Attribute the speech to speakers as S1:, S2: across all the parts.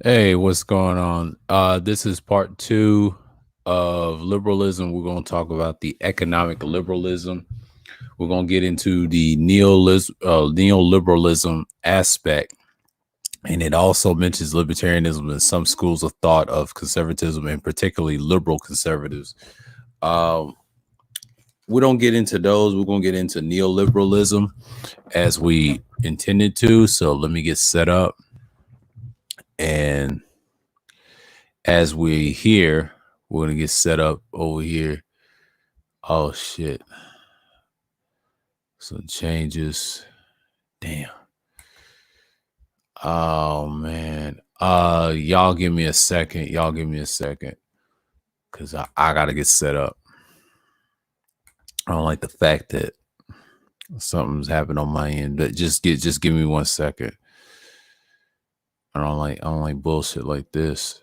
S1: Hey, what's going on? This is part two of liberalism. We're going to talk about the economic liberalism. We're going to get into the neoliberalism aspect. And it also mentions libertarianism and some schools of thought of conservatism, and particularly liberal conservatives. Um, we don't get into those. We're going to get into neoliberalism as we intended to. So let me get set up. And as we here, we're gonna get set up over here. Oh shit. Some changes. Damn. Oh man. Y'all give me a second. Y'all give me a second. Cause I gotta get set up. I don't like the fact that something's happened on my end. But just give me 1 second. I don't like bullshit like this.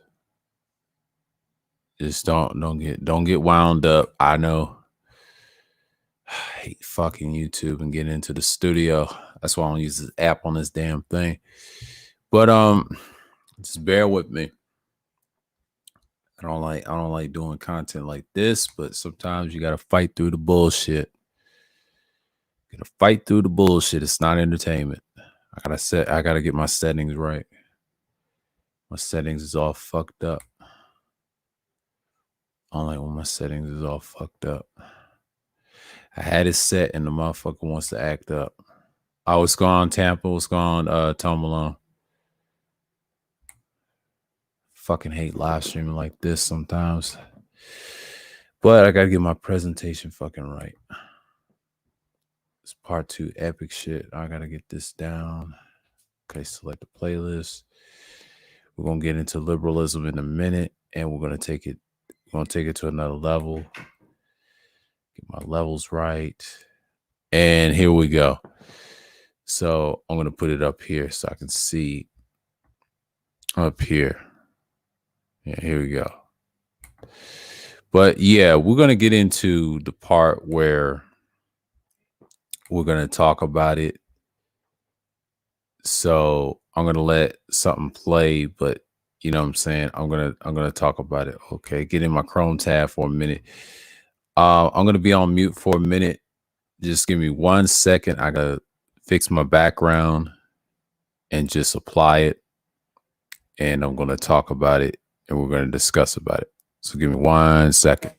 S1: Just don't get wound up. I know. I hate fucking YouTube and getting into the studio. That's why I don't use this app on this damn thing. But just bear with me. I don't like doing content like this, but sometimes you gotta fight through the bullshit. You gotta fight through the bullshit. It's not entertainment. I gotta get my settings right. My settings is all fucked up. I don't like when my settings is all fucked up. I had it set and the motherfucker wants to act up. Oh, what's going on, Tampa? What's going on, Tom Malone? Fucking hate live streaming like this sometimes. But I gotta get my presentation fucking right. It's part two epic shit. I gotta get this down. Okay, select the playlist. We're gonna get into liberalism in a minute, and we're gonna take it to another level. Get my levels right. And here we go. So I'm gonna put it up here so I can see up here. Yeah, here we go. But yeah, we're gonna get into the part where we're gonna talk about it. So I'm gonna let something play, but you know what I'm saying? I'm gonna talk about it. Okay, get in my Chrome tab for a minute. I'm gonna be on mute for a minute. Just give me 1 second. I gotta fix my background and just apply it. And I'm gonna talk about it and we're gonna discuss about it. So give me 1 second.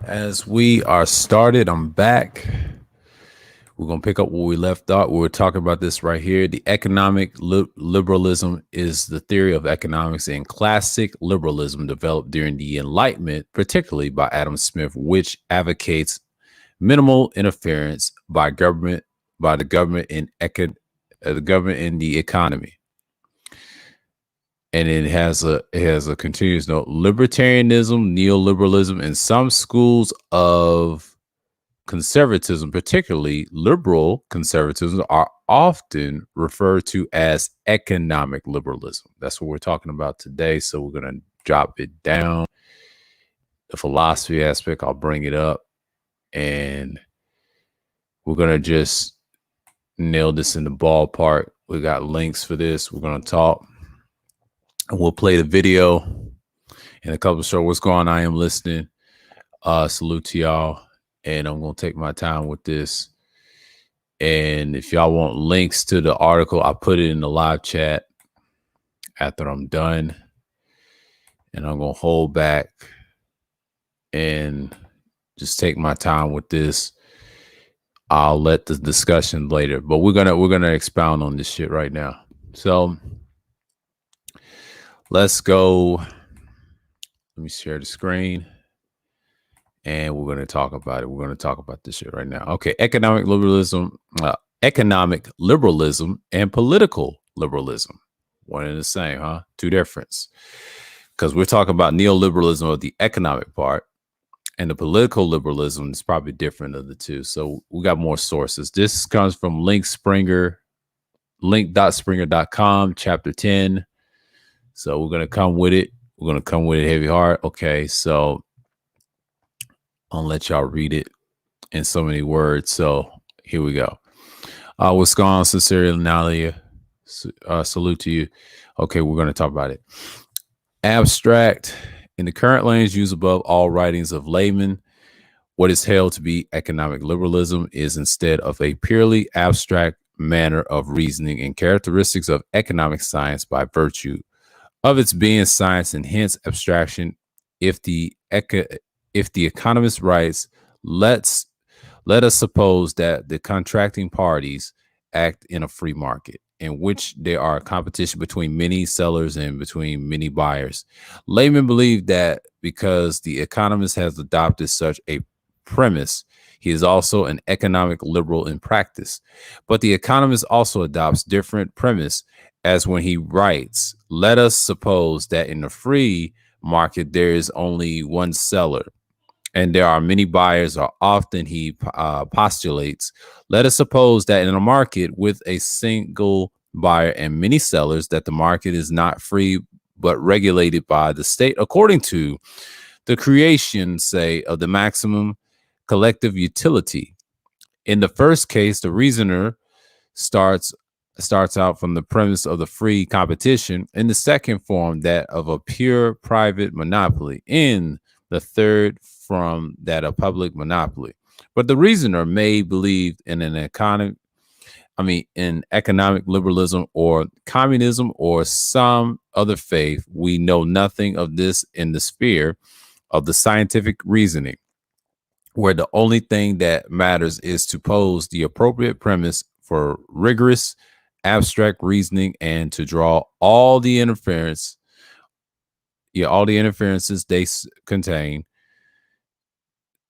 S1: As we are started, I'm back. We're going to pick up where we left off. We were talking about this right here. The economic liberalism is the theory of economics in classic liberalism developed during the Enlightenment, particularly by Adam Smith, which advocates minimal interference by the government in the economy. And it has a continuous note: libertarianism, neoliberalism, and some schools of conservatism, particularly liberal conservatism, are often referred to as economic liberalism. That's what we're talking about today. So we're going to drop it down. The philosophy aspect, I'll bring it up, and we're going to just nail this in the ballpark. We got links for this. We're going to talk. And we'll play the video in a couple of shows. What's going on? I am listening. Salute to y'all. And I'm going to take my time with this. And if y'all want links to the article, I'll put it in the live chat after I'm done. And I'm going to hold back and just take my time with this. I'll let the discussion later, but we're gonna expound on this shit right now. So let's go. Let me share the screen. and we're going to talk about it. We're going to talk about this shit right now. Okay, economic liberalism and political liberalism. One and the same, huh? Two difference. Because we're talking about neoliberalism of the economic part, and the political liberalism is probably different of the two. So we got more sources. This comes from link.springer.com, chapter 10. So we're going to come with it. We're going to come with it heavy heart. Okay, so I'll let y'all read it in so many words. So here we go. What's going on, sincerely, Nalia? Salute to you. Okay, we're going to talk about it. Abstract. In the current language used above all writings of laymen, what is held to be economic liberalism is instead of a purely abstract manner of reasoning and characteristics of economic science by virtue of its being science and hence abstraction. If the economist writes, let us suppose that the contracting parties act in a free market in which there are competition between many sellers and between many buyers. Laymen believe that because the economist has adopted such a premise, he is also an economic liberal in practice. But the economist also adopts different premise, as when he writes, let us suppose that in a free market there is only one seller and there are many buyers, or often he postulates, let us suppose that in a market with a single buyer and many sellers, that the market is not free but regulated by the state according to the creation, say, of the maximum collective utility. In the first case, the reasoner starts out from the premise of the free competition. In the second form, that of a pure private monopoly. In the third, from that of public monopoly. But the reasoner may believe in an in economic liberalism or communism or some other faith. We know nothing of this in the sphere of the scientific reasoning, where the only thing that matters is to pose the appropriate premise for rigorous abstract reasoning and to draw all the interferences they contain.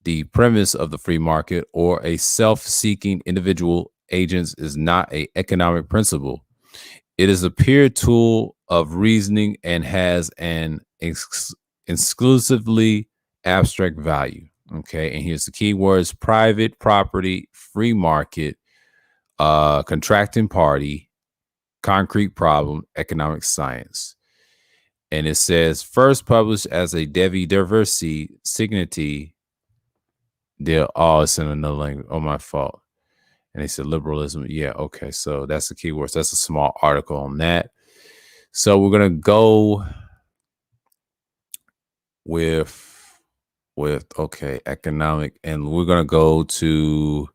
S1: The premise of the free market or a self-seeking individual agents is not an economic principle. It is a pure tool of reasoning and has an exclusively abstract value. Okay, and here's the key words: private property, free market, contracting party, concrete problem, economic science. And it says first published as a Devi Diversi Signity. It's in another language. Oh, my fault. And they said liberalism. Yeah, okay. So that's the keywords. That's a small article on that. So we're gonna go with okay, economic, and we're gonna go to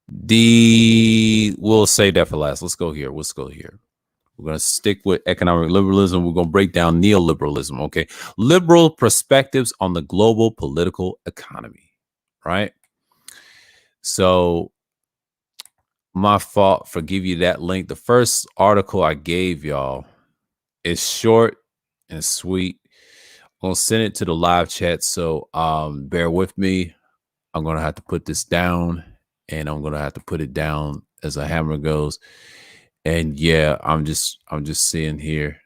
S1: we'll save that for last. Let's go here. We're going to stick with economic liberalism. We're going to break down neoliberalism. Okay. Liberal perspectives on the global political economy. Right. So my fault for giving you that link. The first article I gave y'all is short and sweet. I'm going to send it to the live chat. So bear with me. I'm going to have to put this down, and I'm going to have to put it down as a hammer goes. And yeah, I'm just seeing here.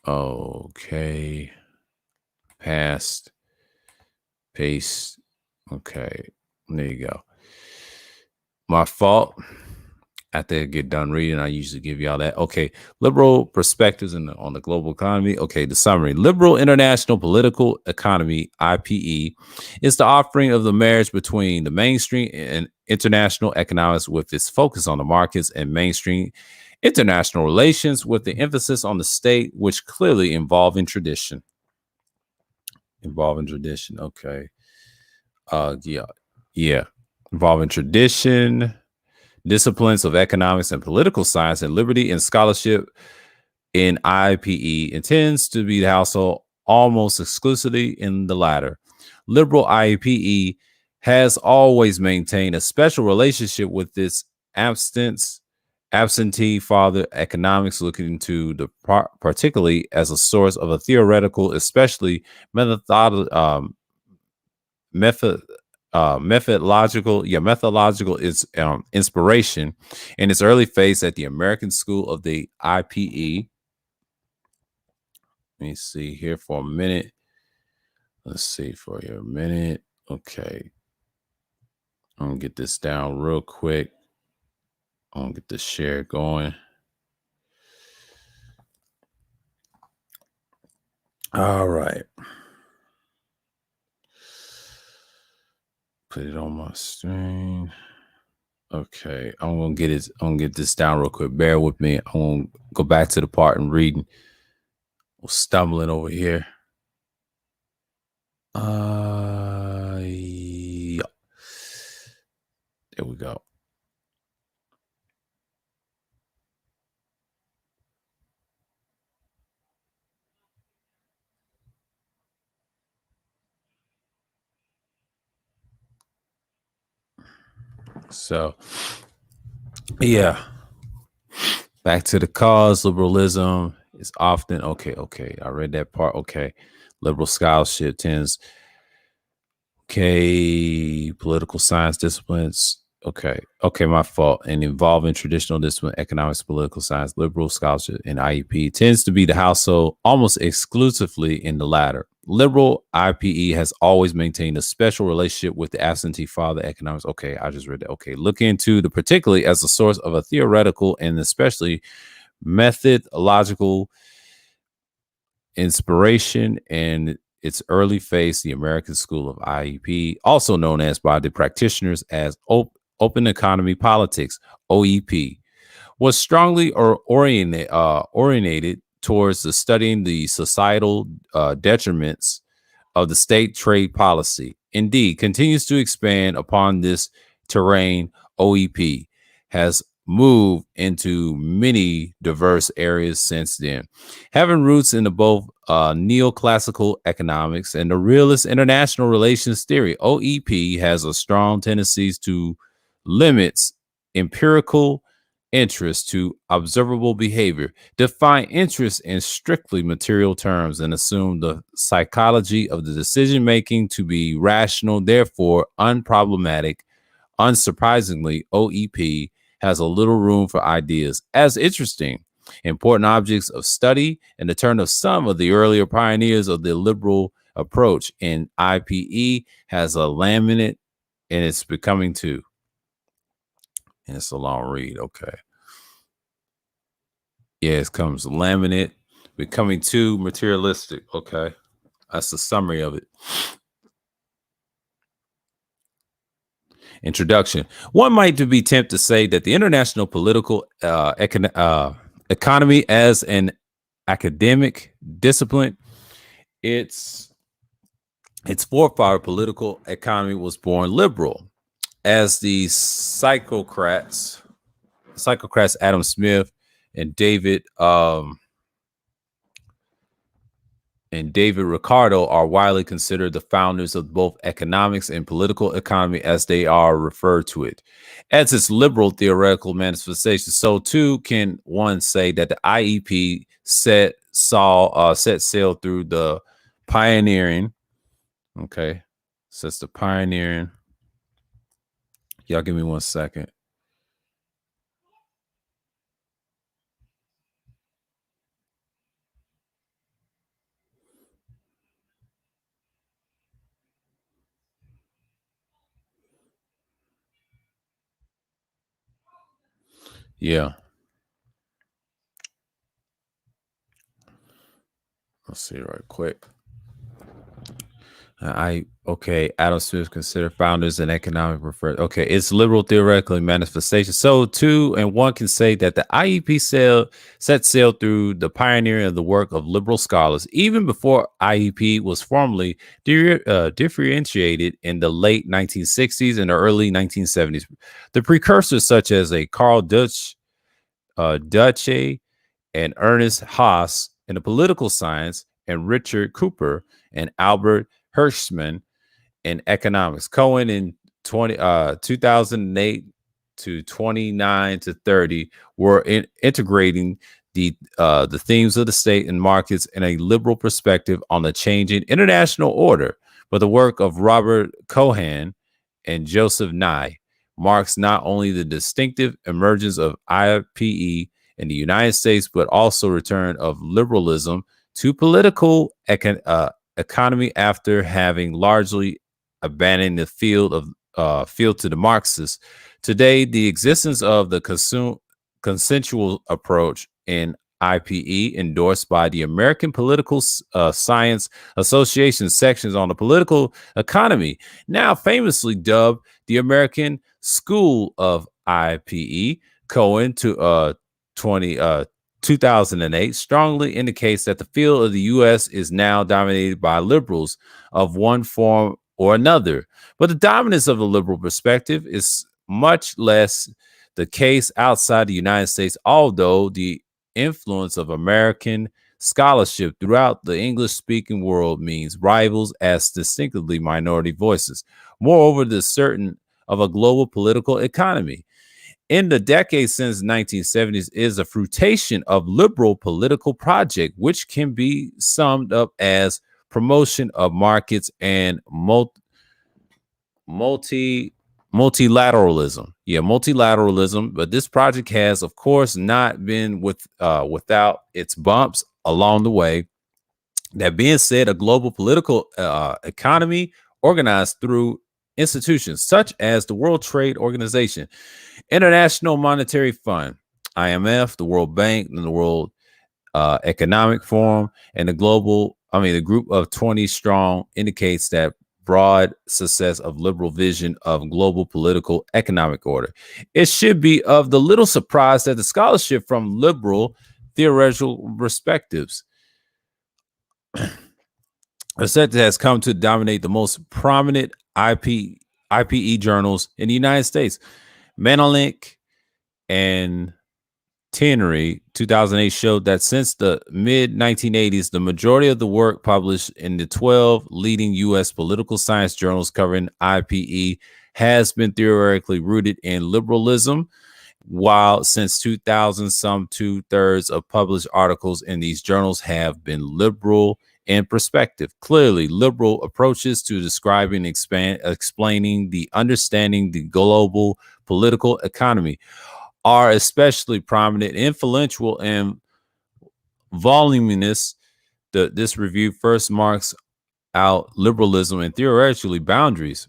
S1: Okay. Past. Paste. Okay. There you go. My fault. After I get done reading, I usually give y'all that. Okay. Liberal perspectives on the global economy. Okay. The summary: liberal international political economy, IPE, is the offering of the marriage between the mainstream and international economics with its focus on the markets and mainstream international relations with the emphasis on the state, which clearly involve in tradition. Okay. Yeah. Involving tradition, disciplines of economics and political science, and liberty and scholarship in IPE intends to be the household almost exclusively in the latter. Liberal IPE has always maintained a special relationship with its abstinence Absentee father economics, looking into the particularly as a source of a theoretical, especially method methodological is inspiration in its early phase at the American School of the IPE. Let me see here for a minute. Let's see for a minute. Okay. I'm gonna get this down real quick. I'm gonna get the share going. All right. Put it on my screen. Okay. I'm gonna get it. I'm gonna get this down real quick. Bear with me. I'm gonna go back to the part and reading. I'm stumbling over here. Yeah. There we go. So, yeah. Back to the cause. Liberalism is often okay. I read that part. Okay. Liberal scholarship tends. Okay. Political science disciplines. Okay, my fault. And involving traditional discipline, economics, political science, liberal scholarship, and IEP tends to be the household almost exclusively in the latter. Liberal IPE has always maintained a special relationship with the absentee father economics. Okay, I just read that. Okay, look into the particularly as a source of a theoretical and especially methodological inspiration and its early phase, the American School of IEP, also known as by the practitioners as Open Economy Politics, OEP, was strongly oriented towards the studying the societal detriments of the state trade policy. Indeed, continues to expand upon this terrain. OEP has moved into many diverse areas since then, having roots in the both neoclassical economics and the realist international relations theory. OEP has a strong tendencies to limits empirical interest to observable behavior, define interest in strictly material terms, and assume the psychology of the decision making to be rational, therefore unproblematic. Unsurprisingly, OEP has a little room for ideas as interesting, important objects of study, and the turn of some of the earlier pioneers of the liberal approach in IPE has a laminate, and it's becoming too. And it's a long read. Okay. Yeah, it comes laminate, becoming too materialistic. Okay. That's the summary of it. Introduction. One might be tempted to say that the international political economy as an academic discipline, its forefather political economy was born liberal, as the psychocrats Adam Smith and David Ricardo are widely considered the founders of both economics and political economy, as they are referred to it as its liberal theoretical manifestation. So too can one say that the IEP set sail through the pioneering. Okay, says the pioneering. Y'all give me 1 second. Yeah. Let's see right quick. Adam Smith considered founders and economic refer. Okay, it's liberal theoretically manifestation. So too, and one can say that the IEP set sail through the pioneering of the work of liberal scholars, even before IEP was formally differentiated in the late 1960s and the early 1970s. The precursors, such as a Carl Duce and Ernest Haas in the political science, and Richard Cooper and Albert Hirschman in economics. Cohen in 2008 to 29 to 30 were integrating the themes of the state and markets in a liberal perspective on the changing international order. But the work of Robert Cohen and Joseph Nye marks not only the distinctive emergence of IPE in the United States, but also return of liberalism to political economy after having largely abandoned the field to the Marxists. Today, the existence of the consensual approach in IPE, endorsed by the American Political Science Association sections on the political economy, now famously dubbed the American School of IPE, Cohen to 2008, strongly indicates that the field of the U.S. is now dominated by liberals of one form or another. But the dominance of the liberal perspective is much less the case outside the United States, although the influence of American scholarship throughout the English-speaking world means rivals as distinctively minority voices. Moreover, the certain of a global political economy in the decades since the 1970s is a fruition of liberal political project, which can be summed up as promotion of markets and multilateralism. Multilateralism. But this project has, of course, not been without its bumps along the way. That being said, a global political economy organized through institutions such as the World Trade Organization, International Monetary Fund, IMF, the World Bank, and the World Economic Forum, and the group of 20 strong indicates that broad success of liberal vision of global political economic order. It should be of the little surprise that the scholarship from liberal theoretical perspectives has come to dominate the most prominent IPE journals in the United States. Manolink and Tannery 2008 showed that since the mid 1980s, the majority of the work published in the 12 leading U.S. political science journals covering IPE has been theoretically rooted in liberalism, while since 2000, some 2/3 of published articles in these journals have been liberal in perspective. Clearly, liberal approaches to describing, explaining, understanding the global political economy are especially prominent, influential, and voluminous. This review first marks out liberalism and theoretically boundaries.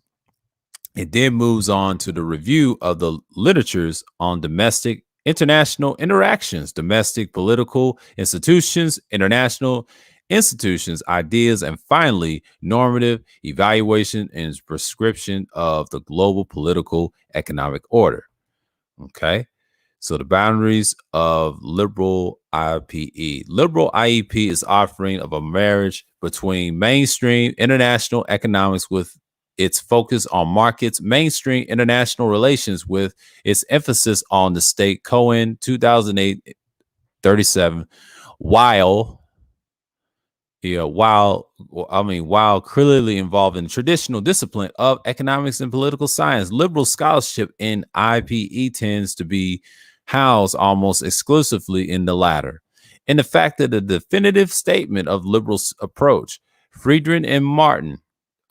S1: It then moves on to the review of the literatures on domestic international interactions, domestic political institutions, international institutions, ideas, and finally, normative evaluation and prescription of the global political economic order. Okay. So the boundaries of liberal IPE. Liberal IEP is offering of a marriage between mainstream international economics with its focus on markets, mainstream international relations with its emphasis on the state. Cohen 2008 37. While clearly involved in the traditional discipline of economics and political science, liberal scholarship in IPE tends to be housed almost exclusively in the latter. In the fact that the definitive statement of liberal approach, Friedman and Martin,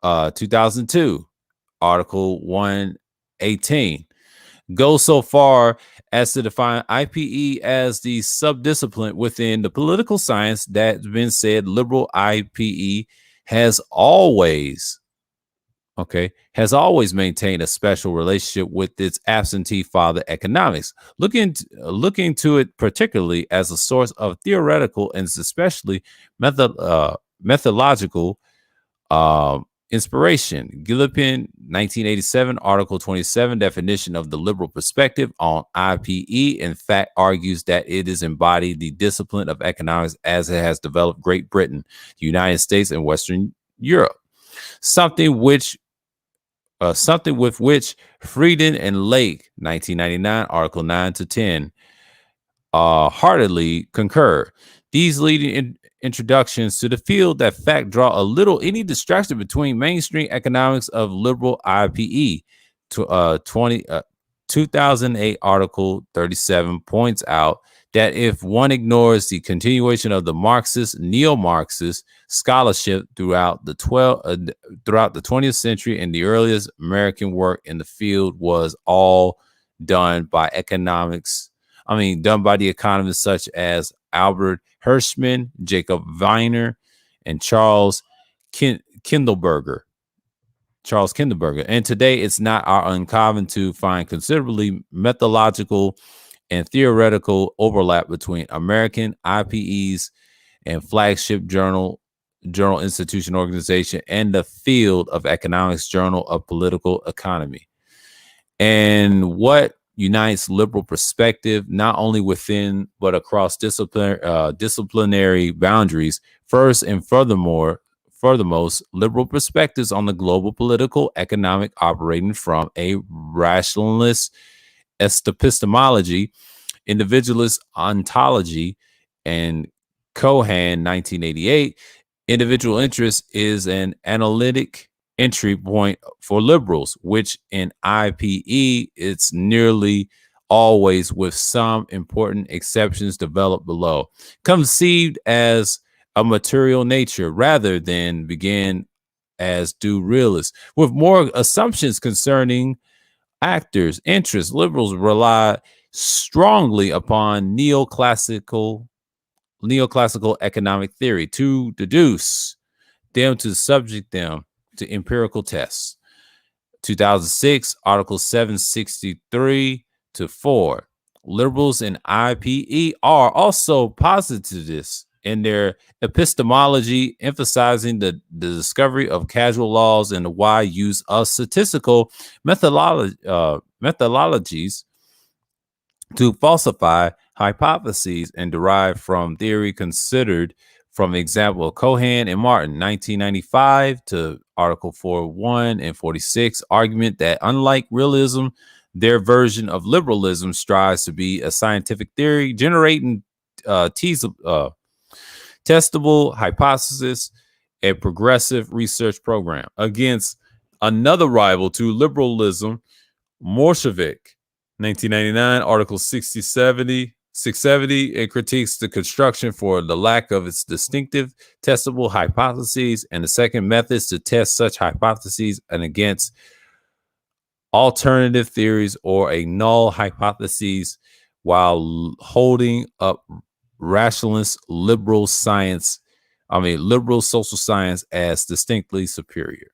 S1: 2002, Article 118, goes so far as to define IPE as the subdiscipline within the political science. That's been said, liberal IPE has always maintained a special relationship with its absentee father economics, looking to it particularly as a source of theoretical and especially methodological inspiration. Gilligan, 1987, Article 27, definition of the liberal perspective on IPE, in fact, argues that it is embodied the discipline of economics as it has developed Great Britain, the United States, and Western Europe. Something with which Frieden and Lake, 1999, Article 9 to 10, heartily concur. These leading introductions to the field that fact draw a little any distraction between mainstream economics of liberal IPE to 2008 Article 37 points out that if one ignores the continuation of the Marxist, neo-Marxist scholarship throughout the 20th century, and the earliest American work in the field was all done by done by the economists such as Albert Hirschman, Jacob Viner, and Kindleberger. Charles Kindleberger. And today it's not uncommon to find considerably methodological and theoretical overlap between American IPEs and flagship journal institution organization and the field of economics Journal of Political Economy. And what unites liberal perspective not only within but across disciplinary boundaries. First and furthermost, liberal perspectives on the global political economic operating from a rationalist epistemology, individualist ontology, and Cohan 1988. Individual interest is an analytic entry point for liberals, which in IPE it's nearly always, with some important exceptions developed below, conceived as a material nature rather than begin as do realists, with more assumptions concerning actors' interests. Liberals rely strongly upon neoclassical economic theory to deduce them, to subject them to empirical tests. 2006, Article 763 to 4. Liberals in IPE are also positivists in their epistemology, emphasizing the discovery of causal laws and the wide use of statistical methodologies to falsify hypotheses and derive from theory considered from example of Cohan and Martin, 1995 to Article 41 and 46, argument that unlike realism, their version of liberalism strives to be a scientific theory, generating testable hypothesis and progressive research program against another rival to liberalism, Morshevik, 1999, Article 670, and critiques the construction for the lack of its distinctive testable hypotheses and the second methods to test such hypotheses and against alternative theories or a null hypotheses, while holding up rationalist liberal social science as distinctly superior.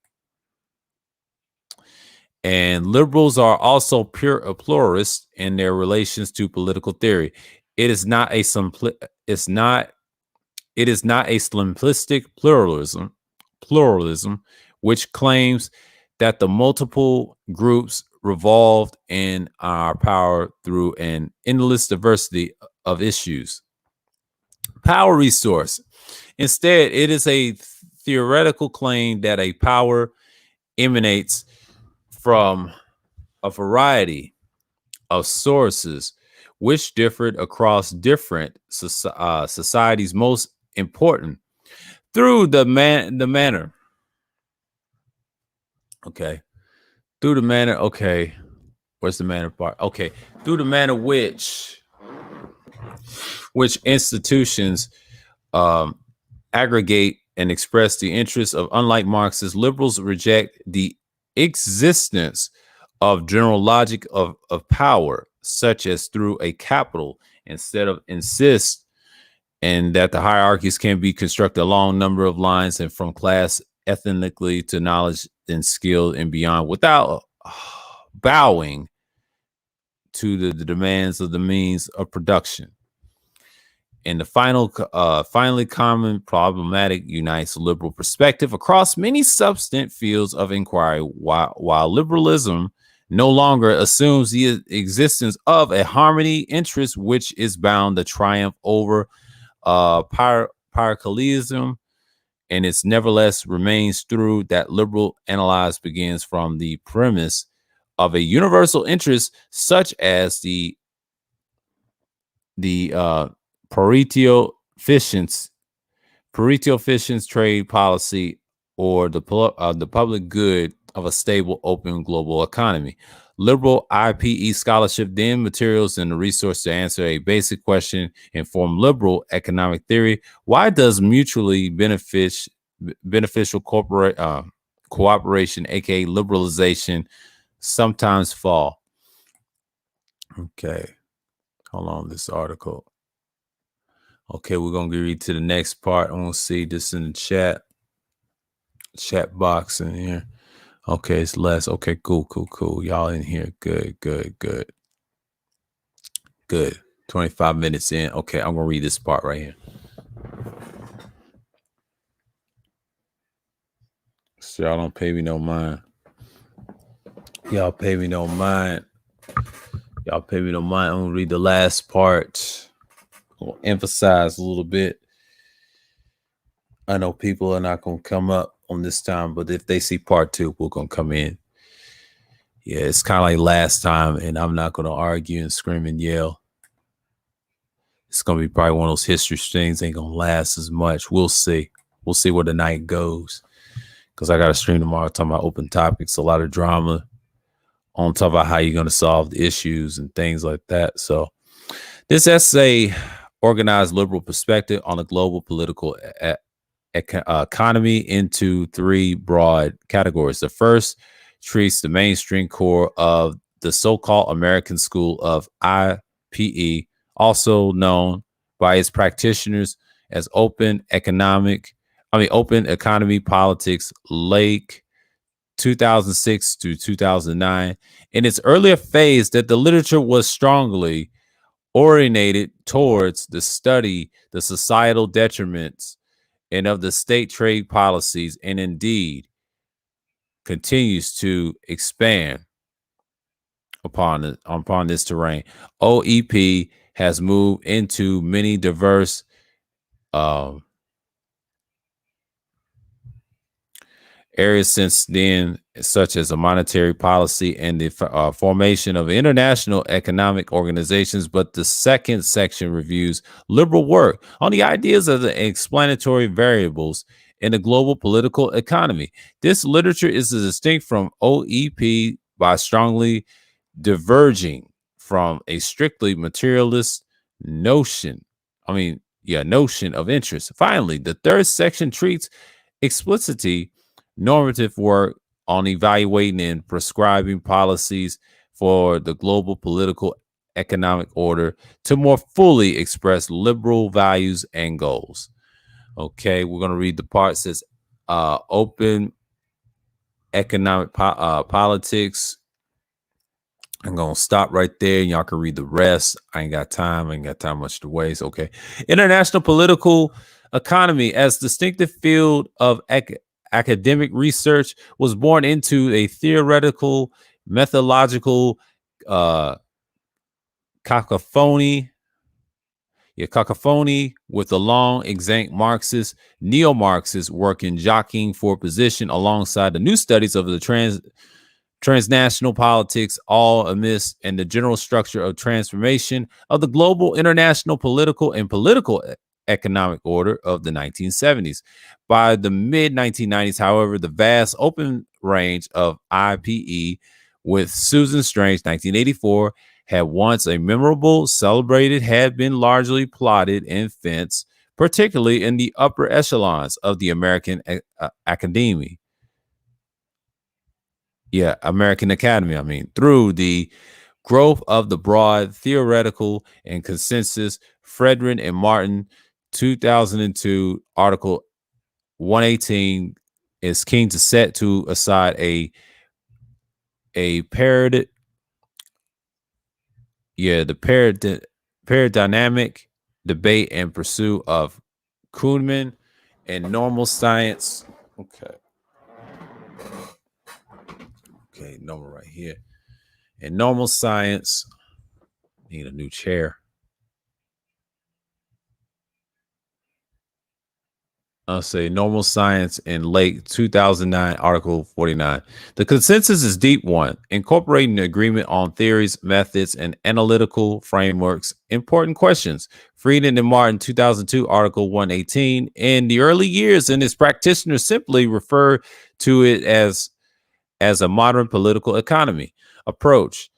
S1: And liberals are also pluralists in their relations to political theory. It is not a simplistic pluralism which claims that the multiple groups revolved in our power through an endless diversity of issues. Power resource. Instead, it is a theoretical claim that a power emanates from a variety of sources which differed across different societies, most important through the manner. Okay. Through the manner. Okay. Where's the manner part? Okay. Through the manner which institutions aggregate and express the interests of. Unlike Marxists, liberals reject the existence of general logic of power, such as through a capital, instead of insist and that the hierarchies can be constructed along a number of lines and from class ethnically to knowledge and skill and beyond, without bowing to the demands of the means of production. And the finally common problematic unites liberal perspective across many substantive fields of inquiry, while liberalism no longer assumes the existence of a harmony interest which is bound to triumph over parochialism, and it's nevertheless remains true that liberal analysis begins from the premise of a universal interest, such as the Pareto efficiency trade policy, or the public good of a stable, open global economy. Liberal IPE scholarship, then materials and the resource to answer a basic question inform liberal economic theory. Why does mutually beneficial cooperation, aka liberalization, sometimes fall? Okay, hold on this article. Okay, we're gonna read to the next part. I want to see this in the chat box in here. Okay, it's less. Okay, cool. Y'all in here. Good. 25 minutes in. Okay, I'm gonna read this part right here. So y'all don't pay me no mind. Y'all pay me no mind. I'm gonna read the last part. I'll emphasize a little bit. I know people are not gonna come up on this time, but if they see part 2, we're gonna come in. Yeah, it's kind of like last time, and I'm not gonna argue and scream and yell. It's gonna be probably one of those history things. Ain't gonna last as much. We'll see. We'll see where the night goes. Because I got a stream tomorrow talking about open topics, a lot of drama on top of how you're gonna solve the issues and things like that. So this essay, Organized Liberal Perspective on the Global Political Economy, into 3 broad categories. The first treats the mainstream core of the so-called American school of IPE, also known by its practitioners as open economy politics, Lake 2006 to 2009. In its earlier phase, that the literature was strongly orientated towards the study the societal detriments and of the state trade policies, and indeed continues to expand upon this terrain. OEP has moved into many diverse areas since then, such as a monetary policy and the formation of international economic organizations. But the second section reviews liberal work on the ideas of the explanatory variables in the global political economy. This literature is distinct from OEP by strongly diverging from a strictly materialist notion of interest. Finally, the third section treats explicitly normative work on evaluating and prescribing policies for the global political economic order to more fully express liberal values and goals. Okay, we're going to read the part that says open economic politics. I'm going to stop right there and y'all can read the rest. I ain't got time much to waste. Okay. International political economy as distinctive field of academic research was born into a theoretical, methodological cacophony with the long extinct Marxist, neo-Marxist work in jockeying for position alongside the new studies of the transnational politics, all amiss in the general structure of transformation of the global international political economic order of the 1970s. By the mid-1990s, however, the vast open range of IPE with Susan Strange, 1984, had once a memorable, celebrated, had been largely plotted and fenced, particularly in the upper echelons of the American academy. American Academy, through the growth of the broad theoretical and consensus. Frederick and Martin, 2002, Article 118 is keen to set to aside a paradigmatic debate and pursuit of Kuhlman and normal science. Okay, normal right here. And normal science. Need a new chair. I'll say normal science in late 2009, Article 49. The consensus is deep one, incorporating agreement on theories, methods, and analytical frameworks. Important questions. Frieden and Martin, 2002, Article 118. In the early years, and its practitioners simply refer to it as a modern political economy. approach.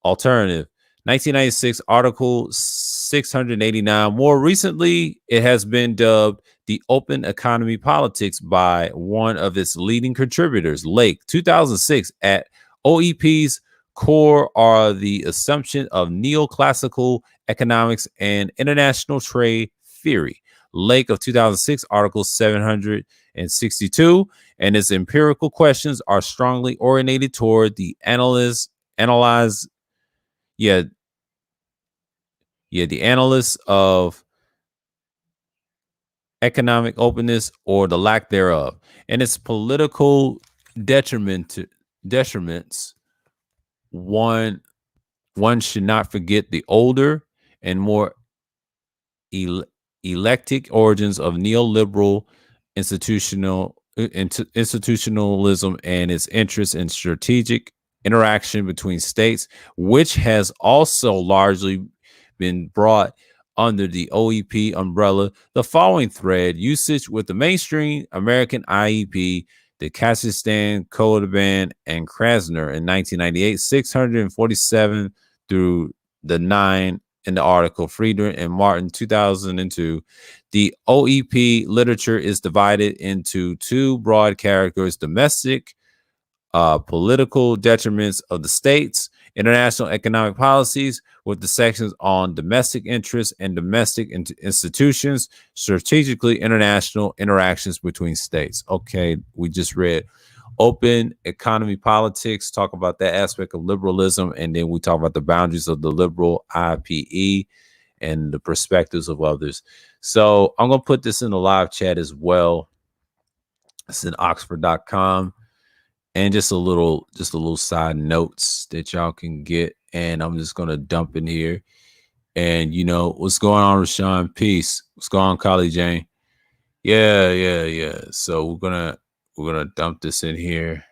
S1: Alternative. 1996, Article 689. More recently, it has been dubbed the open economy politics by one of its leading contributors, Lake. 2006, at OEP's core are the assumption of neoclassical economics and international trade theory. Lake of 2006, Article 762, and its empirical questions are strongly oriented toward the analyze yeah the analysis of economic openness or the lack thereof and its political detriments. One should not forget the older and more el- eclectic origins of neoliberal institutionalism and its interest in strategic interaction between states, which has also largely been brought under the OEP umbrella. The following thread usage with the mainstream American IEP, the Kazakhstan, Kodaban, and Krasner in 1998, 647 through the 9 in the article, Friedman and Martin, 2002. The OEP literature is divided into two broad categories: domestic, political detriments of the states, international economic policies, with the sections on domestic interests and domestic institutions, strategically international interactions between states. Okay, we just read open economy politics, talk about that aspect of liberalism, and then we talk about the boundaries of the liberal IPE and the perspectives of others. So I'm going to put this in the live chat as well. It's in oxford.com. And just a little side notes that y'all can get. And I'm just going to dump in here. And what's going on, Rashawn? Peace. What's going on, Kylie Jane? Yeah. So we're gonna dump this in here.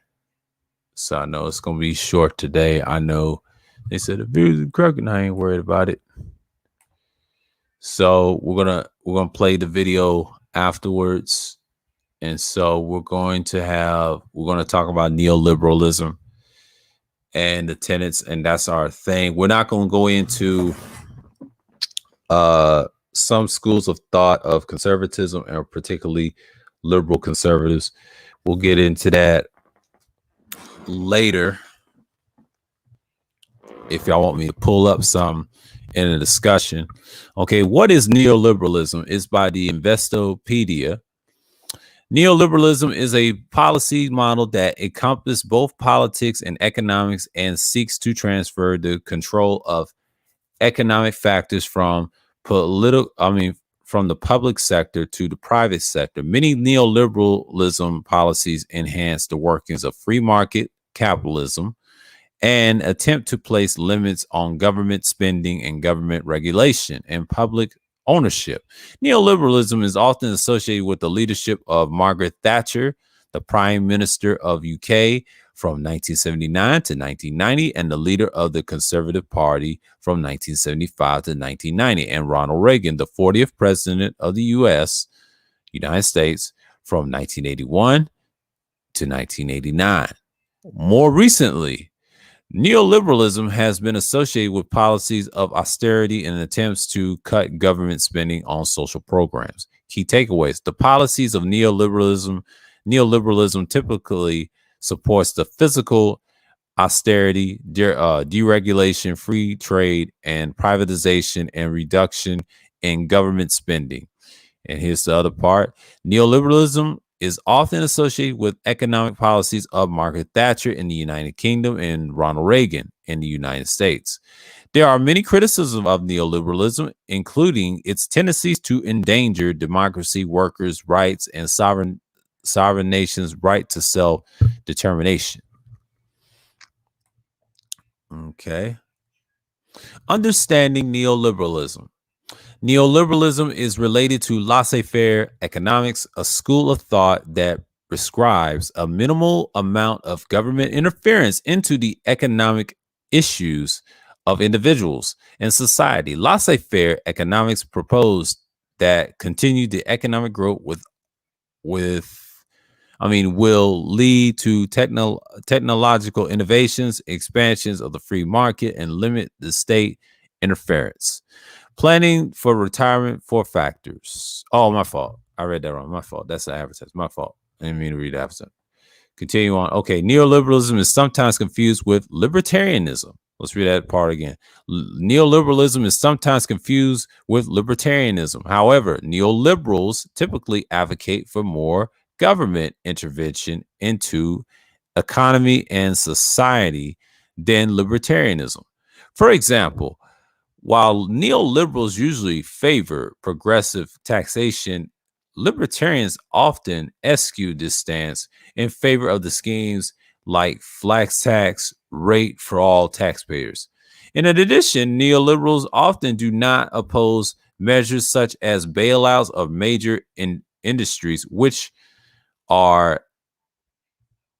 S1: So I know it's gonna be short today. I know they said the views are correct, and I ain't worried about it. So we're gonna play the video afterwards. And so we're going to talk about neoliberalism and the tenets, and that's our thing. We're not going to go into some schools of thought of conservatism, and particularly liberal conservatives. We'll get into that later if y'all want me to pull up some in a discussion. Okay, what is neoliberalism? It's by the Investopedia. Neoliberalism is a policy model that encompasses both politics and economics and seeks to transfer the control of economic factors from the public sector to the private sector. Many neoliberalism policies enhance the workings of free market capitalism and attempt to place limits on government spending and government regulation and public ownership. Neoliberalism is often associated with the leadership of Margaret Thatcher, the Prime Minister of UK from 1979 to 1990, and the leader of the Conservative Party from 1975 to 1990, and Ronald Reagan, the 40th President of the United States, from 1981 to 1989. More recently, neoliberalism has been associated with policies of austerity and attempts to cut government spending on social programs. Key takeaways: the policies of neoliberalism typically supports the physical austerity, deregulation, free trade, and privatization and reduction in government spending. And here's the other part: neoliberalism is often associated with economic policies of Margaret Thatcher in the United Kingdom and Ronald Reagan in the United States. There are many criticisms of neoliberalism, including its tendencies to endanger democracy, workers' rights, and sovereign nations' right to self-determination. Okay. Understanding neoliberalism. Neoliberalism is related to laissez-faire economics, a school of thought that prescribes a minimal amount of government interference into the economic issues of individuals and society. Laissez-faire economics proposed that continued the economic growth will lead to technological innovations, expansions of the free market, and limit the state interference. Planning for retirement, four factors. Oh, my fault. I read that wrong. My fault. That's the advertisement. My fault. I didn't mean to read the advertisement. Continue on. Okay. Neoliberalism is sometimes confused with libertarianism. Let's read that part again. Neoliberalism is sometimes confused with libertarianism. However, neoliberals typically advocate for more government intervention into economy and society than libertarianism. For example, while neoliberals usually favor progressive taxation, libertarians often eschew this stance in favor of the schemes like flat tax rate for all taxpayers. In addition, neoliberals often do not oppose measures such as bailouts of major industries, which are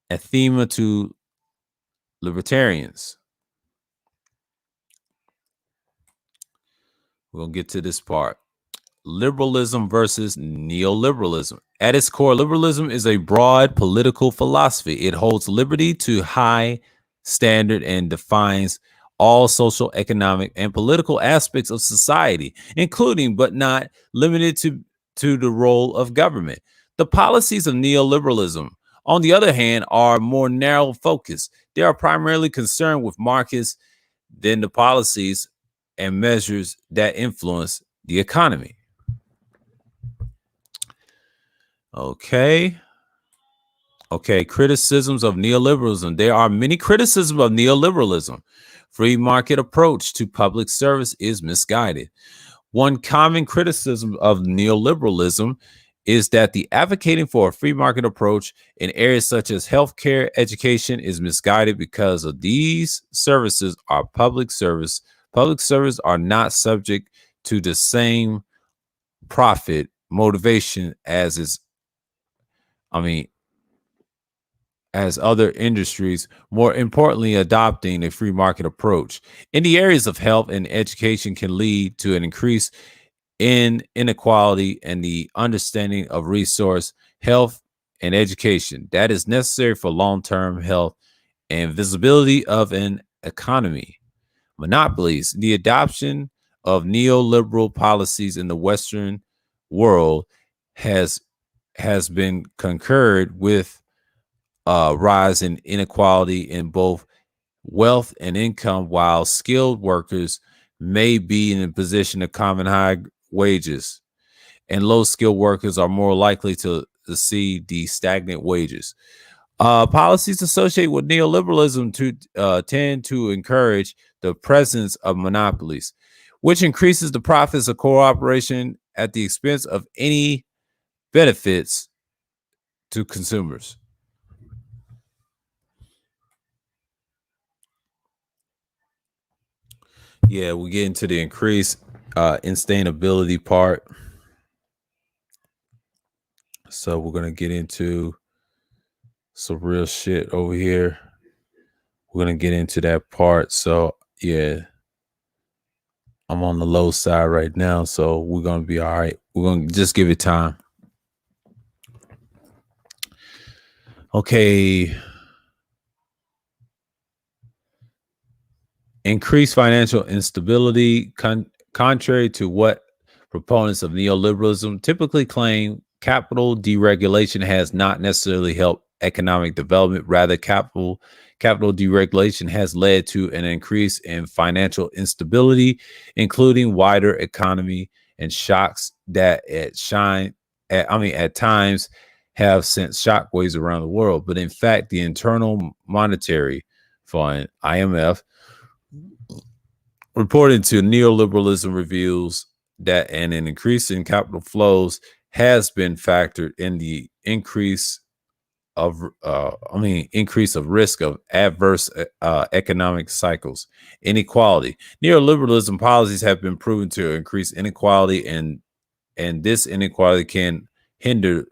S1: anathema to libertarians. We're going to get to this part. Liberalism versus neoliberalism. At its core, liberalism is a broad political philosophy. It holds liberty to high standard and defines all social, economic, and political aspects of society, including but not limited to the role of government. The policies of neoliberalism, on the other hand, are more narrow focused. They are primarily concerned with markets than the policies and measures that influence the economy. Okay. Criticisms of neoliberalism. There are many criticisms of neoliberalism. Free market approach to public service is misguided. One common criticism of neoliberalism is that the advocating for a free market approach in areas such as healthcare, education is misguided because of these services are public service. Public service are not subject to the same profit motivation as other industries. More importantly, adopting a free market approach in the areas of health and education can lead to an increase in inequality and the understanding of resource, health, and education that is necessary for long-term health and visibility of an economy. Monopolies. The adoption of neoliberal policies in the Western world has been concurred with rise in inequality in both wealth and income, while skilled workers may be in a position to command high wages, and low skilled workers are more likely to see the stagnant wages. Policies associated with neoliberalism tend to encourage the presence of monopolies, which increases the profits of cooperation at the expense of any benefits to consumers. Yeah, we get into the increased instability part. So we're going to get into some real shit over here. We're going to get into that part. So, yeah, I'm on the low side right now. So we're going to be all right. We're going to just give it time. Okay. Increased financial instability, contrary to what proponents of neoliberalism typically claim, capital deregulation has not necessarily helped economic development. Rather, capital deregulation has led to an increase in financial instability, including wider economy and shocks that at times have sent shockwaves around the world. But in fact, the International Monetary Fund, IMF, reporting to neoliberalism reveals that an increase in capital flows has been factored in the increase of risk of adverse economic cycles. Inequality. Neoliberalism policies have been proven to increase inequality, and this inequality can hinder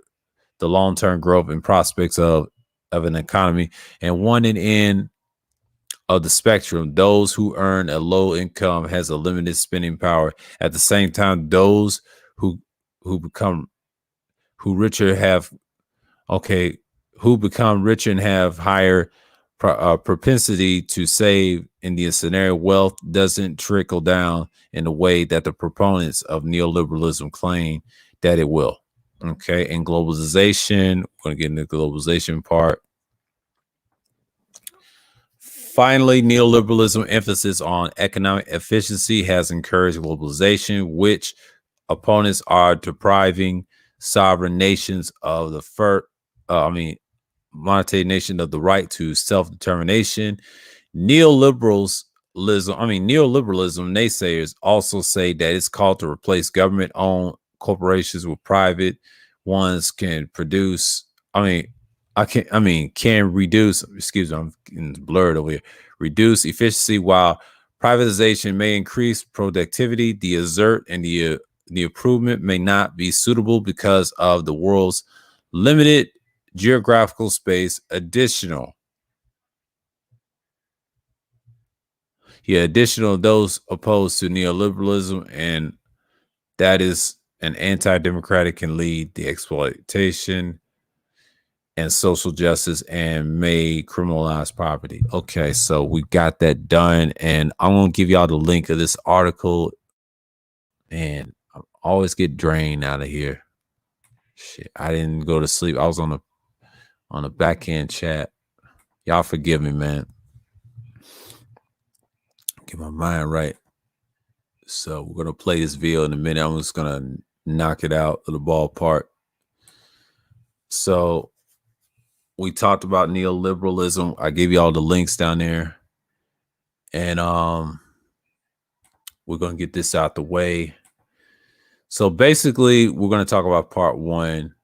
S1: the long-term growth and prospects of an economy. And one end of the spectrum, those who earn a low income has a limited spending power. At the same time, those who richer have who become richer and have higher propensity to save in the scenario, wealth doesn't trickle down in the way that the proponents of neoliberalism claim that it will. Okay, and globalization, we're going to get into the globalization part. Finally, neoliberalism emphasis on economic efficiency has encouraged globalization, which opponents are depriving sovereign nations of the monetary nation of the right to self-determination. Neoliberalism, naysayers also say that it's called to replace government-owned corporations with private ones can produce. Can reduce. Excuse me, I'm getting blurred over here. Reduce efficiency while privatization may increase productivity. The assert and the improvement may not be suitable because of the world's limited geographical space. Additional those opposed to neoliberalism, and that is an anti-democratic, can lead the exploitation and social justice and may criminalize property. Okay, so we got that done, and I'm gonna give y'all the link of this article. And I always get drained out of here. Shit, I didn't go to sleep. I was on a backhand chat. Y'all forgive me, man. Get my mind right. So we're gonna play this video in a minute. I'm just gonna knock it out of the ballpark. So we talked about neoliberalism. I gave you all the links down there, and we're gonna get this out the way. So basically, we're gonna talk about part one,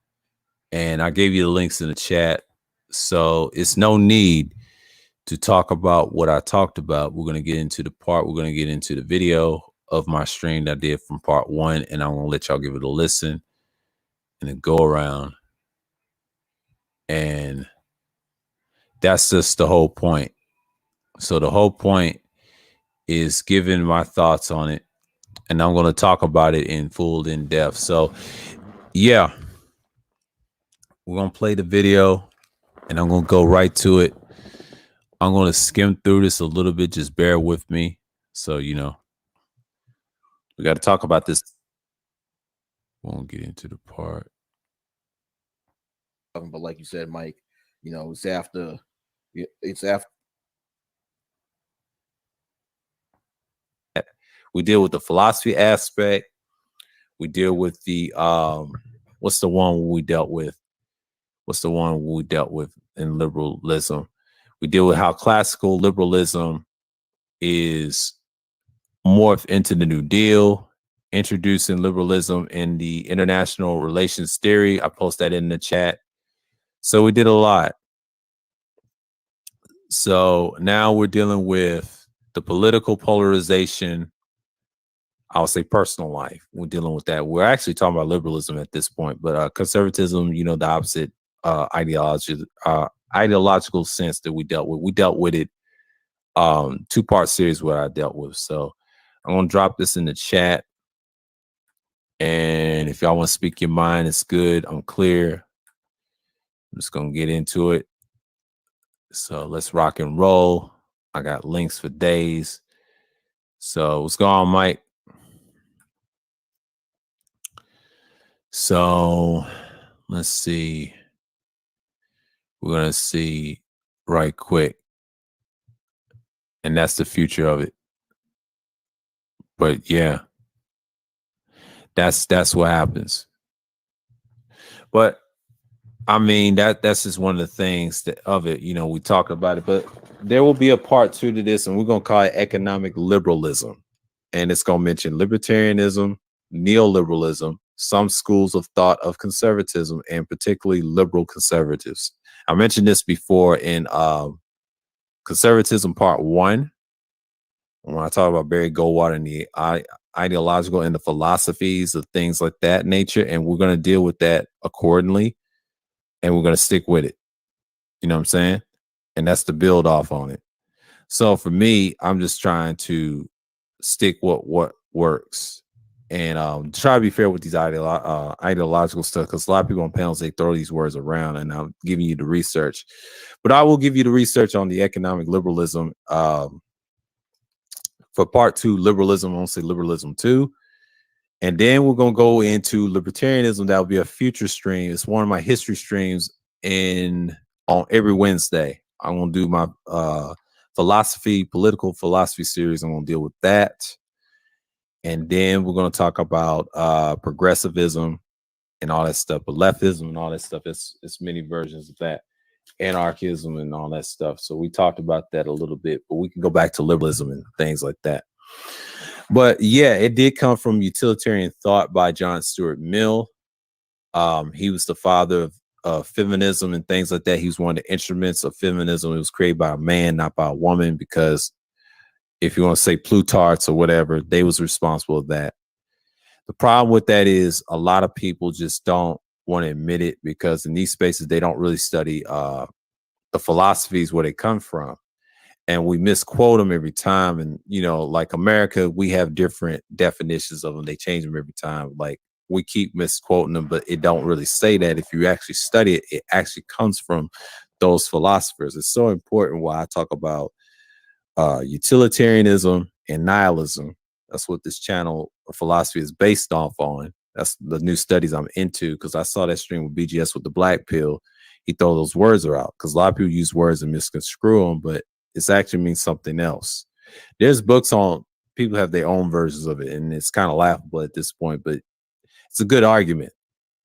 S1: and I gave you the links in the chat. So it's no need to talk about what I talked about. We're gonna get into we're gonna get into the video of my stream that I did from part one, and I'm gonna let y'all give it a listen and then go around. And that's just the whole point. So the whole point is giving my thoughts on it, and I'm going to talk about it in depth. So yeah, we're going to play the video, and I'm going to go right to it. I'm going to skim through this a little bit. Just bear with me. So, we got to talk about this. Won't get into the part.
S2: But like you said, Mike, it's after.
S1: We deal with the philosophy aspect. We deal with the what's the one we dealt with? What's the one we dealt with in liberalism? We deal with how classical liberalism is morphed into the New Deal, introducing liberalism in the international relations theory. I post that in the chat. So we did a lot. So now we're dealing with the political polarization. I'll say personal life. We're dealing with that. We're actually talking about liberalism at this point, but conservatism, the opposite ideological sense that we dealt with. We dealt with it, 2-part series where I dealt with. So I'm gonna drop this in the chat, and if y'all want to speak your mind, it's good. I'm clear. I'm just gonna get into it. So let's rock and roll. I got links for days. So what's going on, Mike? So let's see. We're going to see right quick. And that's the future of it. But yeah, that's what happens. But I mean, that's just one of the things of it. We talk about it, but there will be a part 2 to this, and we're going to call it economic liberalism. And it's going to mention libertarianism, neoliberalism, some schools of thought of conservatism, and particularly liberal conservatives. I mentioned this before in conservatism part 1, when I talk about Barry Goldwater and the ideological and the philosophies of things like that nature, and we're going to deal with that accordingly, and we're going to stick with it. You know what I'm saying? And that's to build off on it. So for me, I'm just trying to stick what works. and try to be fair with these ideological stuff, because a lot of people on panels, they throw these words around, and I'm giving you the research. But I will give you the research on the economic liberalism. For part two, liberalism, I won't say liberalism two. And then we're going to go into libertarianism. That will be a future stream. It's one of my history streams on every Wednesday. I'm going to do my political philosophy series. I'm going to deal with that. And then we're going to talk about progressivism and all that stuff, but leftism and all that stuff. It's many versions of that, anarchism and all that stuff. So we talked about that a little bit, but we can go back to liberalism and things like that. But yeah, it did come from utilitarian thought by John Stuart Mill. He was the father of feminism and things like that. He was one of the instruments of feminism. It was created by a man, not by a woman, because if you want to say Plutarchs or whatever, they was responsible for that. The problem with that is a lot of people just don't want to admit it, because in these spaces, they don't really study the philosophies where they come from. And we misquote them every time. And, like America, we have different definitions of them. They change them every time. Like, we keep misquoting them, but it don't really say that. If you actually study it, it actually comes from those philosophers. It's so important why I talk about utilitarianism and nihilism. That's what this channel of philosophy is based off on. That's the new studies I'm into, because I saw that stream with BGS with the black pill. He throw those words out, because a lot of people use words and misconstrue them, but it actually means something else. There's books on, people have their own versions of it, and it's kind of laughable at this point, but it's a good argument,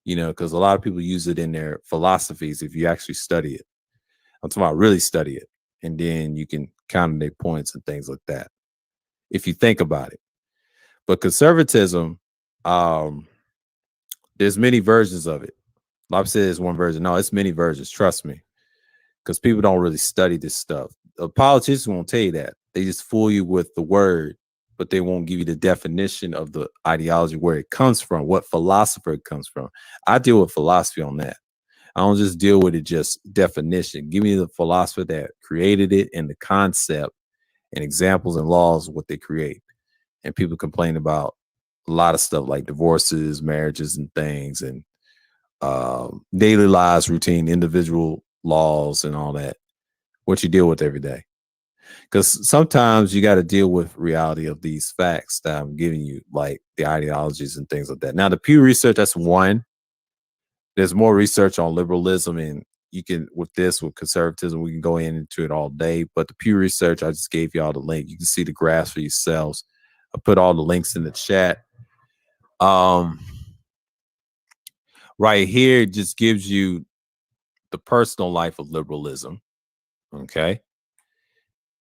S1: because a lot of people use it in their philosophies if you actually study it. I'm talking about really study it, and then you can counter their points and things like that, if you think about it. But conservatism, there's many versions of it. Like I said, it's one version. No, it's many versions, trust me, because people don't really study this stuff. The politicians won't tell you that. They just fool you with the word, but they won't give you the definition of the ideology, where it comes from, what philosopher it comes from. I deal with philosophy on that. I don't just deal with it just definition. Give me the philosopher that created it and the concept and examples and laws of what they create. And people complain about a lot of stuff like divorces, marriages, and things, and daily lives, routine, individual laws, and all that. What you deal with every day. Because sometimes you got to deal with reality of these facts that I'm giving you, like the ideologies and things like that. Now, the Pew Research, that's one. There's more research on liberalism, and you can, with conservatism, we can go into it all day. But the Pew Research, I just gave y'all the link. You can see the graphs for yourselves. I put all the links in the chat. Right here just gives you the personal life of liberalism. Okay.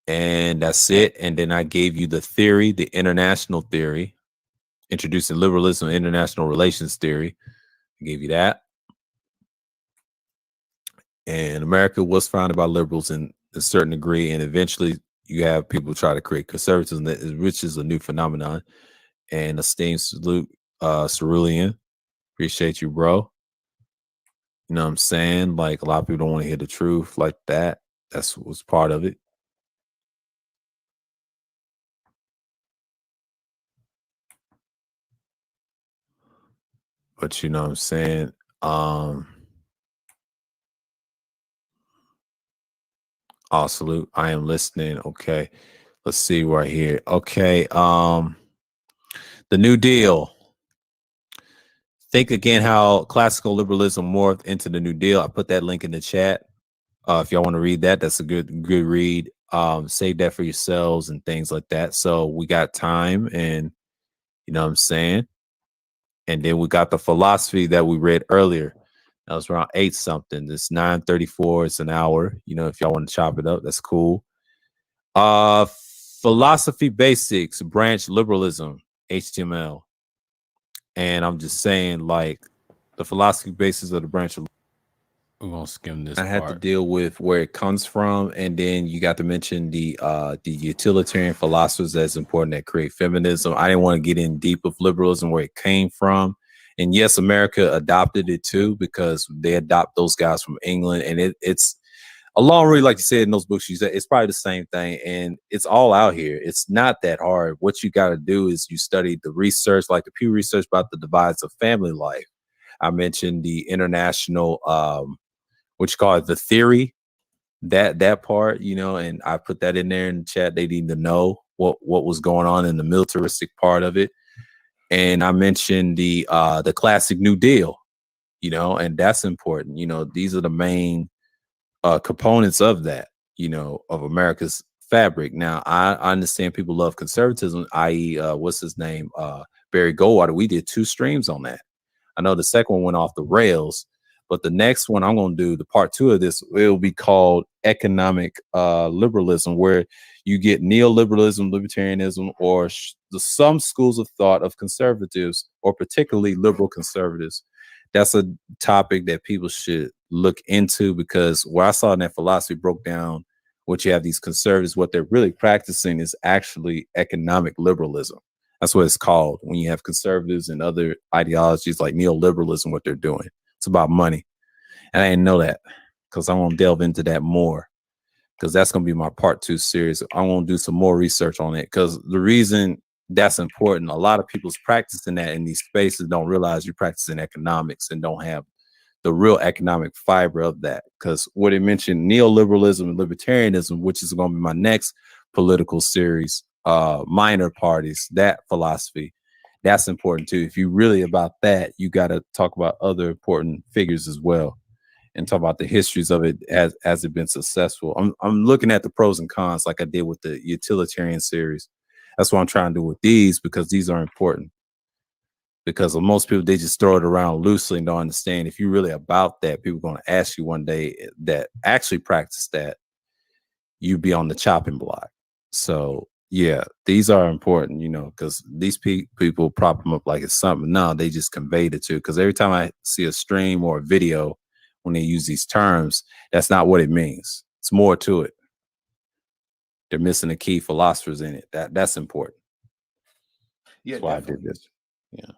S1: And that's it. And then I gave you the theory, the international theory, introducing liberalism, international relations theory. I gave you that. And America was founded by liberals in a certain degree. And eventually you have people try to create conservatism, which is a new phenomenon. And esteemed salute, Cerulean. Appreciate you, bro. You know what I'm saying? Like, a lot of people don't want to hear the truth like that. That's what's part of it. But you know what I'm saying? Oh, salute. I am listening. Okay. Let's see right here. Okay. The New Deal. Think again how classical liberalism morphed into the New Deal. I put that link in the chat. If y'all want to read that, that's a good read. Save that for yourselves and things like that. So we got time, and you know what I'm saying? And then we got the philosophy that we read earlier. That was around 8 something. It's 9:34. It's an hour. If y'all want to chop it up, that's cool. Philosophy basics, branch liberalism, HTML. And I'm just saying, like, the philosophy basis of the branch of, we're gonna skim this. I had to deal with where it comes from, and then you got to mention the utilitarian philosophers that's important that create feminism. I didn't want to get in deep of liberalism, where it came from. And yes, America adopted it too, because they adopt those guys from England, and it's
S3: a long read, like you said in those books you said, it's probably the same thing, and it's all out here. It's not that hard. What you got to do is you study the research, like the Pew Research about the divides of family life. I mentioned the international what you call it, the theory, that part, and I put that in there in the chat. They need to know what was going on in the militaristic part of it. And I mentioned the classic New Deal, and that's important. These are the main components of that, of America's fabric. Now, I understand people love conservatism, i.e., what's his name? Barry Goldwater. We did 2 streams on that. I know the second one went off the rails, but the next one I'm going to do, the part 2 of this, it'll be called economic liberalism, where you get neoliberalism, libertarianism, or some schools of thought of conservatives, or particularly liberal conservatives. That's a topic that people should look into, because what I saw in that philosophy broke down what you have these conservatives, what they're really practicing is actually economic liberalism. That's what it's called. When you have conservatives and other ideologies like neoliberalism, what they're doing, it's about money. And I didn't know that, because I want to delve into that more, because that's going to be my part 2 series. I want to do some more research on it, because the reason that's important, a lot of people's practicing that in these spaces don't realize you're practicing economics and don't have the real economic fiber of that. Because what it mentioned, neoliberalism and libertarianism, which is going to be my next political series, minor parties, that philosophy, that's important too. If you're really about that, you got to talk about other important figures as well, and talk about the histories of it as it been successful. I'm looking at the pros and cons, like I did with the utilitarian series. That's what I'm trying to do with these, because these are important. Because most people, they just throw it around loosely and don't understand. If you're really about that, people are going to ask you one day that actually practice that, you be on the chopping block. So yeah, these are important, because these people prop them up like it's something. No, they just conveyed it to. Because every time I see a stream or a video, when they use these terms, that's not what it means. It's more to it. They're missing the key philosophers in it. That's important.
S4: Yeah,
S3: that's why
S4: definitely.
S3: I did this. Yeah.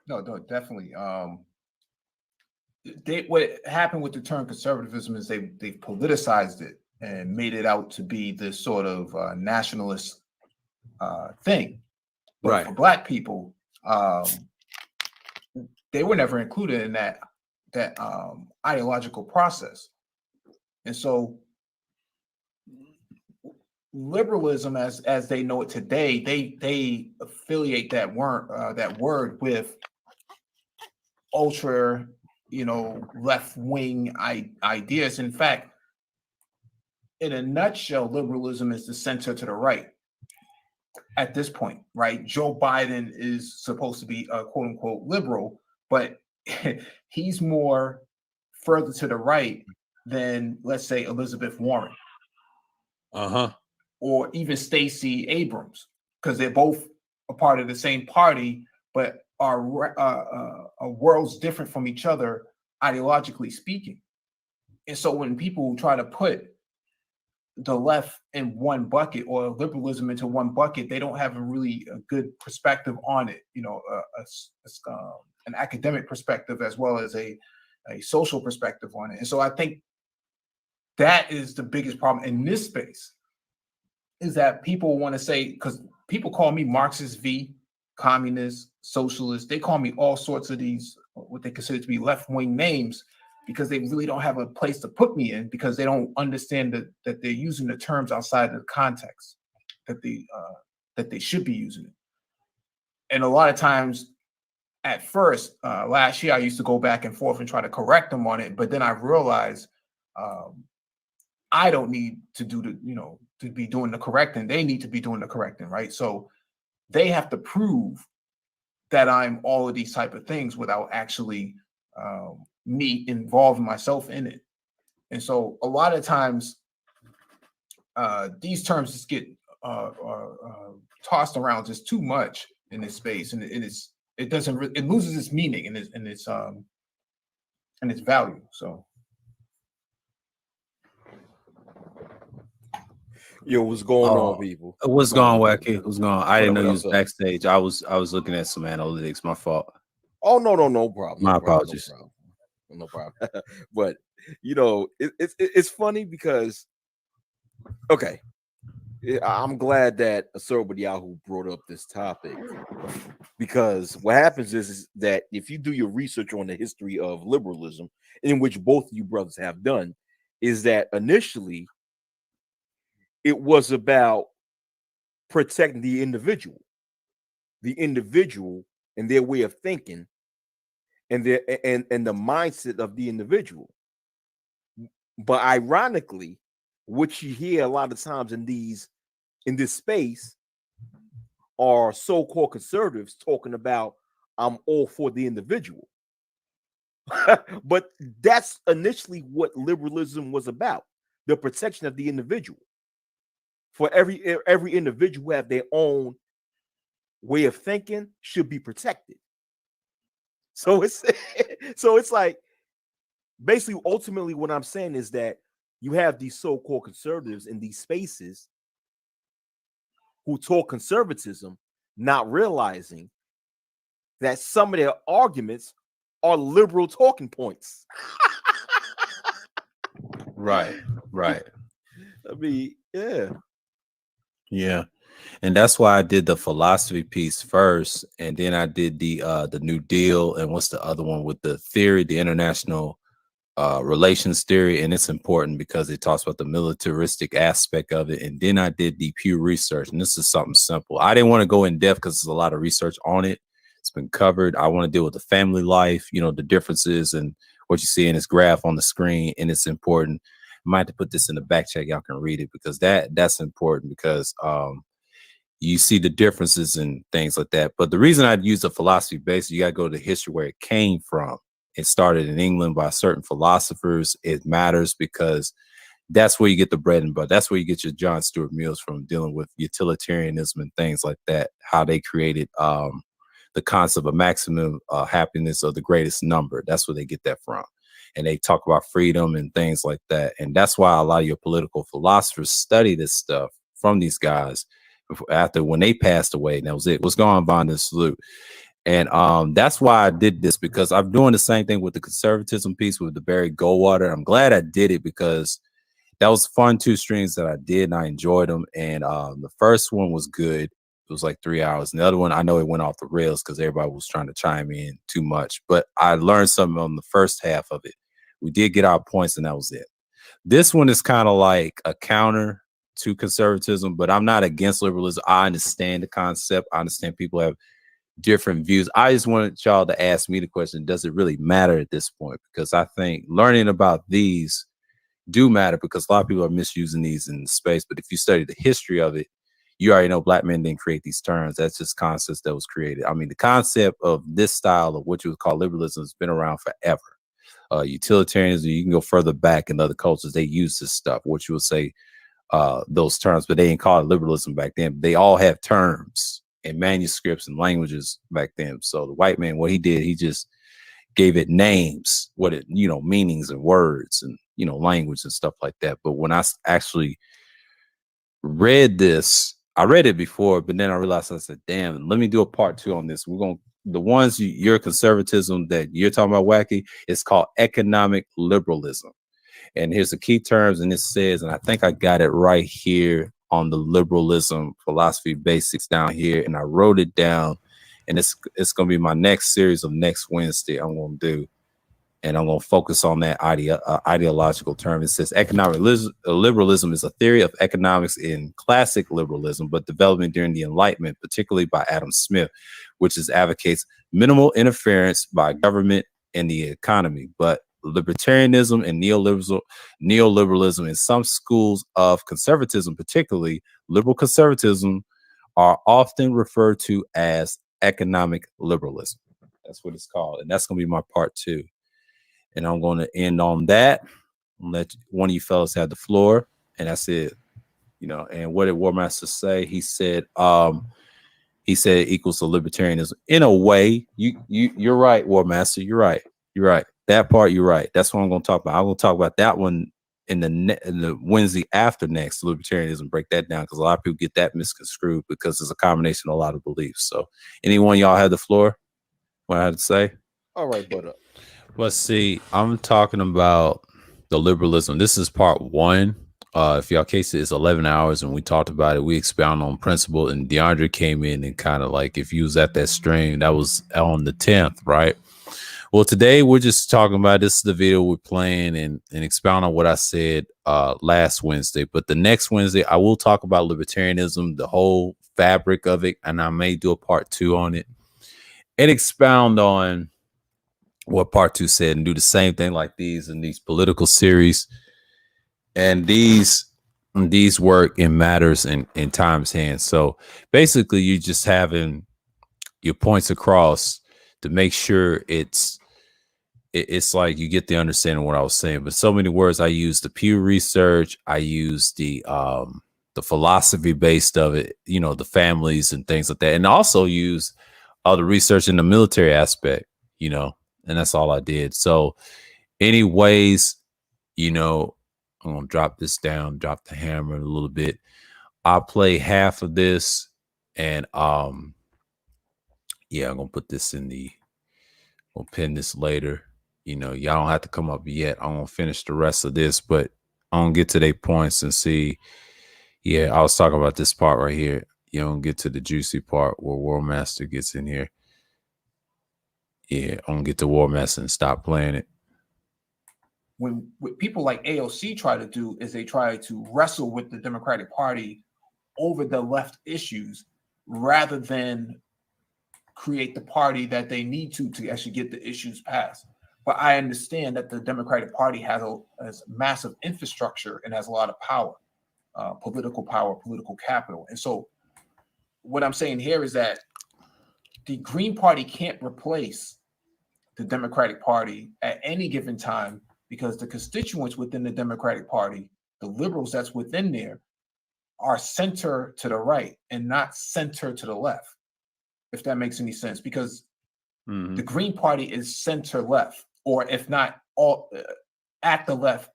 S4: No, definitely. What happened with the term conservatism is they politicized it and made it out to be this sort of nationalist thing. But
S3: right.
S4: For Black people, they were never included in that ideological process. And so liberalism, as they know it today, they affiliate that word with ultra, left-wing ideas. In fact, in a nutshell, liberalism is the center to the right at this point, right? Joe Biden is supposed to be a quote unquote liberal, but he's more further to the right than, let's say, Elizabeth Warren. Or even Stacey Abrams, because they're both a part of the same party, but are worlds different from each other, ideologically speaking. And so when people try to put the left in one bucket or liberalism into one bucket, they don't have a good perspective on it, an academic perspective as well as a social perspective on it. And so I think that is the biggest problem in this space, is that people want to say, because people call me Marxist V, communist, socialist. They call me all sorts of these, what they consider to be left-wing names, because they really don't have a place to put me in, because they don't understand that they're using the terms outside of the context that they should be using it. And a lot of times, at first, last year, I used to go back and forth and try to correct them on it, but then I realized I don't need to do to be doing the correcting. They need to be doing the correcting, right? So they have to prove that I'm all of these type of things without actually me involving myself in it. And so a lot of times these terms just get tossed around just too much in this space, and it loses its meaning and its value. So.
S2: Yo, what's going on, people?
S3: What's going on, Wacky? What's going on? I didn't know you was
S2: up?
S3: backstage. I was looking at some analytics. My fault.
S2: Oh, no problem.
S3: My apologies.
S2: No No problem. But you know, it's funny because okay, I'm glad that Asur Yahoo brought up this topic because what happens is that if you do your research on the history of liberalism, in which both of you brothers have done, is that initially it was about protecting the individual and their way of thinking and their and the mindset of the individual. But ironically, what you hear a lot of times in this space are so-called conservatives talking about I'm all for the individual. But that's initially what liberalism was about, the protection of the individual. For every individual who have their own way of thinking should be protected. So it's like basically ultimately what I'm saying is that you have these so-called conservatives in these spaces who talk conservatism, not realizing that some of their arguments are liberal talking points.
S1: Right.
S2: I mean,
S1: Yeah. And that's why I did the philosophy piece first, and then I did the New Deal, and what's the other one with the theory, the international relations theory. And it's important because it talks about the militaristic aspect of it. And then I did the Pew Research, and this is something simple. I didn't want to go in depth because there's a lot of research on it. It's been covered. I want to deal with the family life, you know, the differences and what you see in this graph on the screen, and it's important. I might have to put this in the back check. Y'all can read it because that's important because you see the differences and things like that. But the reason I'd use the philosophy base, you got to go to history where it came from. It started in England by certain philosophers. It matters because that's where you get the bread and butter. That's where you get your John Stuart Mills from, dealing with utilitarianism and things like that, how they created the concept of maximum happiness of the greatest number. That's where they get that from. And they talk about freedom and things like that. And that's why a lot of your political philosophers study this stuff from these guys after when they passed away. And that was it. What's going on, Bond and Salute? And that's why I did this, because I'm doing the same thing with the conservatism piece with the Barry Goldwater. I'm glad I did it because that was fun 2 streams that I did, and I enjoyed them. And the first one was good. It was like 3 hours. And the other one, I know it went off the rails because everybody was trying to chime in too much. But I learned something on the first half of it. We did get our points, and that was it. This one is kind of like a counter to conservatism, but I'm not against liberalism. I understand the concept. I understand people have different views. I just wanted y'all to ask me the question, does it really matter at this point? Because I think learning about these do matter, because a lot of people are misusing these in space. But if you study the history of it, you already know black men didn't create these terms. That's just concepts that was created. I mean, the concept of this style of what you would call liberalism has been around forever. Utilitarianism, you can go further back in other cultures, they use this stuff, what you would say those terms, but they didn't call it liberalism back then. They all have terms and manuscripts and languages back then. So the white man, what he did, he just gave it names, what it, you know, meanings and words and, you know, language and stuff like that. But when I actually read this, I read it before, but then I realized, I said, damn, let me do a part 2 on this. We're going to, the ones your conservatism that you're talking about, Wacky, it's called economic liberalism. And here's the key terms, and it says, and I think I got it right here on the liberalism philosophy basics down here, and I wrote it down, and it's going to be my next series of next Wednesday I'm going to do, and I'm going to focus on that ideological term. It says economic liberalism is a theory of economics in classic liberalism, but development during the Enlightenment, particularly by Adam Smith, which advocates minimal interference by government in the economy. But libertarianism and neoliberalism in some schools of conservatism, particularly liberal conservatism, are often referred to as economic liberalism. That's what it's called. And that's going to be my part 2. And I'm going to end on that. Let one of you fellas have the floor. And that's it. You know, and what did War Master say? He said it equals to libertarianism. In a way, you're right, War Master. You're right. That part, you're right. That's what I'm going to talk about. I'm going to talk about that one in the Wednesday after next, libertarianism, break that down, because a lot of people get that misconstrued because it's a combination of a lot of beliefs. So anyone y'all have the floor? What I had to say?
S2: all right, but
S1: Well, see, I'm talking about the liberalism. This is part one. If y'all case it, it's 11 hours and we talked about it. We expound on principle, and DeAndre came in and kind of like, if you was at that stream, that was on the 10th, right? Well, today we're just talking about, this is the video we're playing and expound on what I said last Wednesday. But the next Wednesday, I will talk about libertarianism, the whole fabric of it, and I may do a part two on it and expound on what part two said and do the same thing like these in these political series. And these work in matters in time's hand. So basically, you just having your points across to make sure it's like you get the understanding of what I was saying. But so many words, I use the Pew Research, I use the philosophy based of it, you know, the families and things like that, and also use all the research in the military aspect, you know, and that's all I did. So, anyways, you know, I'm gonna drop this down, drop the hammer a little bit. I'll play half of this, and yeah, I'm gonna put this in the. We'll pin this later. You know, y'all don't have to come up yet. I'm gonna finish the rest of this, but I'm gonna get to their points and see. Yeah, I was talking about this part right here. You don't get to the juicy part where War Master gets in here. Yeah, I'm gonna get to War Master and stop playing it.
S4: When what people like AOC try to do is they try to wrestle with the Democratic Party over the left issues rather than create the party that they need to actually get the issues passed. But I understand that the Democratic Party has massive infrastructure and has a lot of power, political capital. And so what I'm saying here is that the Green Party can't replace the Democratic Party at any given time because the constituents within the Democratic Party, the liberals that's within there, are center to the right and not center to the left, if that makes any sense, because the Green Party is center left, or if not all at the left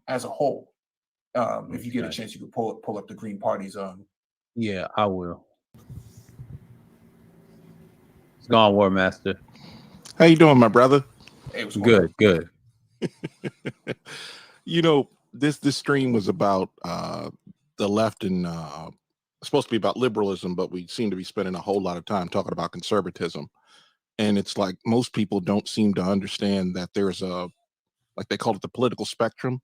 S4: as a whole. If you get a chance, you could pull up the Green Party's.
S3: Yeah, I will. It's gone, War Master.
S5: How you doing, my brother?
S4: Hey, what's
S3: Good, good.
S5: You know, this stream was about the left and supposed to be about liberalism, but we seem to be spending a whole lot of time talking about conservatism. And it's like most people don't seem to understand that there's a, like they call it the political spectrum,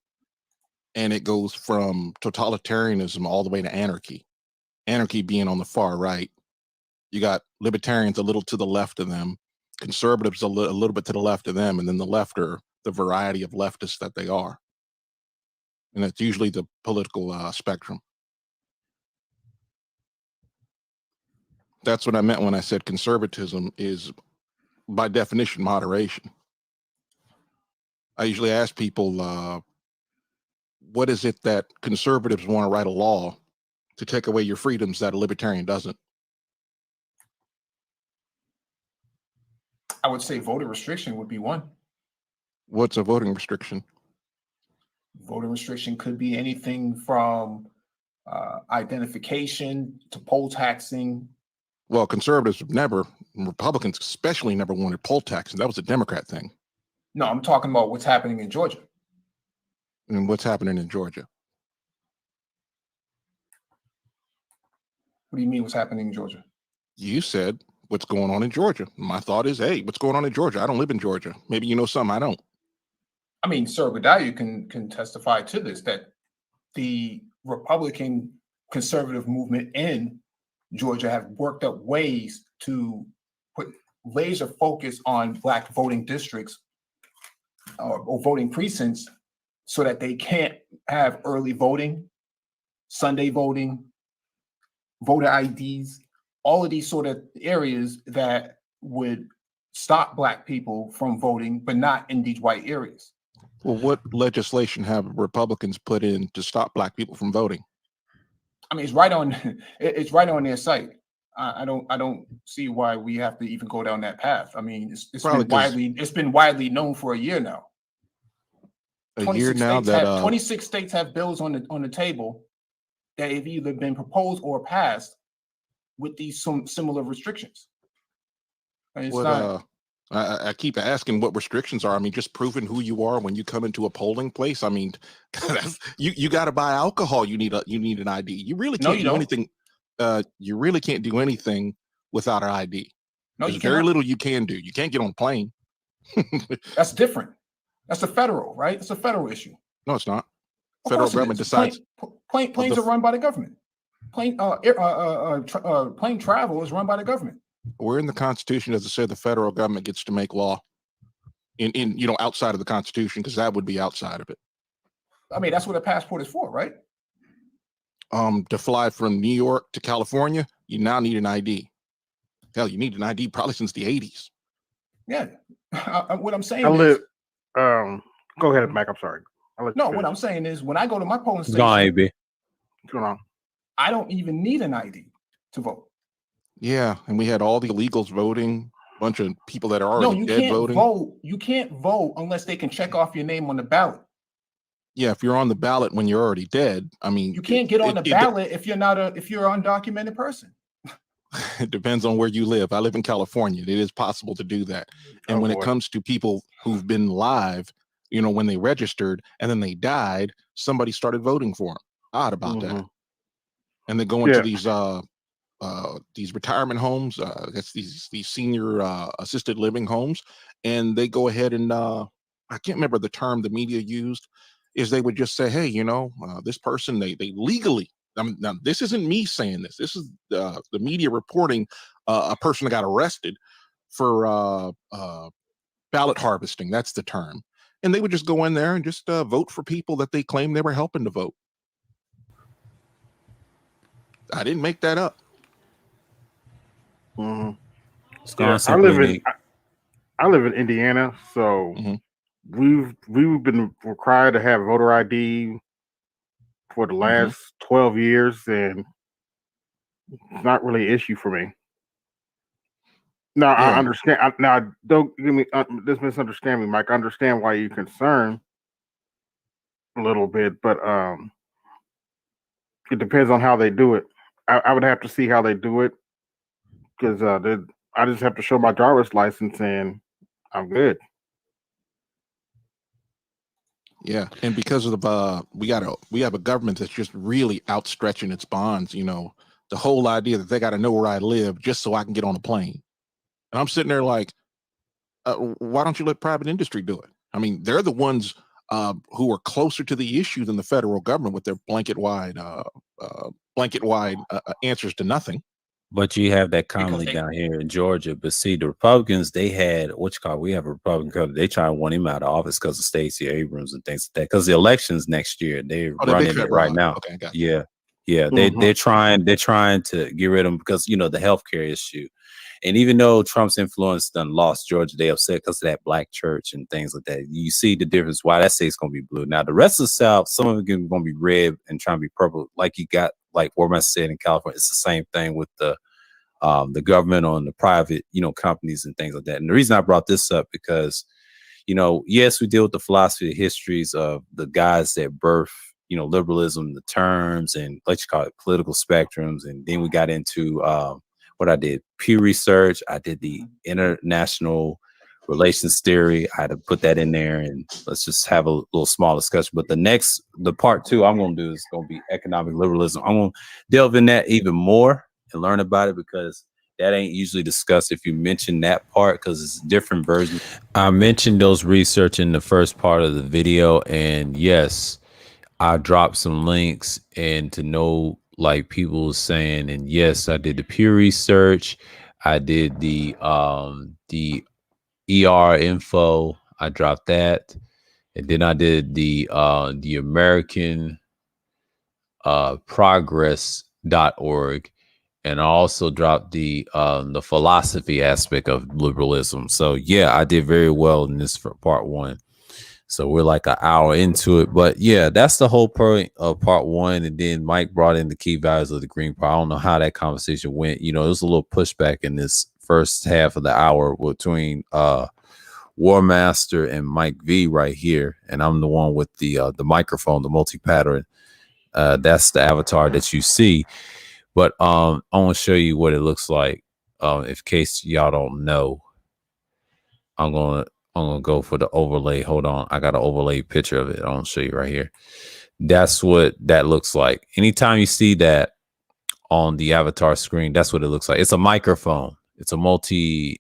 S5: and it goes from totalitarianism all the way to anarchy. Anarchy being on the far right. You got libertarians a little to the left of them, conservatives a little bit to the left of them, and then the left are the variety of leftists that they are. And that's usually the political spectrum. That's what I meant when I said conservatism is, by definition, moderation. I usually ask people, what is it that conservatives want to write a law to take away your freedoms that a libertarian doesn't?
S4: I would say voter restriction would be one.
S5: What's a voting restriction?
S4: Voter restriction could be anything from identification to poll taxing.
S5: Well, conservatives have never, Republicans especially, never wanted poll taxing. That was a Democrat thing.
S4: No, I'm talking about what's happening in Georgia.
S5: And what's happening in Georgia?
S4: What do you mean what's happening in Georgia?
S5: You said what's going on in Georgia. My thought is, hey, what's going on in Georgia? I don't live in Georgia. Maybe you know something I don't.
S4: I mean, Sir Godayu can testify to this, that the Republican conservative movement in Georgia have worked up ways to put laser focus on Black voting districts or voting precincts so that they can't have early voting, Sunday voting, voter IDs, all of these sort of areas that would stop Black people from voting, but not in these white areas.
S5: Well, what legislation have Republicans put in to stop Black people from voting?
S4: I mean, it's right on their site. I don't see why we have to even go down that path. I mean, it's been widely known for a year now.
S5: A year now that
S4: 26 states have bills on the table that have either been proposed or passed with these some similar restrictions. And it's
S5: I keep asking what restrictions are. I mean, just proving who you are when you come into a polling place. I mean, you got to buy alcohol. You need an ID. You really
S4: No,
S5: can't
S4: you
S5: do
S4: don't.
S5: anything. You really can't do anything without an ID.
S4: No,
S5: There's
S4: you
S5: very
S4: cannot.
S5: little you can do. You can't get on a plane.
S4: That's different. That's a federal, right? It's a federal issue.
S5: No, it's not.
S4: Of
S5: Federal
S4: course it
S5: government
S4: is.
S5: decides.
S4: Planes are run by the government. Plane travel is run by the government.
S5: Where in the Constitution does it say the federal government gets to make law? In outside of the Constitution, because that would be outside of it.
S4: I mean, that's what a passport is for, right?
S5: To fly from New York to California, you now need an ID. Hell, you need an ID probably since the 80s.
S4: Yeah. What I'm saying
S6: I live.
S4: is,
S6: Go ahead, Mike. I'm sorry.
S4: what I'm saying is, when I go to my polling
S1: It's gone,
S4: station,
S1: AB.
S6: What's going on?
S4: I don't even need an ID to vote.
S5: Yeah, and we had all the illegals voting, a bunch of people that are
S4: No,
S5: already
S4: you
S5: dead
S4: can't
S5: voting.
S4: vote. You can't vote unless they can check off your name on the ballot.
S5: Yeah, if you're on the ballot when you're already dead, I mean,
S4: You can't get on the ballot if you're an undocumented person.
S5: It depends on where you live. I live in California. It is possible to do that. And when it comes to people who've been live, when they registered and then they died, somebody started voting for them. Odd about that. And they go into these retirement homes. That's these senior assisted living homes, and they go ahead and I can't remember the term the media used. Is they would just say, hey, this person they legally. Now, this isn't me saying this. This is the media reporting a person that got arrested for ballot harvesting. That's the term. And they would just go in there and just vote for people that they claim they were helping to vote. I didn't make that up.
S1: It's gone.
S6: I live in Indiana, so we've been required to have voter ID for the last 12 years, and it's not really an issue for me. Now, I understand. Now, don't give me this misunderstand me, Mike. I understand why you're concerned a little bit, but it depends on how they do it. I would have to see how they do it, because I just have to show my driver's license and I'm good.
S5: Yeah, and because of we have a government that's just really outstretching its bonds. The whole idea that they got to know where I live just so I can get on a plane. And I'm sitting there like, why don't you let private industry do it? I mean, they're the ones who are closer to the issue than the federal government with their blanket wide answers to nothing.
S1: But you have that commonly down here in Georgia. But see, the Republicans, they had we have a Republican candidate. They try to want him out of office because of Stacey Abrams and things like that. Because the elections next year, they're running it right now.
S5: Okay, got
S1: yeah. They're trying to get rid of him because the healthcare issue. And even though Trump's influence done lost Georgia, they upset because of that black church and things like that. You see the difference why that state's going to be blue. Now, the rest of the South, some of them going to be red and trying to be purple. Like you got, like Warman said in California, it's the same thing with the government on the private, companies and things like that. And the reason I brought this up because, yes, we deal with the philosophy, histories of the guys that birth, liberalism, the terms and political spectrums. And then we got into what I did, Pew Research. I did the international relations theory. I had to put that in there, and let's just have a little small discussion. But the part 2 I'm going to do is going to be economic liberalism. I'm going to delve in that even more and learn about it because that ain't usually discussed if you mention that part because it's different versions. I mentioned those research in the first part of the video, and yes, I dropped some links and to know like people saying, and yes, I did the Pew Research. I did the ER info. I dropped that. And then I did the American progress.org. And I also dropped the philosophy aspect of liberalism. So yeah, I did very well in this for part 1. So we're like an hour into it, but yeah, that's the whole point of part 1. And then Mike brought in the key values of the Green Party. I don't know how that conversation went. There was a little pushback in this first half of the hour between War Master and Mike V right here, and I'm the one with the microphone, the multi-pattern. That's the avatar that you see. But I want to show you what it looks like, in case y'all don't know. I'm gonna go for the overlay. Hold on, I got an overlay picture of it. I'll show you right here. That's what that looks like. Anytime you see that on the avatar screen, that's what it looks like. It's a microphone. It's a multicolored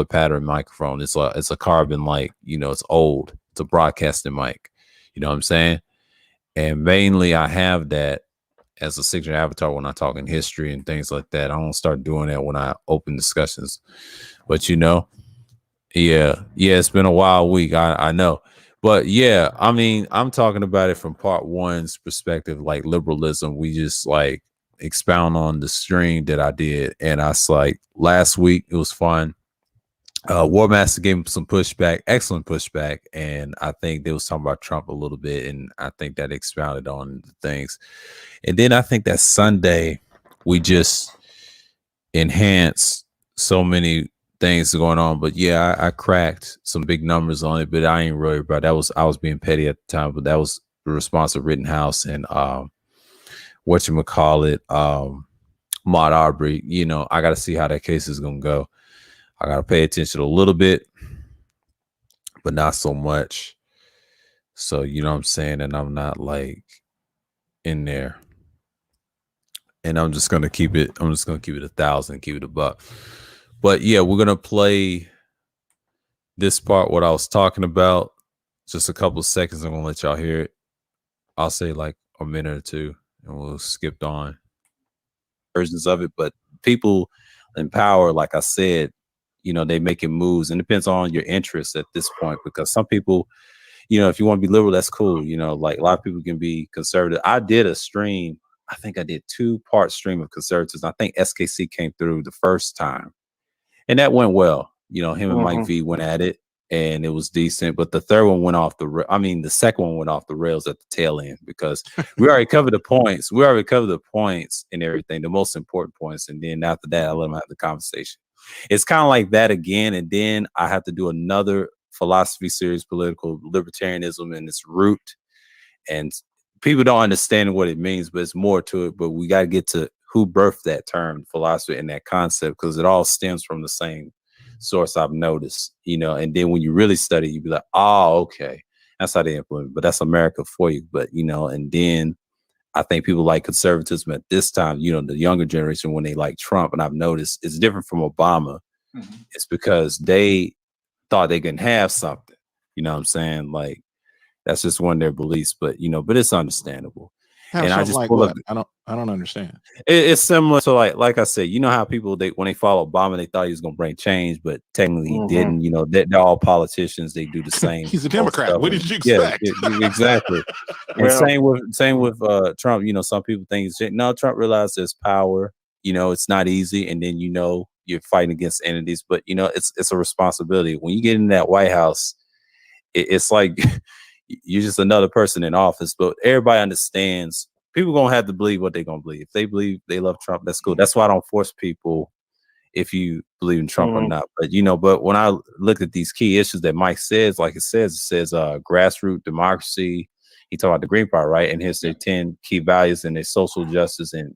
S1: pattern microphone. It's a carbon, like, it's old. It's a broadcasting mic. You know what I'm saying? And mainly I have that as a signature avatar when I talk in history and things like that. I don't start doing that when I open discussions. But yeah, it's been a wild week. I know. But yeah, I mean, I'm talking about it from part one's perspective, like liberalism. We just like expound on the stream that I did. And I was like, last week it was fun. War Master gave him some pushback, excellent pushback. And I think they was talking about Trump a little bit. And I think that expounded on the things. And then I think that Sunday we just enhanced so many things going on. But yeah, I cracked some big numbers on it, but I ain't really about that. I was being petty at the time, but that was the response of Rittenhouse and whatchamacallit, Maud Arbery. I gotta see how that case is gonna go. I gotta pay attention a little bit, but not so much. So you know what I'm saying, and I'm not like in there. And I'm just gonna keep it 1,000, keep it a buck. But yeah, we're gonna play this part, what I was talking about, just a couple of seconds. I'm gonna let y'all hear it. I'll say like a minute or two, and we'll skip on versions of it. But people in power, like I said, they making moves, and it depends on your interests at this point. Because some people, if you want to be liberal, that's cool. Like a lot of people can be conservative. I did a stream. I think I did 2-part stream of conservatives. I think SKC came through the first time, and that went well. Him and Mike V went at it, and it was decent. But the third one went off the second one went off the rails at the tail end, because we already covered the points. We already covered the points and everything, the most important points. And then after that, I let them have the conversation. It's kind of like that again. And then I have to do another philosophy series, political libertarianism and its root. And people don't understand what it means, but it's more to it. But we got to get to who birthed that term, philosophy, and that concept, because it all stems from the same source, I've noticed, and then when you really study, you be like, oh, okay, that's how they implement it. But that's America for you. But, and then I think people like conservatism at this time, the younger generation, when they like Trump, and I've noticed it's different from Obama. Mm-hmm. It's because they thought they can have something, you know what I'm saying? Like, that's just one of their beliefs, but but it's understandable.
S5: And I just like what? I don't understand.
S1: It's similar to like I said, how people when they follow Obama, they thought he was gonna bring change, but technically he didn't. They're all politicians. They do the same.
S5: He's a Democrat. What did you expect?
S1: Yeah, exactly. And same with Trump. Some people think no. Trump realized there's power. It's not easy, and then you're fighting against entities, but it's a responsibility. When you get in that White House, it's like you're just another person in office. But everybody understands. People gonna have to believe what they're gonna believe. If they believe they love Trump, that's cool. That's why I don't force people if you believe in Trump or not. But but when I look at these key issues that Mike says, like it says grassroots democracy. He talked about the Green Party, right? And here's their 10 key values, and their social justice and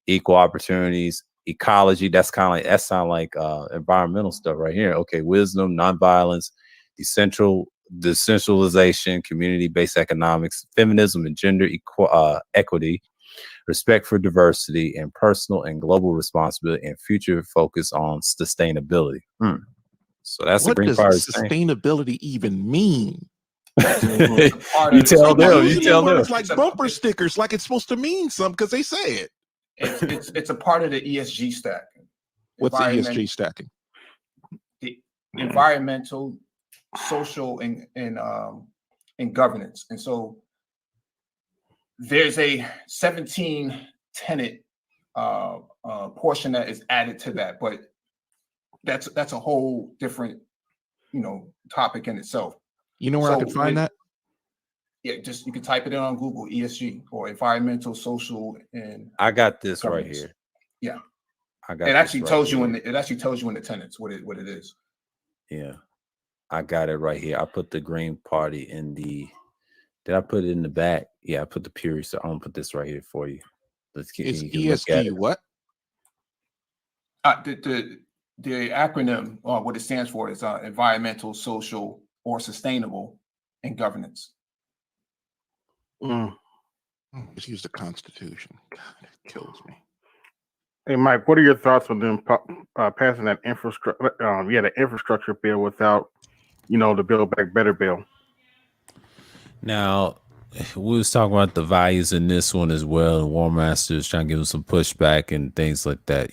S1: equal opportunities, ecology. That sound like environmental stuff right here. Okay, wisdom, nonviolence, decentralization, community-based economics, feminism and gender equity, respect for diversity, and personal and global responsibility, and future focus on sustainability. So that's
S5: what
S1: the Green
S5: does
S1: Party
S5: sustainability even mean?
S1: You tell them.
S5: It's like bumper stickers, like it's supposed to mean something because they say it.
S4: It's a part of the ESG stack.
S5: What's the ESG stacking?
S4: The environmental, social, and governance. And so there's a 17 tenet portion that is added to that, but that's a whole different topic in itself.
S5: You know where I can find that?
S4: Yeah, just you can type it in on Google, ESG, or environmental, social, and
S1: I got this
S4: governance.
S1: right here.
S4: Yeah,
S1: I got
S4: it actually tells you in the tenets what it is.
S1: Yeah, I got it right here. I put the Green Party in the. Did I put it in the back? Yeah, I put the Pew Research. I'm gonna put this right here for you.
S5: It's ESG. What?
S4: The the acronym, what it stands for, is environmental, social, or sustainable, and governance.
S5: Just use the Constitution. God, it kills me.
S6: Hey, Mike, what are your thoughts on them passing that infrastructure? The infrastructure bill without, the Build Back Better bill.
S1: Now, we was talking about the values in this one as well, and War Master is trying to give them some pushback and things like that.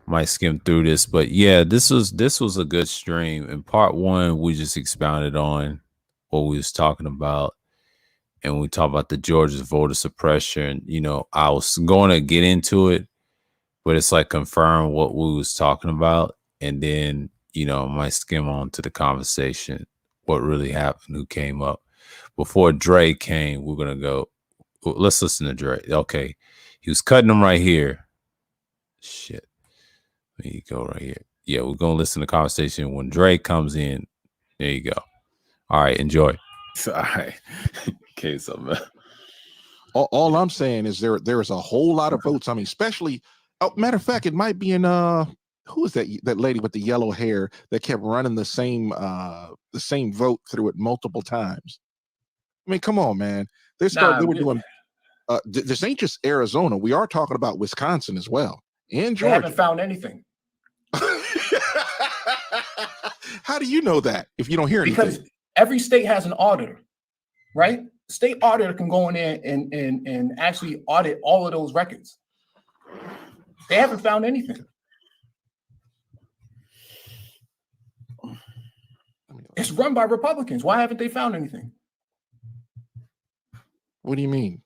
S1: Might skim through this, but yeah, this was a good stream. In part one, we just expounded on what we was talking about, and we talked about the Georgia's voter suppression. I was going to get into it, but it's like confirm what we was talking about, and then I might skim on to the conversation, what really happened, who came up. Before Dre came, we're gonna go. Let's listen to Dre. Okay, he was cutting them right here. Shit, there you go, right here. Yeah, we're gonna listen to the conversation when Dre comes in. There you go. All right, enjoy. All right. Okay, so man.
S5: All I'm saying is there is a whole lot of votes. I mean, especially. Matter of fact, it might be in who is that lady with the yellow hair that kept running the same vote through it multiple times. I mean, come on, man. They were doing. This ain't just Arizona. We are talking about Wisconsin as well, and Georgia.
S4: They haven't found anything.
S5: How do you know that if you don't hear anything?
S4: Because every state has an auditor, right? State auditor can go in there and actually audit all of those records. They haven't found anything. It's run by Republicans. Why haven't they found anything?
S5: What do you mean?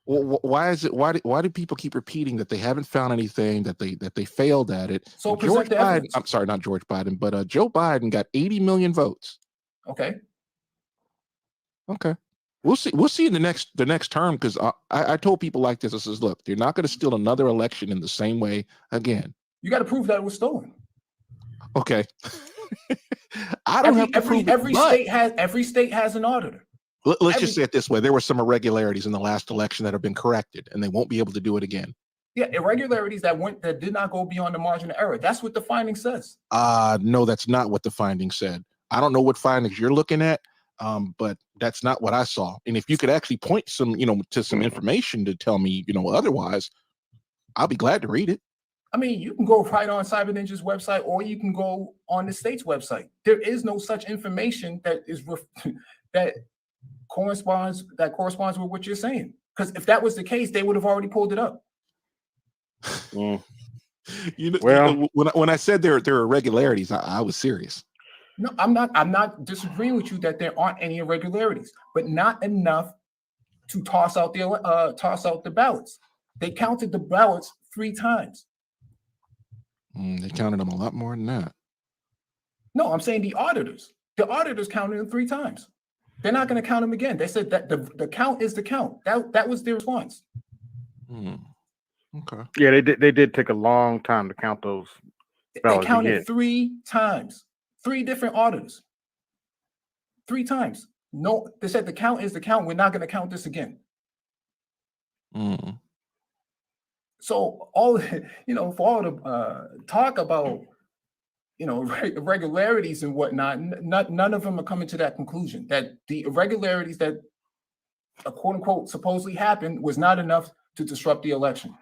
S5: Well, why is it? Why do people keep repeating that they haven't found anything, that they failed at it?
S4: So
S5: George Biden, I'm sorry, not George Biden, but Joe Biden got 80 million votes.
S4: Okay.
S5: We'll see in the next term, because I told people like this. I says, look, you're not going to steal another election in the same way again.
S4: You got to prove that it was stolen.
S5: Okay. I don't have to prove it,
S4: every state has an auditor.
S5: Let's just say it this way: there were some irregularities in the last election that have been corrected, and they won't be able to do it again.
S4: Yeah, irregularities that did not go beyond the margin of error. That's what the finding says.
S5: No, that's not what the finding said. I don't know what findings you're looking at, but that's not what I saw. And if you could actually point to some information to tell me, otherwise, I'll be glad to read it.
S4: I mean, you can go right on Cyber Ninja's website, or you can go on the state's website. There is no such information that corresponds with what you're saying. Because if that was the case, they would have already pulled it up.
S5: When I said there are irregularities, I was serious.
S4: No, I'm not disagreeing with you that there aren't any irregularities, but not enough to toss out the ballots. They counted the ballots 3 times.
S5: They counted them a lot more than that.
S4: No, I'm saying the auditors counted them 3 times. They're not going to count them again. They said that the count is the count. That was their response.
S5: Okay.
S6: Yeah, they did take a long time to count those ballots.
S4: They counted 3 times. 3 different auditors. 3 times. No, they said the count is the count. We're not going to count this again. So all for all the talk about irregularities and whatnot, none of them are coming to that conclusion that the irregularities that quote unquote supposedly happened was not enough to disrupt the election.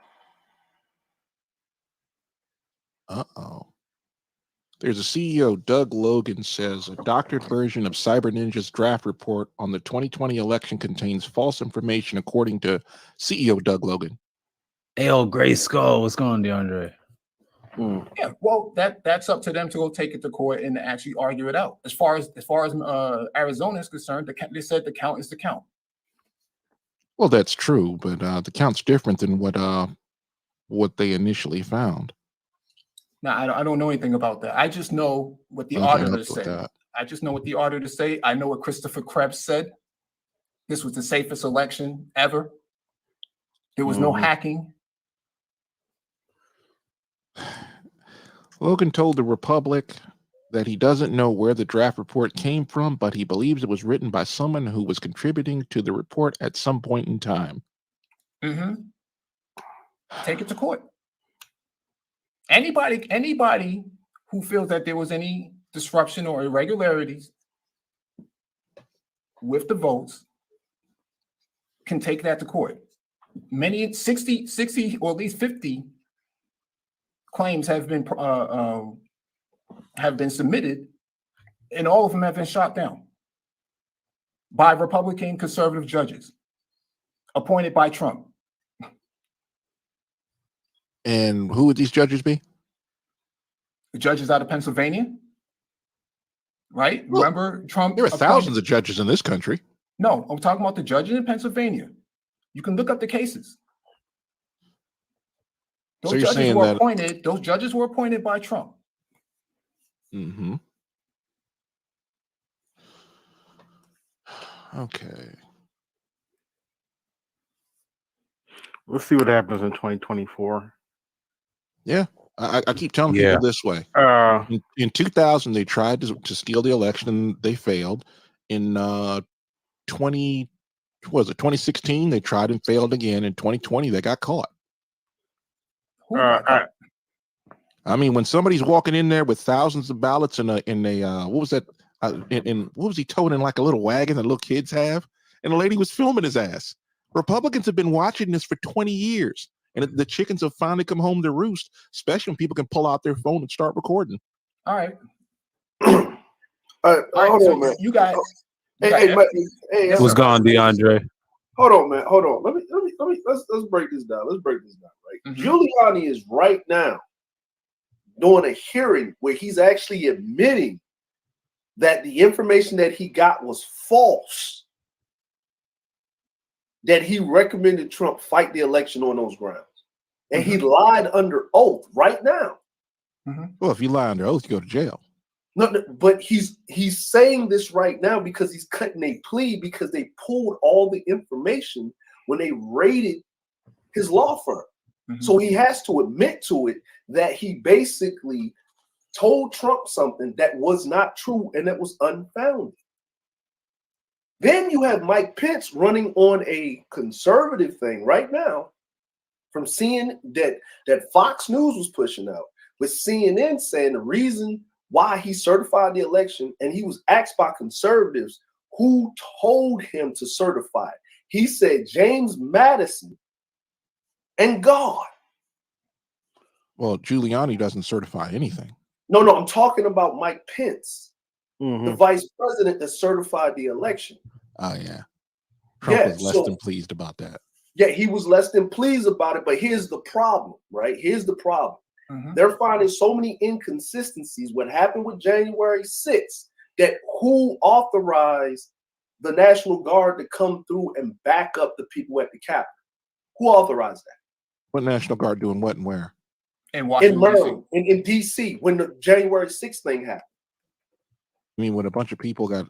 S5: There's a CEO, Doug Logan, says a doctored version of Cyber Ninja's draft report on the 2020 election contains false information, according to CEO Doug Logan.
S1: Hey, old Gray Skull, what's going on, DeAndre?
S4: Yeah, well, that's up to them to go take it to court and actually argue it out. As far as Arizona is concerned, they said the count is the count.
S5: Well, that's true, but the count's different than what they initially found.
S4: Now, I don't know anything about that. I just know what the auditors say. I just know what the auditors say. I know what Christopher Krebs said. This was the safest election ever. There was no hacking.
S5: Logan told the Republic that he doesn't know where the draft report came from, but he believes it was written by someone who was contributing to the report at some point in time.
S4: Take it to court. Anybody who feels that there was any disruption or irregularities with the votes can take that to court. Many 60 or at least 50 claims have been submitted, and all of them have been shot down by Republican conservative judges appointed by Trump.
S5: And who would these judges be?
S4: The judges out of Pennsylvania, right?
S5: Well,
S4: remember Trump?
S5: There are thousands of judges in this country.
S4: No, I'm talking about the judges in Pennsylvania. You can look up the cases. Those judges were appointed. Those judges were appointed by Trump.
S5: Mm-hmm. Okay.
S6: We'll see what happens in 2024.
S5: Yeah, I keep telling people this way. In 2000, they tried to steal the election and they failed. In 2016, they tried and failed again. In 2020, they got caught. I mean, when somebody's walking in there with thousands of ballots in a what was that? What was he towing in, like a little wagon that little kids have? And the lady was filming his ass. Republicans have been watching this for 20 years, and the chickens have finally come home to roost, especially when people can pull out their phone and start recording.
S4: All right.
S7: Hold on, man.
S4: You guys.
S7: Hey,
S1: what's gone, DeAndre?
S7: Hold on, man. Hold on. Let's break this down. Right. Mm-hmm. Giuliani is right now doing a hearing where he's actually admitting that the information that he got was false, that he recommended Trump fight the election on those grounds. And he lied under oath right now.
S5: Mm-hmm. Well, if you lie under oath, you go to jail.
S7: No, but he's saying this right now because he's cutting a plea because they pulled all the information when they raided his law firm. Mm-hmm. So he has to admit to it that he basically told Trump something that was not true and that was unfounded. Then you have Mike Pence running on a conservative thing right now from seeing that Fox News was pushing out, with CNN saying the reason why he certified the election, and he was asked by conservatives who told him to certify it. He said James Madison and God.
S5: Well, Giuliani doesn't certify anything.
S7: No, I'm talking about Mike Pence, the vice president that certified the election.
S5: Oh, yeah. Trump was less than pleased about that.
S7: Yeah, he was less than pleased about it, but here's the problem, right? Here's the problem. Mm-hmm. They're finding so many inconsistencies. What happened with January 6th, that who authorized the National Guard to come through and back up the people at the Capitol? Who authorized that?
S5: What National Guard doing what and where?
S4: In Washington,
S7: Maryland, in D.C., when the January 6th thing happened.
S5: I mean, when a bunch of people got,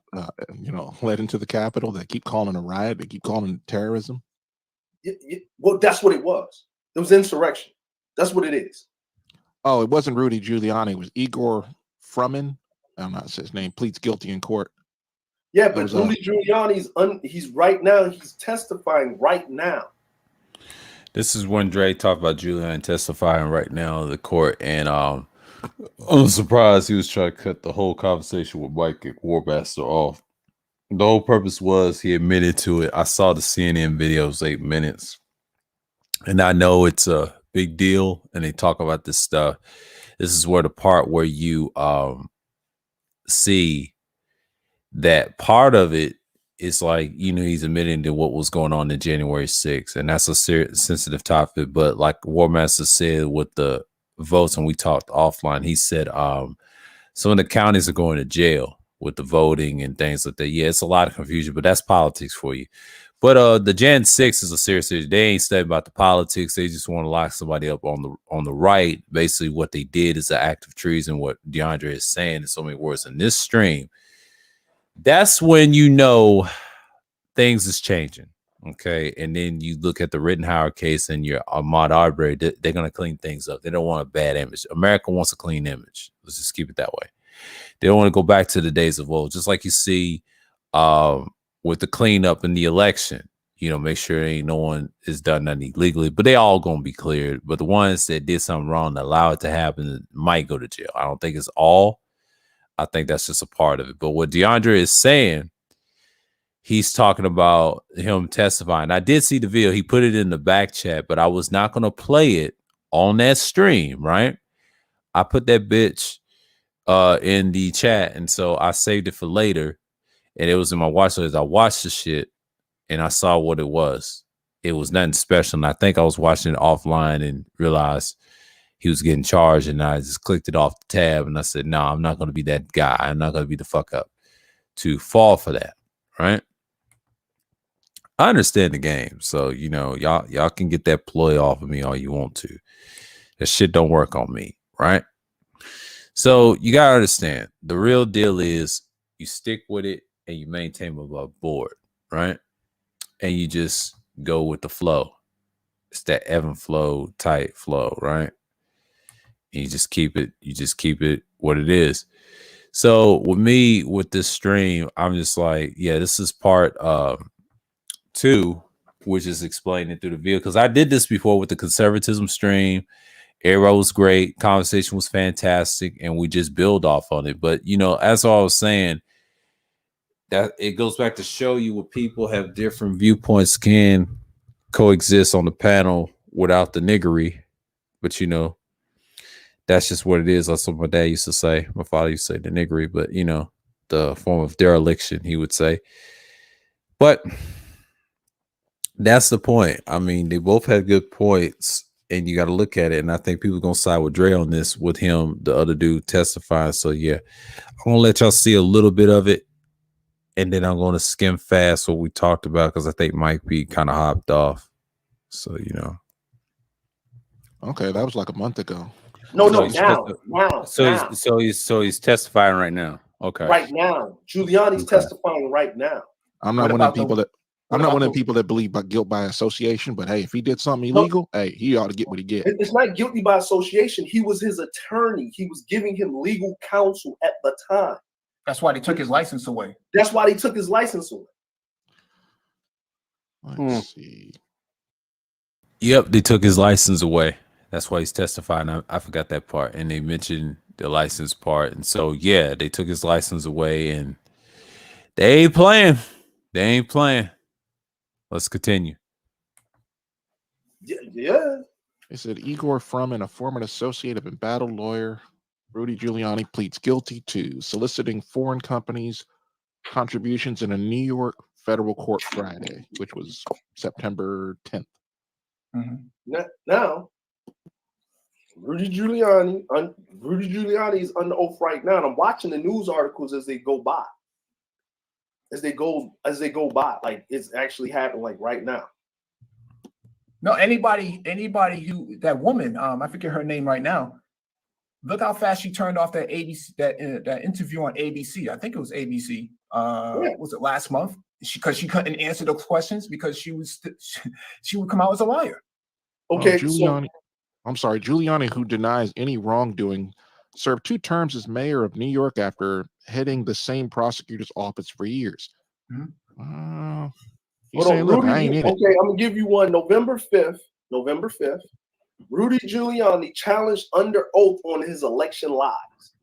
S5: led into the Capitol, they keep calling a riot, they keep calling it terrorism.
S7: Well, that's what it was. It was insurrection. That's what it is.
S5: Oh, it wasn't Rudy Giuliani. It was Igor Fruman. I don't know his name. Pleads guilty in court.
S7: Yeah, but Rudy Giuliani's he's right now. He's testifying right now.
S1: This is when Dre talked about Giuliani testifying right now in the court, and I'm surprised he was trying to cut the whole conversation with Mike Warmaster off. The whole purpose was he admitted to it. I saw the CNN video, it was 8 minutes, and I know it's a big deal, and they talk about this stuff. This is where the part where you see that part of it is like, he's admitting to what was going on in January 6th, and that's a sensitive topic. But like Warmaster said with the votes, and we talked offline, he said some of the counties are going to jail with the voting and things like that. Yeah, it's a lot of confusion, but that's politics for you. But the Jan 6 is a serious issue. They ain't studying about the politics. They just want to lock somebody up on the right. Basically, what they did is an act of treason. What DeAndre is saying in so many words in this stream. That's when things is changing. Okay, and then you look at the Rittenhouse case and your Ahmaud Arbery. They're going to clean things up. They don't want a bad image. America wants a clean image. Let's just keep it that way. They don't want to go back to the days of old, just like you see with the cleanup in the election. make sure ain't no one is done nothing illegally, but they all gonna be cleared. But the ones that did something wrong that allow it to happen might go to jail. I don't think it's all. I think that's just a part of it. But what DeAndre is saying, he's talking about him testifying. I did see the video. He put it in the back chat, but I was not going to play it on that stream, right? I put that bitch in the chat, and so I saved it for later, and it was in my watch list. I watched the shit, and I saw what it was. It was nothing special, and I think I was watching it offline and realized he was getting charged, and I just clicked it off the tab, and I said, no, I'm not going to be that guy. I'm not going to be the fuck up to fall for that, right? I understand the game, so y'all can get that ploy off of me all you want to. That shit don't work on me, right? So you gotta understand, the real deal is you stick with it and you maintain above board, right? And you just go with the flow. It's that ebb and flow type flow, right? And you just keep it what it is. So with me, with this stream, I'm just like, yeah, this is part 2, which is explaining through the video. Because I did this before with the conservatism stream. Everybody was great. Conversation was fantastic. And we just build off on it. But, as I was saying, that it goes back to show you what people have different viewpoints can coexist on the panel without the niggery. But, that's just what it is. That's what my dad used to say. My father used to say the niggery, but, the form of dereliction, he would say. But that's the point. I mean, they both had good points, and you got to look at it. And I think people are going to side with Dre on this, with him, the other dude testifying. So, yeah, I'm going to let y'all see a little bit of it, and then I'm going to skim fast what we talked about, because I think Mike B kind of hopped off. So,
S5: Okay, that was like a month ago.
S7: No,
S1: So
S7: now.
S1: he's testifying right now. Okay.
S7: Right now. Giuliani's testifying right now.
S5: I'm not one of the people that believe by guilt by association, but hey, if he did something illegal, hey, he ought to get what he get.
S7: It's not guilty by association. He was his attorney. He was giving him legal counsel at the time.
S4: That's why they took his license away.
S7: Let's
S5: see.
S1: Yep, they took his license away. That's why he's testifying. I forgot that part. And they mentioned the license part. And so, yeah, they took his license away, and they ain't playing. Let's continue.
S7: Yeah.
S5: They said Igor Fruman, a former associate of embattled lawyer Rudy Giuliani, pleads guilty to soliciting foreign companies' contributions in a New York federal court Friday, which was September 10th.
S7: Mm-hmm. Now, Rudy Giuliani is under oath right now, and I'm watching the news articles as they go by. Like it's actually happening, like right now.
S4: No, anybody who, that woman, I forget her name right now. Look how fast she turned off that ABC, that interview on ABC. I think it was ABC. Was it last month? Because she couldn't answer the questions because she would come out as a liar.
S7: Okay,
S5: Giuliani, who denies any wrongdoing, served 2 terms as mayor of New York after heading the same prosecutor's office for years.
S7: Mm-hmm. I'm gonna give you one. November 5th. Rudy Giuliani challenged under oath on his election lies.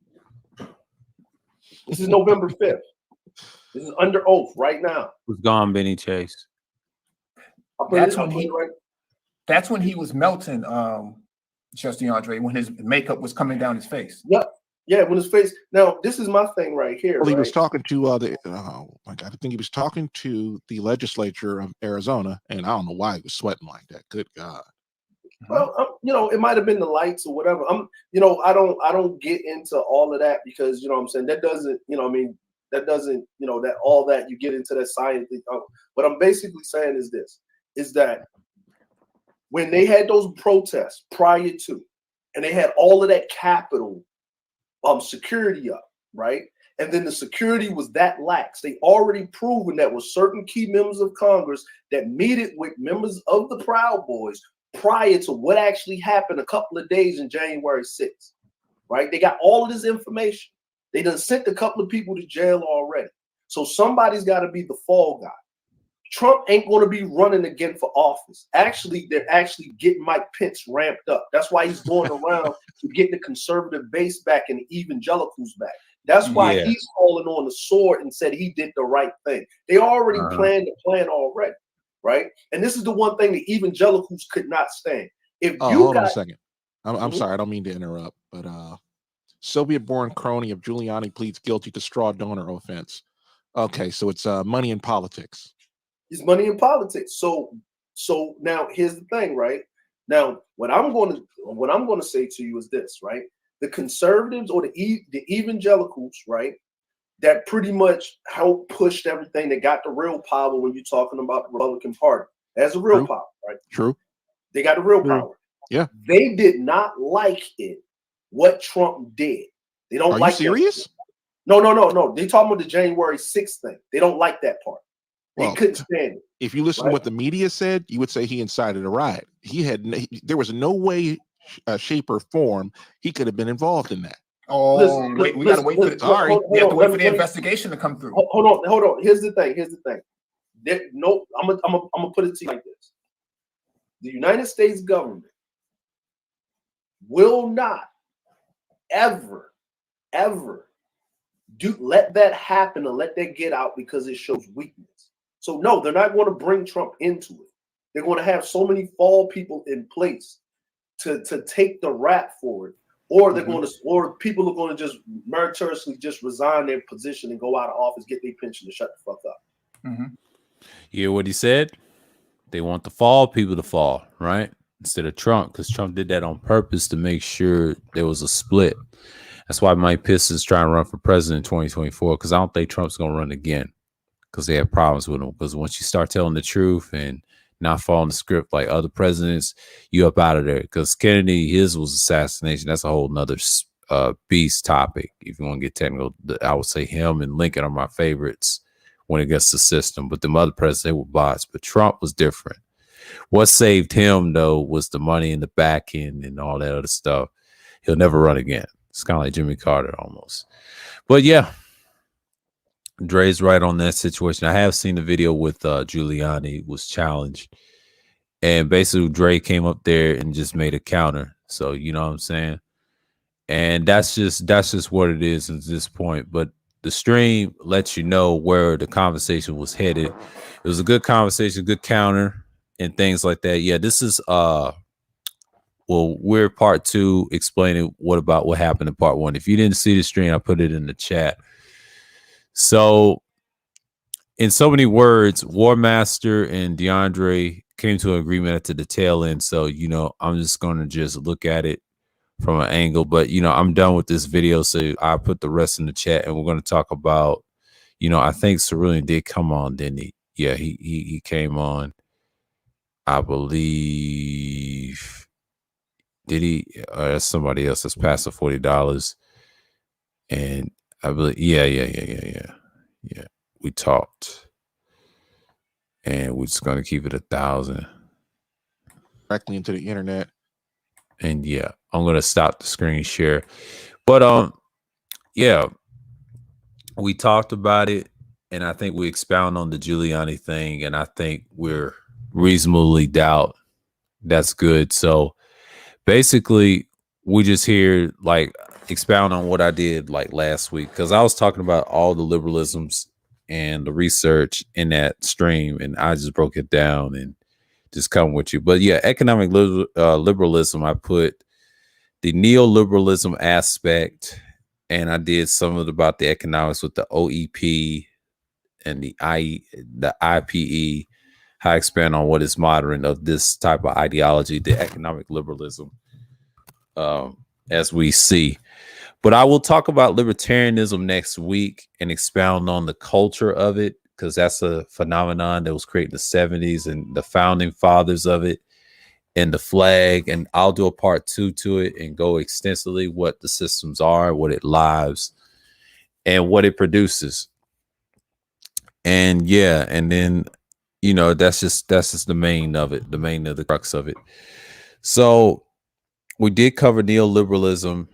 S7: This is November 5th. This is under oath right now.
S1: Who's gone, Benny Chase?
S4: That's when he was melting, just DeAndre, when his makeup was coming down his face.
S7: Yep. Yeah, when his face. Now, this is my thing right here.
S5: Well, he was talking to I think he was talking to the legislature of Arizona, and I don't know why he was sweating like that. Good God.
S7: Well, it might have been the lights or whatever. I don't get into all of that because what I'm saying, that doesn't, that doesn't, that all that you get into that science. What I'm basically saying is that when they had those protests prior to, and they had all of that Capitol security up, right? And then the security was that lax. They already proven that with certain key members of Congress that meted with members of the Proud Boys prior to what actually happened a couple of days in January 6th, right? They got all of this information. They done sent a couple of people to jail already. So somebody's got to be the fall guy. Trump ain't going to be running again for office. Actually, they're actually getting Mike Pence ramped up. That's why he's going around to get the conservative base back and the evangelicals back. That's why he's falling on the sword and said he did the right thing. They already planned the plan already, right? And this is the one thing the evangelicals could not stand. If you
S5: hold on a second. I'm sorry, I don't mean to interrupt, but Soviet-born crony of Giuliani pleads guilty to straw donor offense. Okay, so it's money in politics.
S7: It's money in politics. So now here's the thing, right? Now, what I'm going to say to you is this, right? The conservatives or the evangelicals, right, that pretty much helped push everything that got the real power when you're talking about the Republican Party. That's a real power, right?
S5: True.
S7: They got the real power.
S5: Yeah.
S7: They did not like it, what Trump did. They don't like it. Are you serious? No. They talking about the January 6th thing. They don't like that part. They couldn't stand it.
S5: If you listen to what the media said, you would say he incited a riot. There was no way, shape, or form he could have been involved in that.
S4: Oh, we gotta wait for the. Sorry, we have to wait for the investigation to come through.
S7: Hold on. Here's the thing. I'm gonna put it to you like this: the United States government will not ever let that happen and let that get out because it shows weakness. So no, they're not going to bring Trump into it. They're going to have so many fall people in place to take the rap for it, or they're going to, or people are going to just meritoriously just resign their position and go out of office, get their pension, and shut the fuck up.
S1: You hear what he said? They want the fall people to fall, right? Instead of Trump, because Trump did that on purpose to make sure there was a split. That's why Mike Pence is trying to run for president in 2024, because I don't think Trump's going to run again, because they have problems with him. Because once you start telling the truth and not following the script like other presidents, you up out of there. Because Kennedy, his was assassination. That's a whole nother beast topic. If you want to get technical, I would say him and Lincoln are my favorites when it gets the system. But the other presidents, they were bots. But Trump was different. What saved him, though, was the money in the back end and all that other stuff. He'll never run again. It's kind of like Jimmy Carter almost. But yeah, Dre's right on that situation. I have seen the video with Giuliani was challenged. And basically Dre came up there and just made a counter. So, you know what I'm saying? And that's just what it is at this point. But the stream lets you know where the conversation was headed. It was a good conversation, good counter, and things like that. Yeah, this is we're part 2 explaining what happened in part 1. If you didn't see the stream, I put it in the chat. So in so many words, War Master and DeAndre came to an agreement at the tail end. So, you know, I'm just going to just look at it from an angle, but, you know, I'm done with this video. So I put the rest in the chat and we're going to talk about, you know, I think Cerulean did come on, didn't he? Yeah, he came on. I believe, did he? That's somebody else that's past the $40. And I believe, yeah. We talked, and we're just gonna keep it 1,000
S5: directly into the internet.
S1: And yeah, I'm gonna stop the screen share. But yeah, we talked about it, and I think we expound on the Giuliani thing, and I think we're reasonably doubt that's good. So basically, we just here like expound on what I did like last week, because I was talking about all the liberalisms and the research in that stream, and I just broke it down and just come with you. But yeah, economic liberalism, I put the neoliberalism aspect, and I did some of it about the economics with the OEP and the IPE, how I expand on what is modern of this type of ideology, the economic liberalism, as we see. But I will talk about libertarianism next week and expound on the culture of it, because that's a phenomenon that was created in the 70s and the founding fathers of it and the flag. And I'll do a part 2 to it and go extensively what the systems are, what it lives, and what it produces. And yeah, and then, you know, that's just the main of it, the main of the crux of it. So we did cover neoliberalism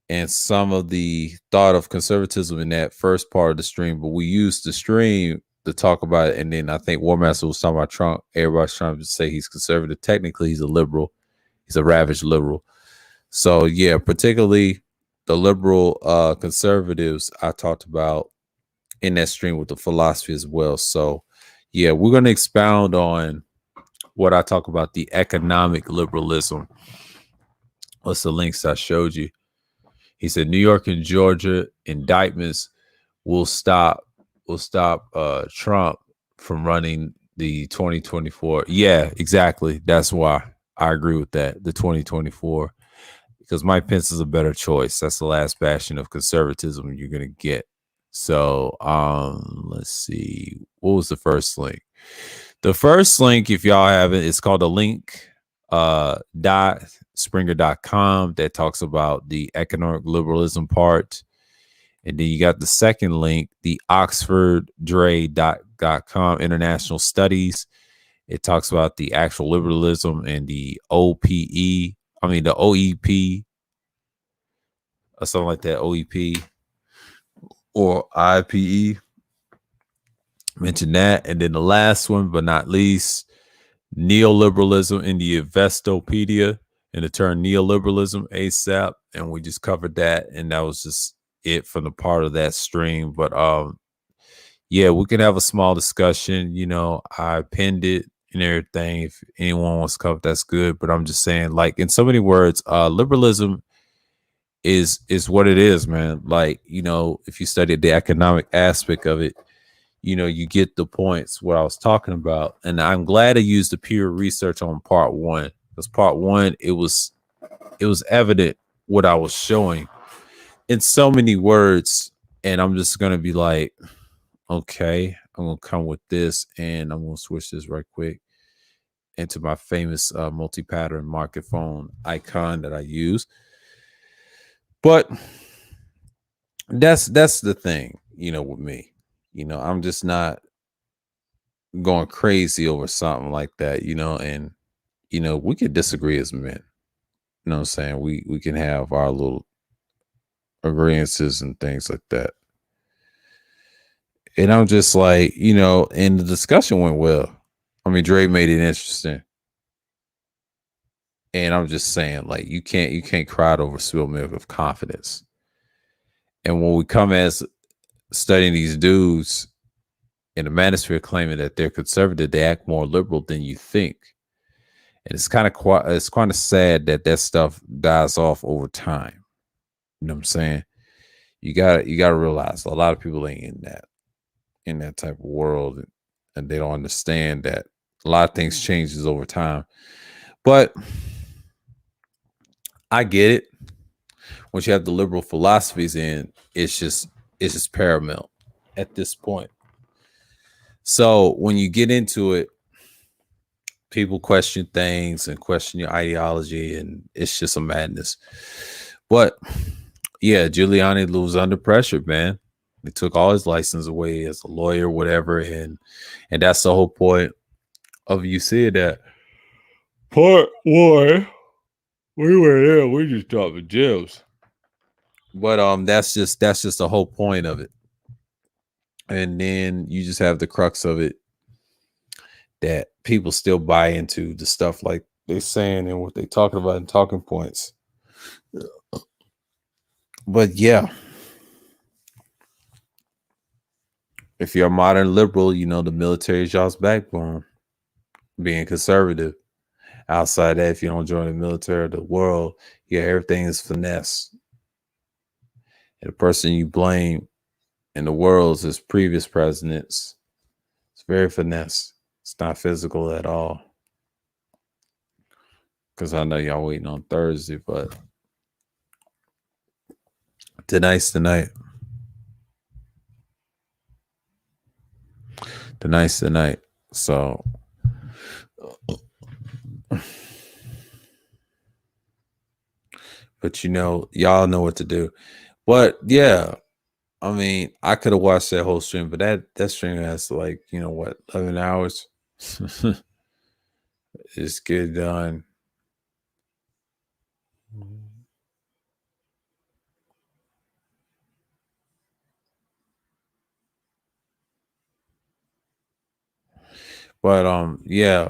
S1: and some of the thought of conservatism in that first part of the stream, but we used the stream to talk about it. And then I think War Master was talking about Trump. Everybody's trying to say he's conservative. Technically, he's a liberal. He's a ravaged liberal. So yeah, particularly the liberal conservatives I talked about in that stream with the philosophy as well. So yeah, we're going to expound on what I talk about, the economic liberalism. What's the links I showed you? He said New York and Georgia indictments will stop Trump from running the 2024. Yeah, exactly. That's why I agree with that. The 2024, because Mike Pence is a better choice. That's the last bastion of conservatism you're gonna get. So let's see. What was the first link? The first link, if y'all haven't, it's called a link dot springer.com that talks about the economic liberalism part. And then you got the second link, the oxforddre.com international studies. It talks about the actual liberalism and the OPE, I mean the OEP or something like that, OEP or IPE. Mention that. And then the last one, but not least, neoliberalism in the Investopedia, and the term neoliberalism ASAP. And we just covered that. And that was just it from the part of that stream. But yeah, we can have a small discussion. You know, I pinned it and everything. If anyone wants to cover, that's good. But I'm just saying, like, in so many words, liberalism is what it is, man. Like, you know, if you study the economic aspect of it, you know, you get the points what I was talking about. And I'm glad I used the peer research on part one, because part one, it was evident what I was showing in so many words. And I'm just gonna be like, okay, I'm gonna come with this, and I'm gonna switch this right quick into my famous multi-pattern market phone icon that I use. But that's the thing, you know, with me. You know, I'm just not going crazy over something like that, you know, and you know, we could disagree as men. You know what I'm saying? We can have our little agreeances and things like that. And I'm just like, you know, and the discussion went well. I mean, Dre made it interesting. And I'm just saying, like, you can't cry over spilled milk of confidence. And when we come as studying these dudes in the manosphere claiming that they're conservative, they act more liberal than you think. And it's kind of sad that that stuff dies off over time. You know what I'm saying? You gotta realize a lot of people ain't in that type of world, and they don't understand that a lot of things changes over time. But I get it. Once you have the liberal philosophies in, it's just paramount at this point. So when you get into it, people question things and question your ideology, and it's just a madness. But yeah, Giuliani was under pressure, man. They took all his license away as a lawyer, whatever, and that's the whole point of you seeing that. Part one, we were there, we just dropping gems. But that's just the whole point of it. And then you just have the crux of it that people still buy into the stuff like they're saying and what they're talking about in talking points. But yeah, if you're a modern liberal, you know the military is y'all's backbone. Being conservative. Outside that, if you don't join the military of the world, yeah, everything is finesse. And the person you blame in the world is his previous presidents. It's very finesse. It's not physical at all. Because I know y'all waiting on Thursday, but tonight's the night. Tonight's the night. So but you know, y'all know what to do. But yeah, I mean, I could have watched that whole stream, but that stream has like, you know what, 11 hours. Just get done. But yeah,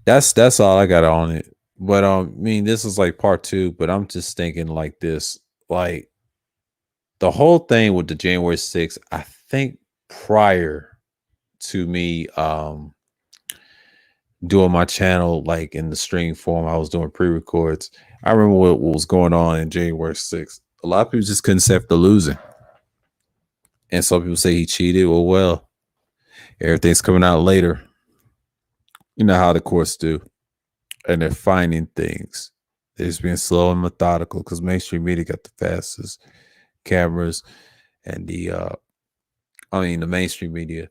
S1: that's all I got on it. But I mean, this is like part 2, but I'm just thinking like this, like the whole thing with the January 6th, I think prior to me doing my channel like in the stream form, I was doing pre-records. I remember what was going on in January 6th. A lot of people just couldn't accept the losing. And some people say he cheated. Well, everything's coming out later. You know how the courts do. And they're finding things. They're just being slow and methodical because mainstream media got the fastest cameras and the mainstream media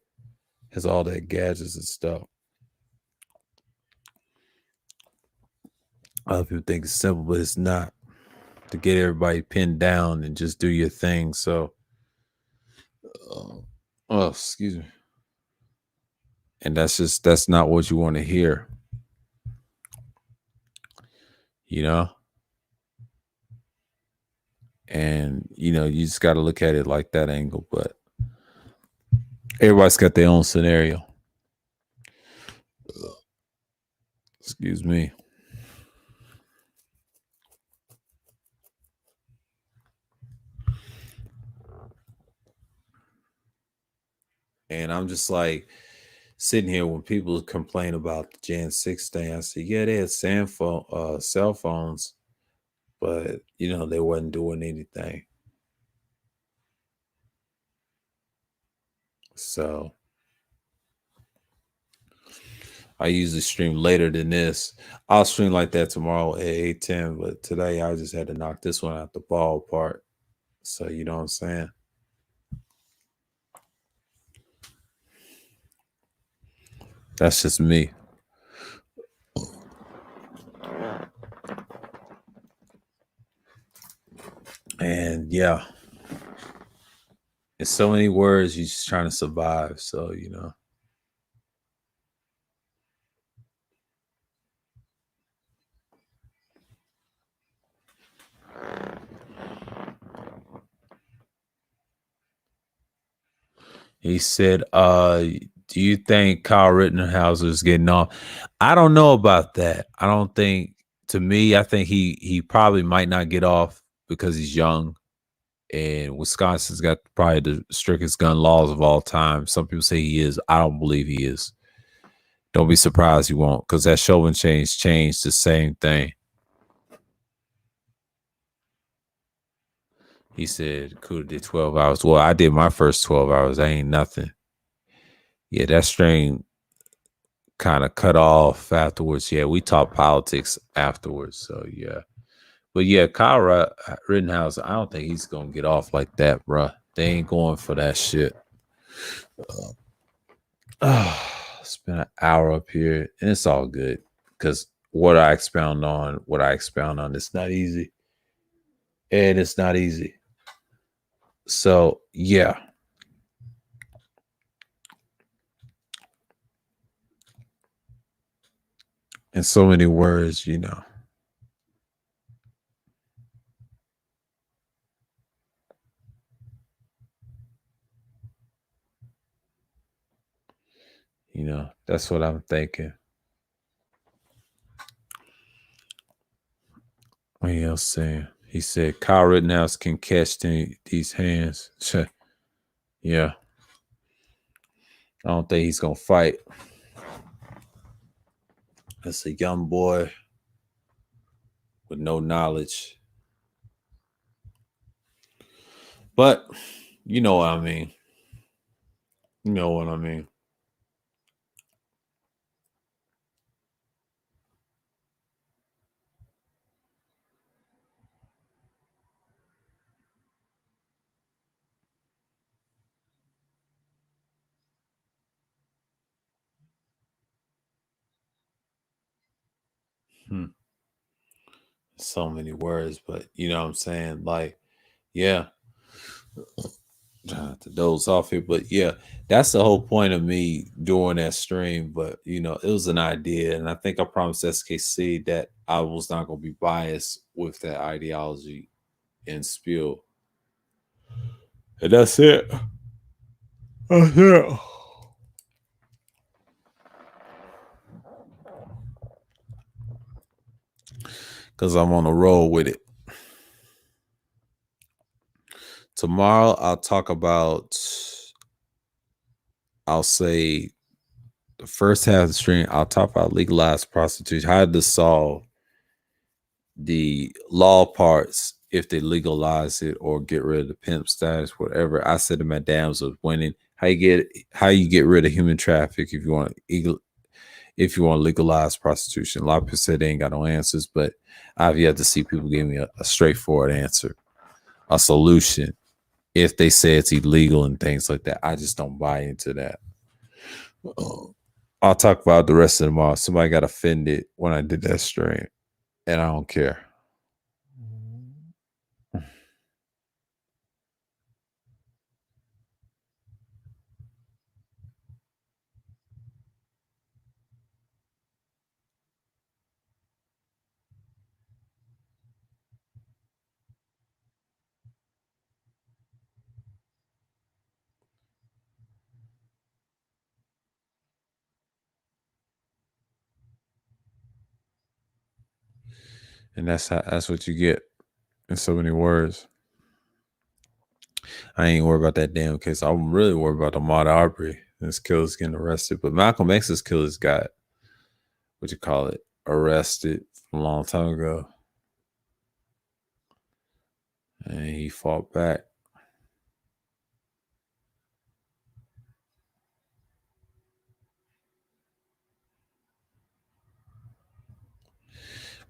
S1: has all that gadgets and stuff. Other people think it's simple, but it's not. To get everybody pinned down and just do your thing. So, excuse me. And that's not what you want to hear. You know? And, you just got to look at it like that angle. But everybody's got their own scenario. Excuse me. And I'm just like sitting here when people complain about the Jan 6 thing. I said, yeah, they had cell phones, but they wasn't doing anything. So I usually stream later than this. I'll stream like that tomorrow at 8:10, but today I just had to knock this one out the ballpark. So you know what I'm saying? That's just me. And yeah. In so many words, you're just trying to survive. So, He said, do you think Kyle Rittenhouse is getting off? I don't know about that. I don't think, to me, I think he probably might not get off because he's young. And Wisconsin's got probably the strictest gun laws of all time. Some people say he is. I don't believe he is. Don't be surprised he won't, because that Chauvin change changed the same thing. He said Kuda did 12 hours. Well, I did my first 12 hours. I ain't nothing. Yeah, that stream kind of cut off afterwards. Yeah, we talked politics afterwards. So, yeah. But, yeah, Kyle Rittenhouse, I don't think he's going to get off like that, bruh. They ain't going for that shit. It's been an hour up here, and it's all good because what I expound on, it's not easy. And it's not easy. So, yeah. In so many words, that's what I'm thinking. What else saying? He said Kyle Rittenhouse can catch these hands. Yeah. I don't think he's going to fight. That's a young boy with no knowledge. But you know what I mean. You know what I mean. So many words, but you know what I'm saying? Like, yeah. Trying to doze off here, but yeah, that's the whole point of me doing that stream. But it was an idea, and I think I promised SKC that I was not going to be biased with that ideology and spill. And that's it. That's it. because I'm on a roll with it. Tomorrow, I'll talk about, I'll say the first half of the stream, I'll talk about legalized prostitution, how to solve the law parts if they legalize it or get rid of the pimp status, whatever. I said to my dams of winning, how you get rid of human traffic if you want to legalize prostitution. A lot of people said they ain't got no answers, but I've yet to see people give me a straightforward answer, a solution. If they say it's illegal and things like that, I just don't buy into that. I'll talk about the rest of tomorrow. Somebody got offended when I did that stream, and I don't care. And that's what you get in so many words. I ain't worried about that damn case. I'm really worried about the Ahmaud Arbery and his killers getting arrested. But Malcolm X's killers got, arrested a long time ago. And he fought back.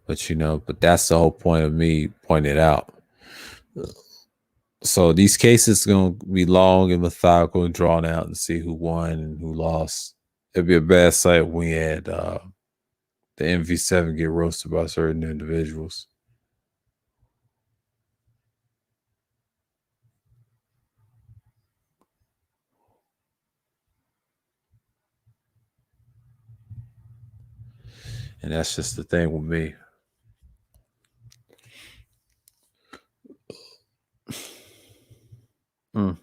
S1: But that's the whole point of me pointing it out. So these cases are going to be long and methodical and drawn out and see who won and who lost. It'd be a bad sight when we had the MV7 get roasted by certain individuals. And that's just the thing with me. I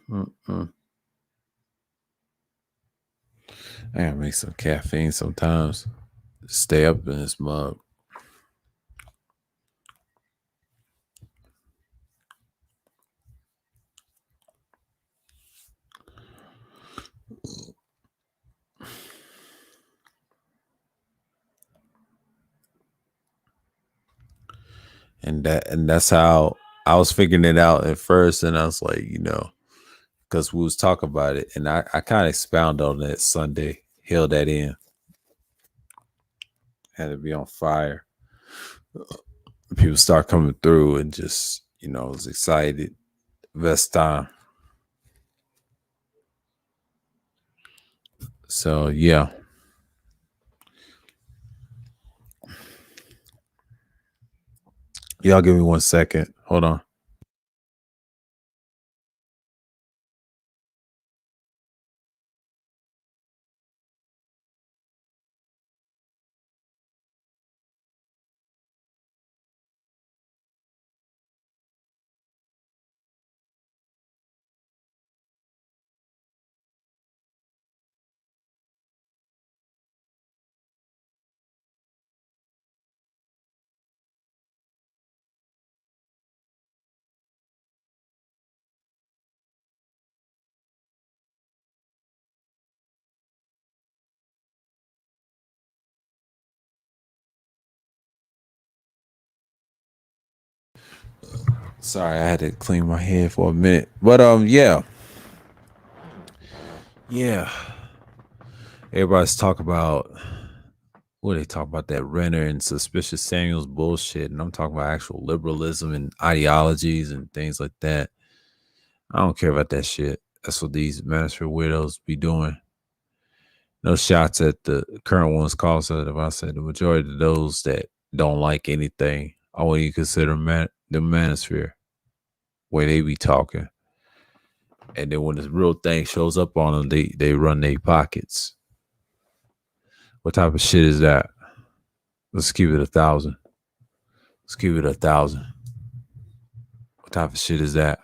S1: gotta make some caffeine sometimes. Stay up in this mug. And that's how I was figuring it out at first. And I was like, because we was talking about it. And I kind of expounded on that Sunday, held that in. Had to be on fire. People start coming through and just, was excited. Best time. So, yeah. Y'all give me 1 second. Hold on. Sorry, I had to clean my head for a minute. But yeah. Everybody's talking about they talk about that Renner and Suspicious Samuels bullshit, and I'm talking about actual liberalism and ideologies and things like that. I don't care about that shit. That's what these Manosphere weirdos be doing. No shots at the current ones called sensitive. I said the majority of those that don't like anything, I wouldn't even consider the Manosphere. Way they be talking. And then when the real thing shows up on them, they run their pockets. What type of shit is that? Let's keep it 1,000. Let's keep it 1,000. What type of shit is that?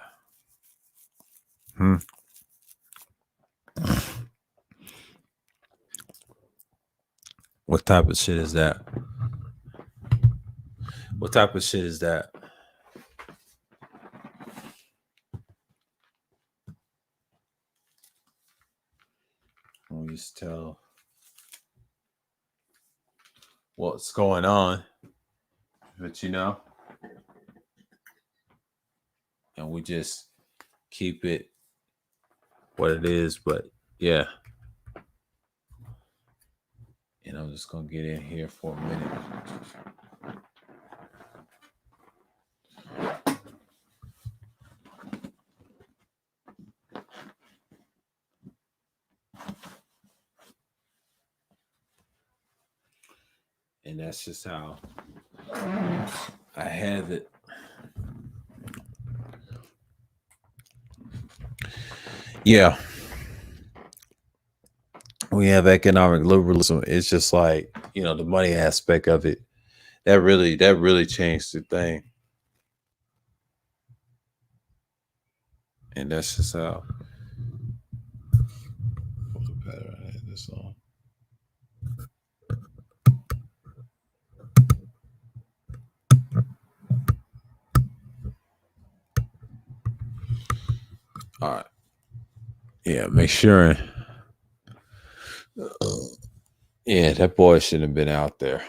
S1: What type of shit is that?
S3: What type of shit is that? I'll just tell what's going on, but and we just keep it what it is. But yeah, and I'm just gonna get in here for a minute. And that's just how I have it. Yeah. We have economic liberalism. It's just like, the money aspect of it. That really changed the thing. And that's just how. This on. All right. Yeah, make sure. Yeah, that boy shouldn't have been out there.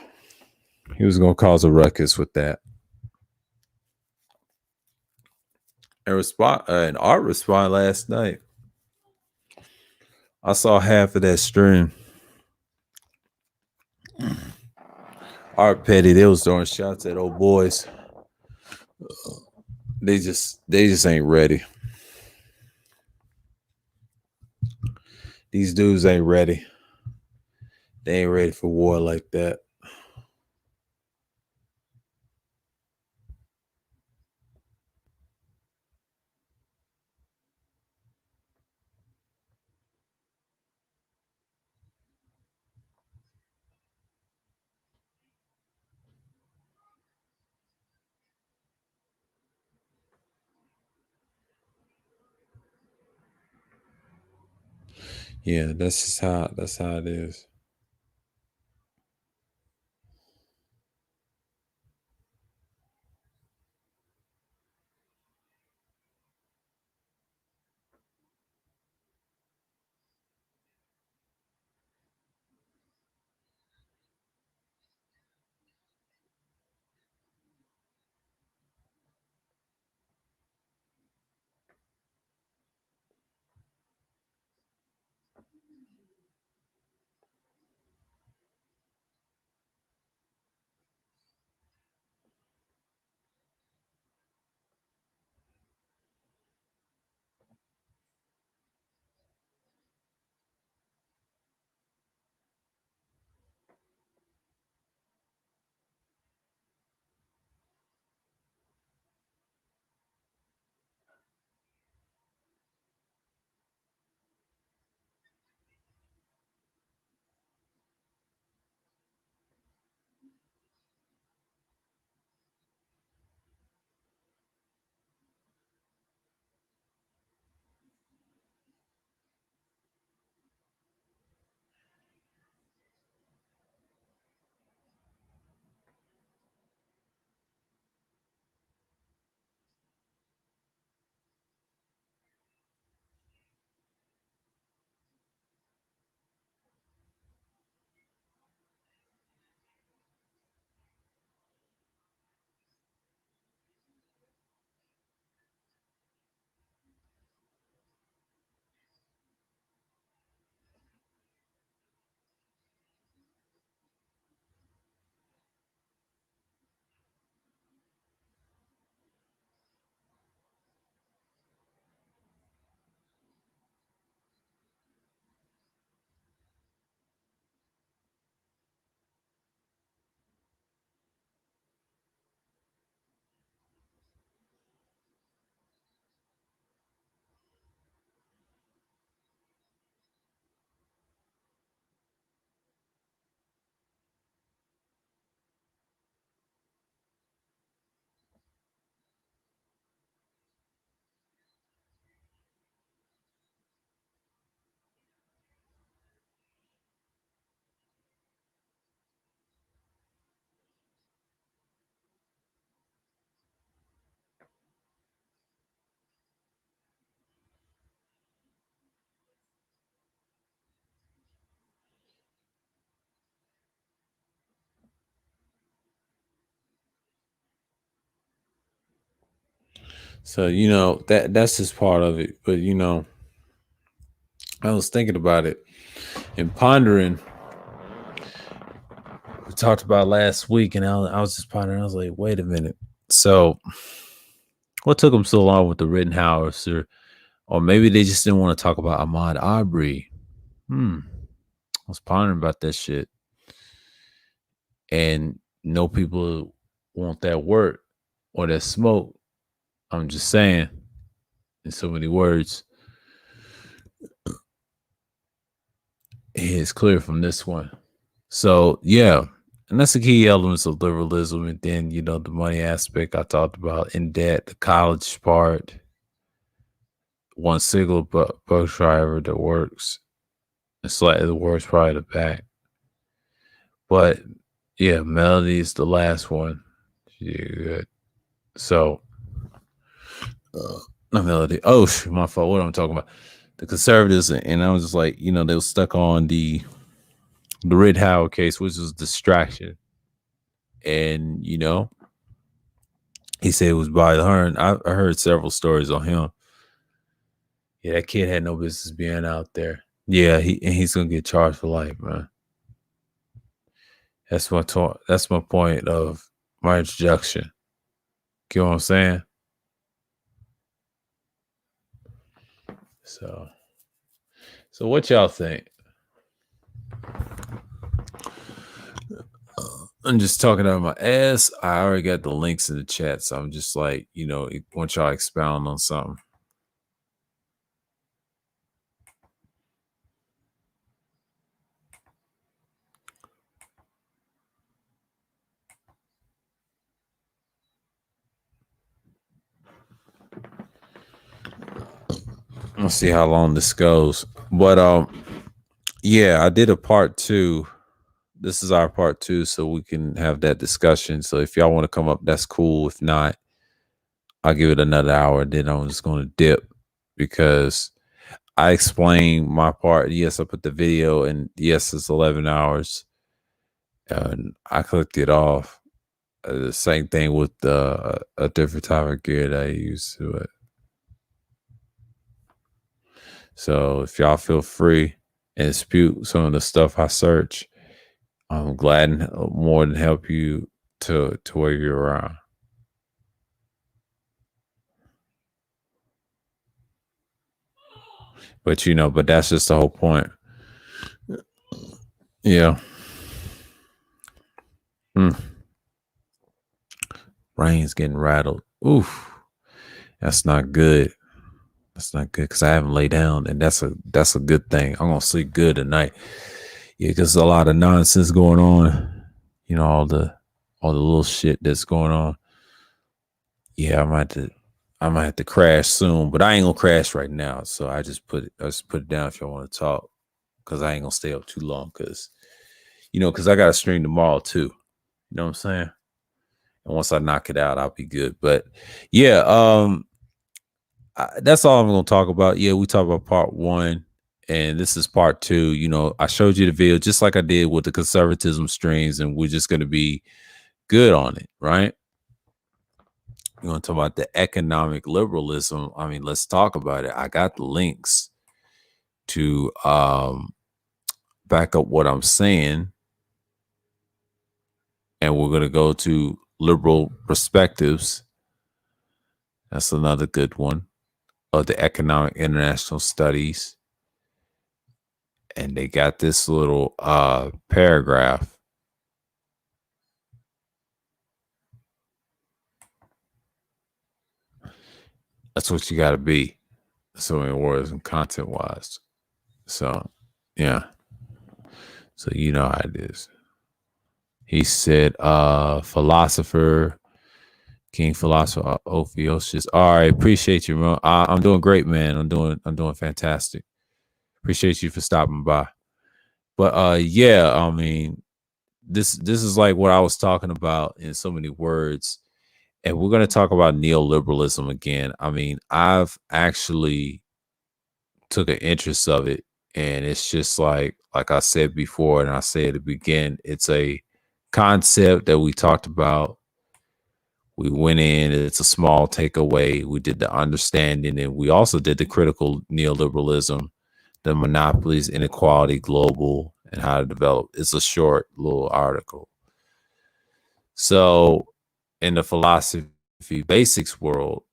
S3: He was gonna cause a ruckus with that. And Art responded last night. I saw half of that stream. Art Petty, they was throwing shots at old boys. They just ain't ready. These dudes ain't ready. They ain't ready for war like that. Yeah, that's how it is.
S1: So, that's just part of it. But, I was thinking about it and pondering. We talked about last week, and I was just pondering. I was like, wait a minute. So, what took them so long with the Rittenhouse? Or maybe they just didn't want to talk about Ahmaud Arbery. I was pondering about that shit. And no people want that work or that smoke. I'm just saying, in so many words. It's clear from this one. So, yeah. And that's the key elements of liberalism. And then, the money aspect I talked about, in debt, the college part, one single bus driver that works. And slightly the worst, probably the back. But yeah, Melody is the last one. Yeah, good. So, not Melody. Oh, my fault. What am I talking about? The conservatives, and I was just like, they were stuck on the Rittenhouse case, which was distraction. And, he said it was by her. And I heard several stories on him. Yeah, that kid had no business being out there. Yeah, he's gonna get charged for life, man. That's my talk. That's my point of my introduction. You know what I'm saying? So what y'all think? I'm just talking out of my ass. I already got the links in the chat, so I'm just like, want y'all to expound on something. Let's see how long this goes. But yeah, I did a part 2. This is our part 2, so we can have that discussion. So if y'all want to come up, that's cool. If not, I'll give it another hour. Then I'm just going to dip because I explained my part. Yes, I put the video, and yes, it's 11 hours. And I clicked it off. The same thing with a different type of gear that I use to it. So if y'all feel free and dispute some of the stuff I search, I'm glad and more than help you to where you're around. But but that's just the whole point. Yeah. Brain's getting rattled. Oof. That's not good. That's not good because I haven't laid down, and that's a good thing. I'm gonna sleep good tonight. Yeah, because there's a lot of nonsense going on. All the little shit that's going on. Yeah, I might have to crash soon, but I ain't gonna crash right now. So I just put it down if y'all want to talk, because I ain't gonna stay up too long. Because I got to stream tomorrow too. You know what I'm saying? And once I knock it out, I'll be good. But yeah, that's all I'm gonna talk about. Yeah, we talked about part 1, and this is part 2. I showed you the video just like I did with the conservatism streams, and we're just gonna be good on it, right? You want to talk about the economic liberalism? I mean, let's talk about it. I got the links to back up what I'm saying, and we're gonna go to liberal perspectives. That's another good one. Of the economic international studies. And they got this little paragraph. That's what you got to be. So many words and content wise. So, yeah. So, you know how it is. He said, philosopher, King philosopher, Ophiuchus. All right. Appreciate you, bro. I'm doing great, man. I'm doing fantastic. Appreciate you for stopping by. But yeah, I mean, this is like what I was talking about in so many words. And we're going to talk about neoliberalism again. I mean, I've actually took an interest of it, and it's just like I said before, and I say at the beginning, it's a concept that we talked about We went in, it's a small takeaway. We did the understanding, and we also did the critical neoliberalism, the monopolies, inequality, global, and how to develop. It's a short little article. So in the philosophy basics world,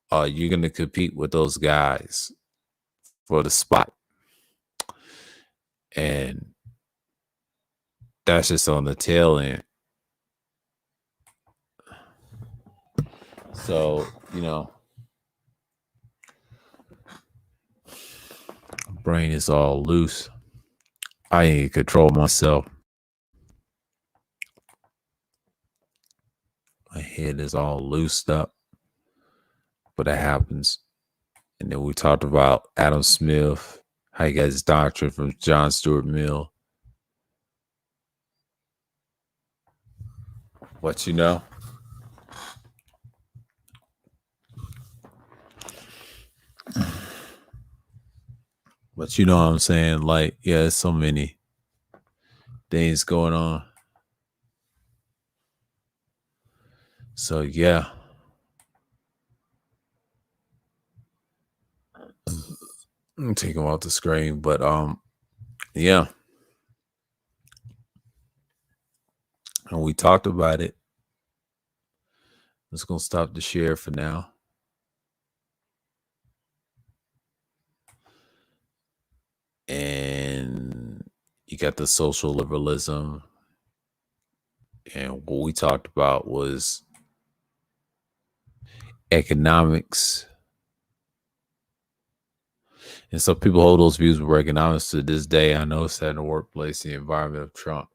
S1: you're going to compete with those guys for the spot. And that's just on the tail end. So, brain is all loose. I ain't control myself. My head is all loosed up. But that happens. And then we talked about Adam Smith, how he got his doctrine from John Stuart Mill. But But you know what I'm saying? Like, yeah, there's so many things going on. So, yeah. I'm take him off the screen, but yeah. And we talked about it. Let's go stop the share for now. And you got the social liberalism. And what we talked about was economics. And some people hold those views with economics to this day. I noticed that in the workplace, the environment of Trump.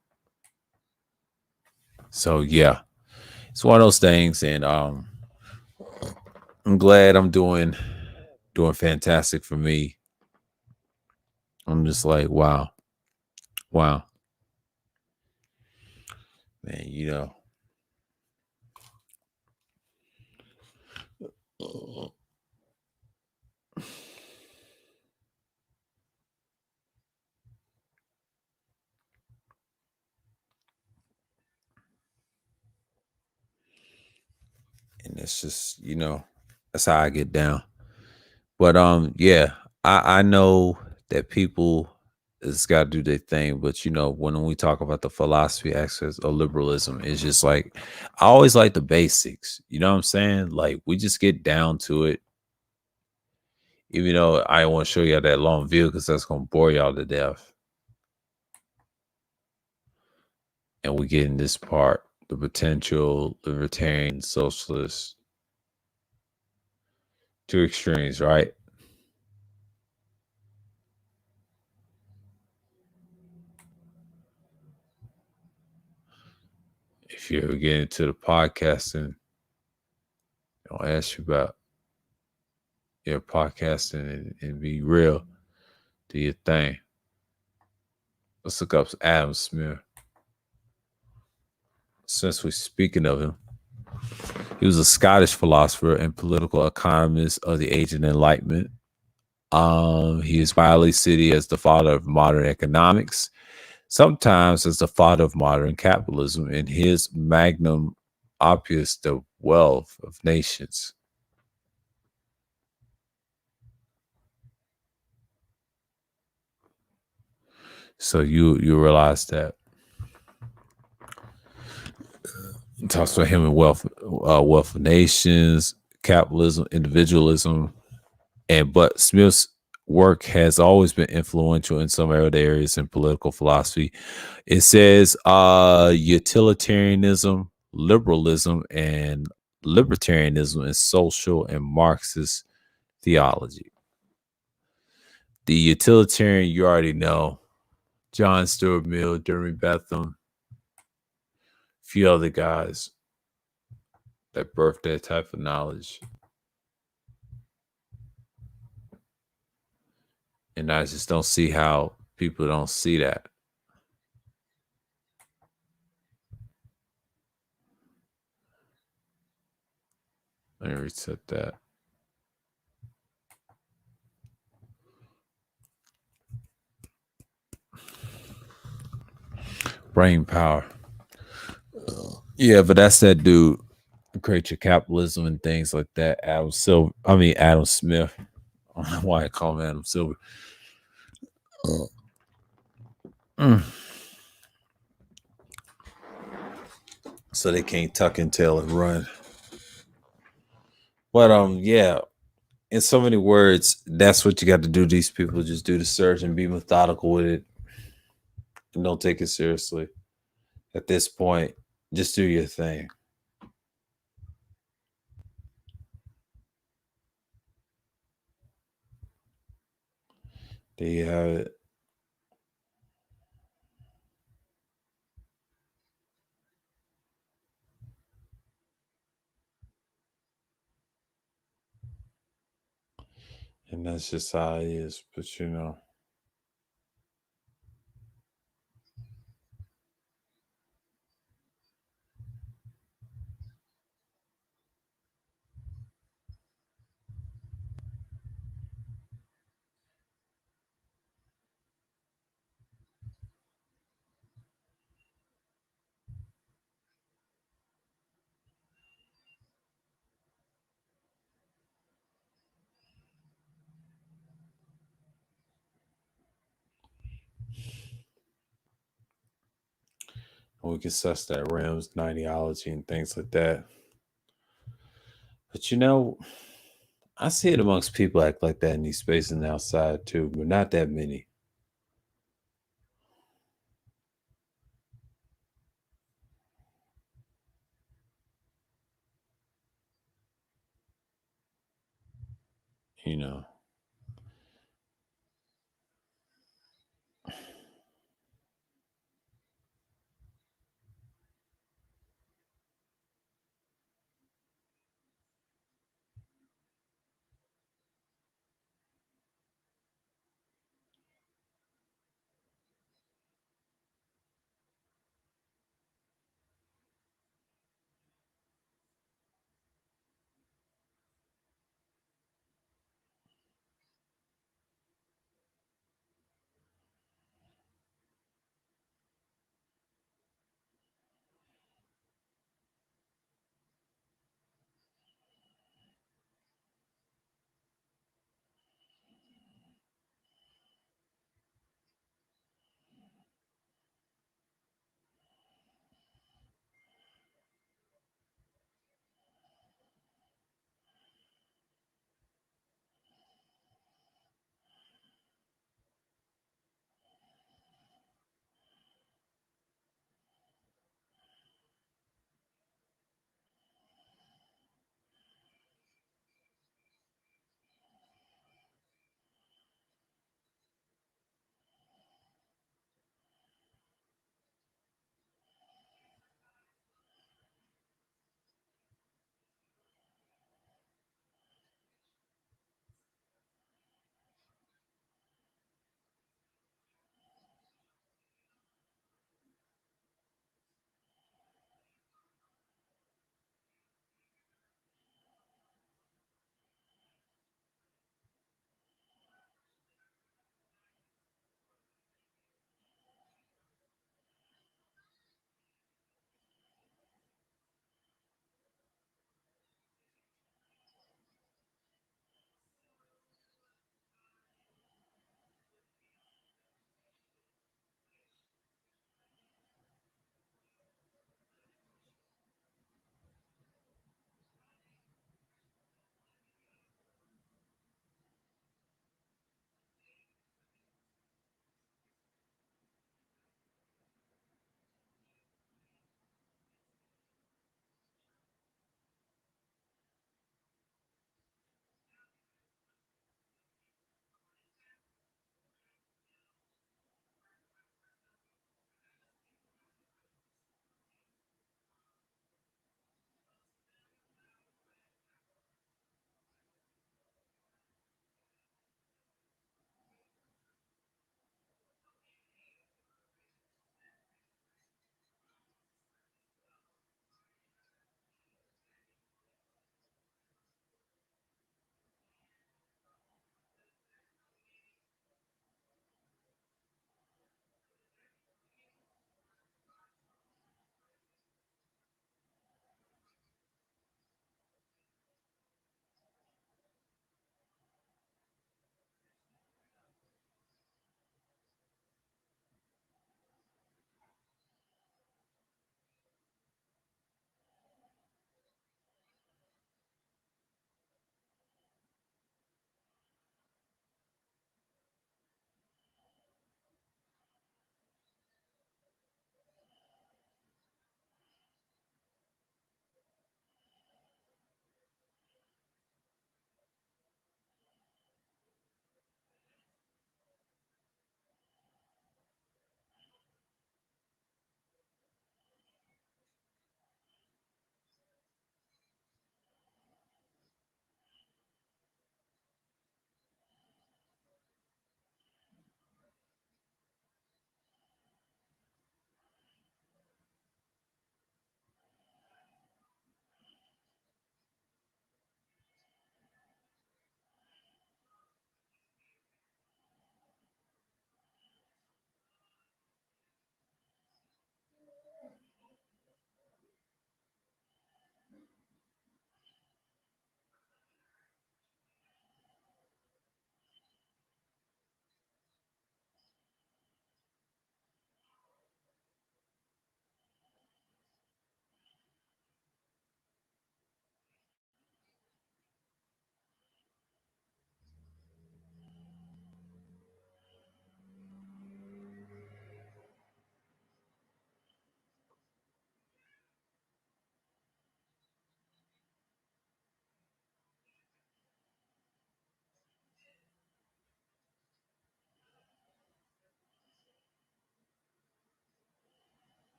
S1: So yeah, it's one of those things, and I'm glad I'm doing fantastic for me. I'm just like, wow, man, and it's just, that's how I get down. But yeah, I know that people it's got to do their thing, but when we talk about the philosophy aspects of liberalism, it's just like I always like the basics. You know what I'm saying? Like we just get down to it. Even though I don't want to show you that long view because that's gonna bore y'all to death. And we get in this part, the potential libertarian socialist, two extremes, right? If you ever get into the podcasting, I'll ask you about your podcasting and be real. Do your thing. Let's look up Adam Smith. Since we're speaking of him, he was a Scottish philosopher and political economist of the Age of Enlightenment. He is widely cited as the father of modern economics, sometimes as the father of modern capitalism, in his magnum opus, The Wealth of Nations. So you realize that. It talks about him in wealth of nations, capitalism, individualism, but Smith's work has always been influential in some other areas in political philosophy. It says utilitarianism, liberalism, and libertarianism in social and Marxist theology. The utilitarian, you already know, John Stuart Mill, Jeremy Bentham, a few other guys that birthed that type of knowledge. And I just don't see how people don't see that. Let me reset that. Brain power. Yeah, but that's that dude. creature capitalism and things like that. Adam Smith. I don't know why I call him Adam Silver. Mm. So they can't tuck and tail and run. But yeah, in so many words, that's what you got to do. These people just do the search and be methodical with it, and don't take it seriously. At this point, just do your thing. There you have it. And that's just how it is. But you know. We can suss that Rams, ideology, and things like that. But you know, I see it amongst people act like that in these spaces and outside too, but not that many. You know.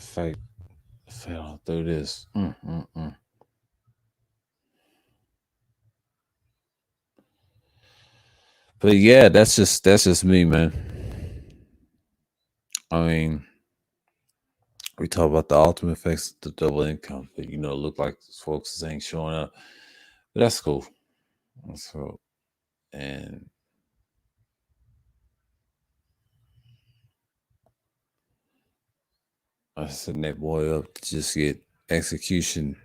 S1: fell through this. But yeah, that's just me, man. I mean, we talk about the ultimate effects of the double income, but it look like folks ain't showing up. But that's cool. That's cool. And I setting that boy up to just get execution.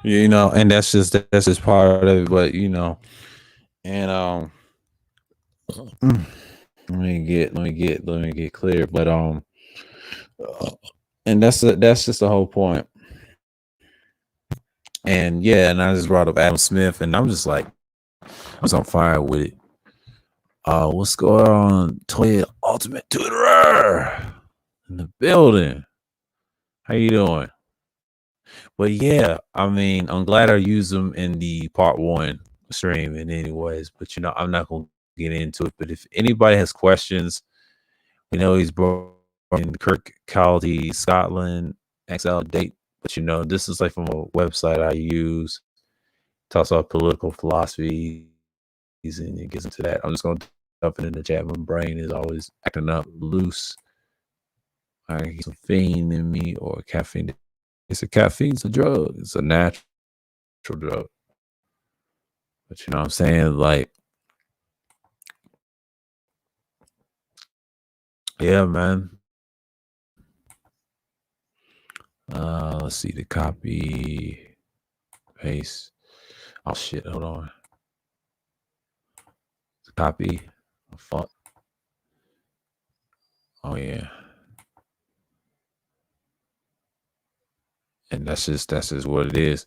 S1: And that's just part of it. But and let me get clear. But and that's just the whole point. And yeah, and I just brought up Adam Smith, and I'm just like, I was on fire with it. What's going on? Toya Ultimate Tutorer in the building. How you doing? But yeah, I mean, I'm glad I used them in the part one stream in anyways, but I'm not gonna get into it. But if anybody has questions, we know he's brought in Kirk County, Scotland, XL date, but this is like from a website I use, talks about political philosophies and it gets into that. I'm just gonna dump it in the chat. My brain is always acting up loose. I get some fiend in me or caffeine. Caffeine's a drug. It's a natural drug. But you know what I'm saying? Like, yeah, man. Let's see the copy, paste. Oh shit, hold on. Copy, font. Oh yeah. And that's just what it is.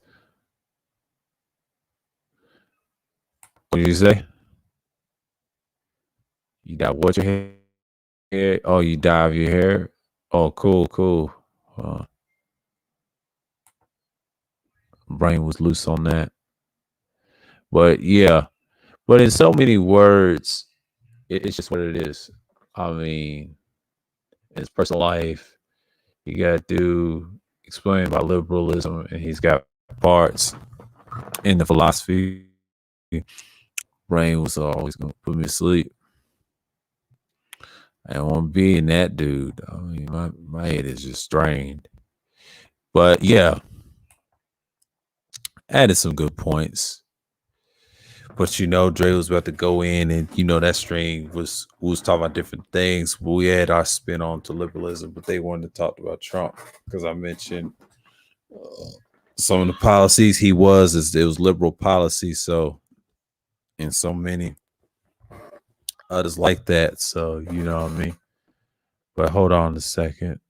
S1: What did you say? You got what your hair? Oh, you dye your hair? Oh, cool. Brain was loose on that. But yeah. But in so many words, it's just what it is. I mean, in his personal life, you got to explain about liberalism, and he's got parts in the philosophy. Brain was always going to put me to sleep. I don't want to be in that dude. I mean, my head is just strained. But yeah, added some good points. But Dre was about to go in, and that stream was talking about different things. We had our spin on to liberalism, but they wanted to talk about Trump because I mentioned some of the policies it was liberal policy. So, and so many others like that. So you know what I mean. But hold on a second.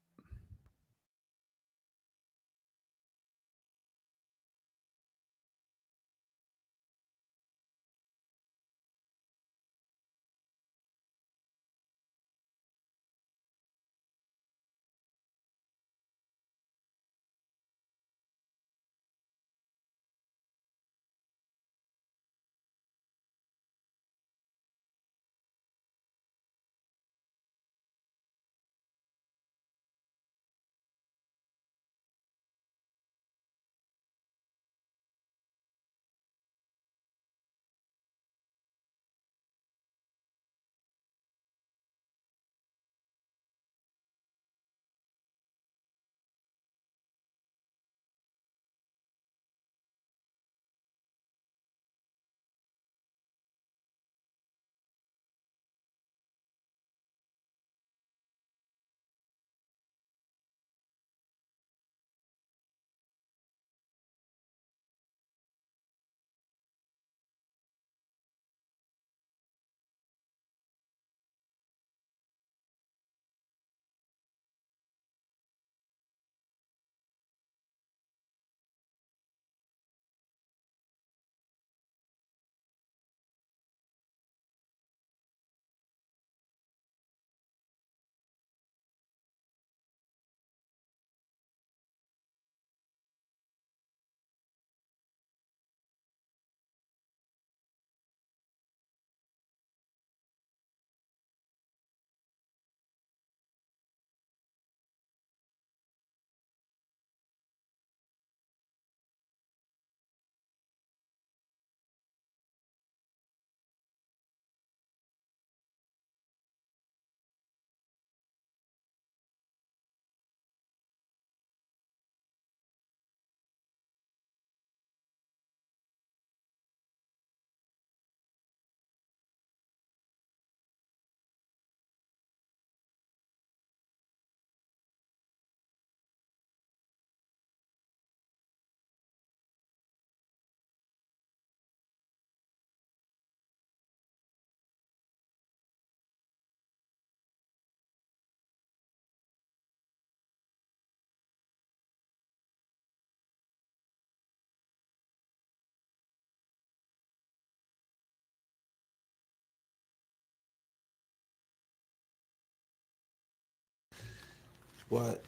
S1: But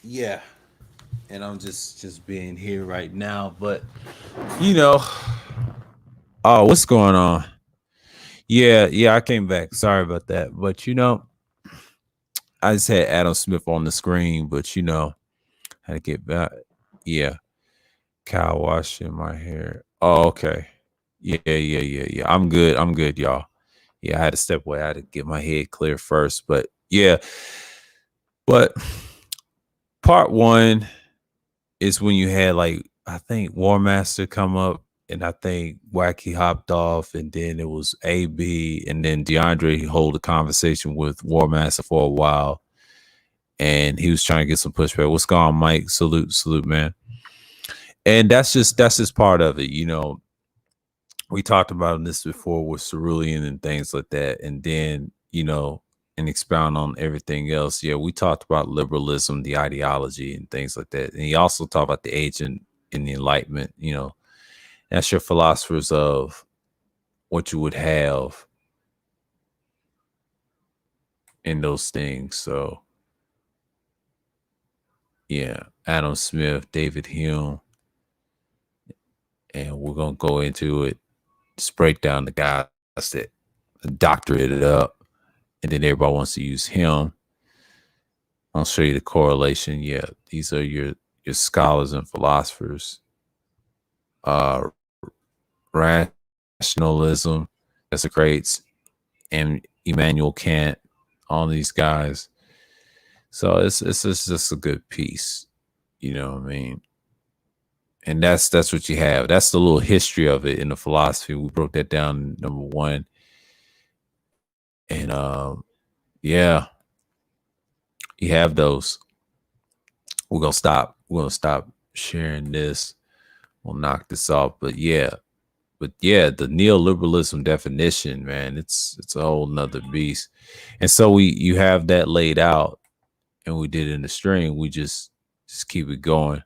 S1: yeah, and I'm just being here right now. But you know, oh, what's going on? Yeah, I came back. Sorry about that. But I just had Adam Smith on the screen, but had to get back. Yeah. Cow washing my hair. Oh, okay. Yeah. I'm good. I'm good, y'all. Yeah, I had to step away. I had to get my head clear first. But yeah. But part one is when you had I think War Master come up, and I think Wacky hopped off, and then it was AB, and then DeAndre hold a conversation with War Master for a while, and he was trying to get some pushback. What's going on, Mike? Salute, man. And that's just part of it, We talked about this before with cerulean and things like that, and then and expound on everything else. Yeah, we talked about liberalism, the ideology, and things like that. And he also talked about the age and the Enlightenment. That's your philosophers of what you would have in those things. So yeah, Adam Smith, David Hume, and we're gonna go into it. Just break down the guys that doctorate it up, and then everybody wants to use him. I'll show you the correlation. Yeah, these are your scholars and philosophers. Rationalism, that's a great, and Immanuel Kant, all these guys. So it's just a good piece, you know what I mean? And that's what you have. That's the little history of it in the philosophy. We broke that down in number one. And yeah, you have those. We're gonna stop sharing this. We'll knock this off. But yeah, the neoliberalism definition, man, it's a whole nother beast. And so you have that laid out, and we did it in the string. We just keep it going.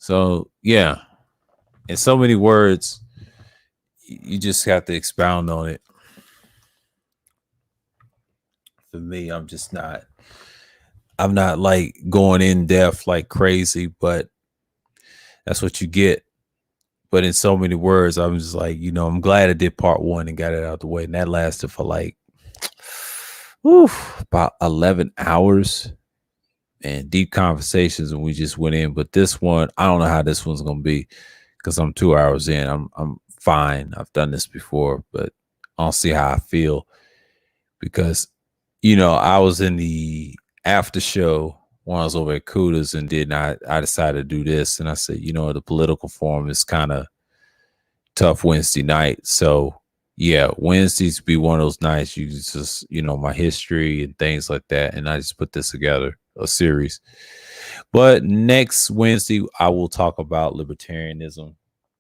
S1: So yeah, in so many words, you just have to expound on it. For me, I'm not like going in depth like crazy, but that's what you get. But in so many words, I'm just like, I'm glad I did part one and got it out the way. And that lasted for about 11 hours and deep conversations. And we just went in. But this one, I don't know how this one's going to be because I'm 2 hours in. I'm fine. I've done this before, but I'll see how I feel because, I was in the after show when I was over at Kudas, and I decided to do this. And I said, the political forum is kind of tough Wednesday night. So yeah, Wednesdays be one of those nights you just, my history and things like that. And I just put this together, a series. But next Wednesday, I will talk about libertarianism,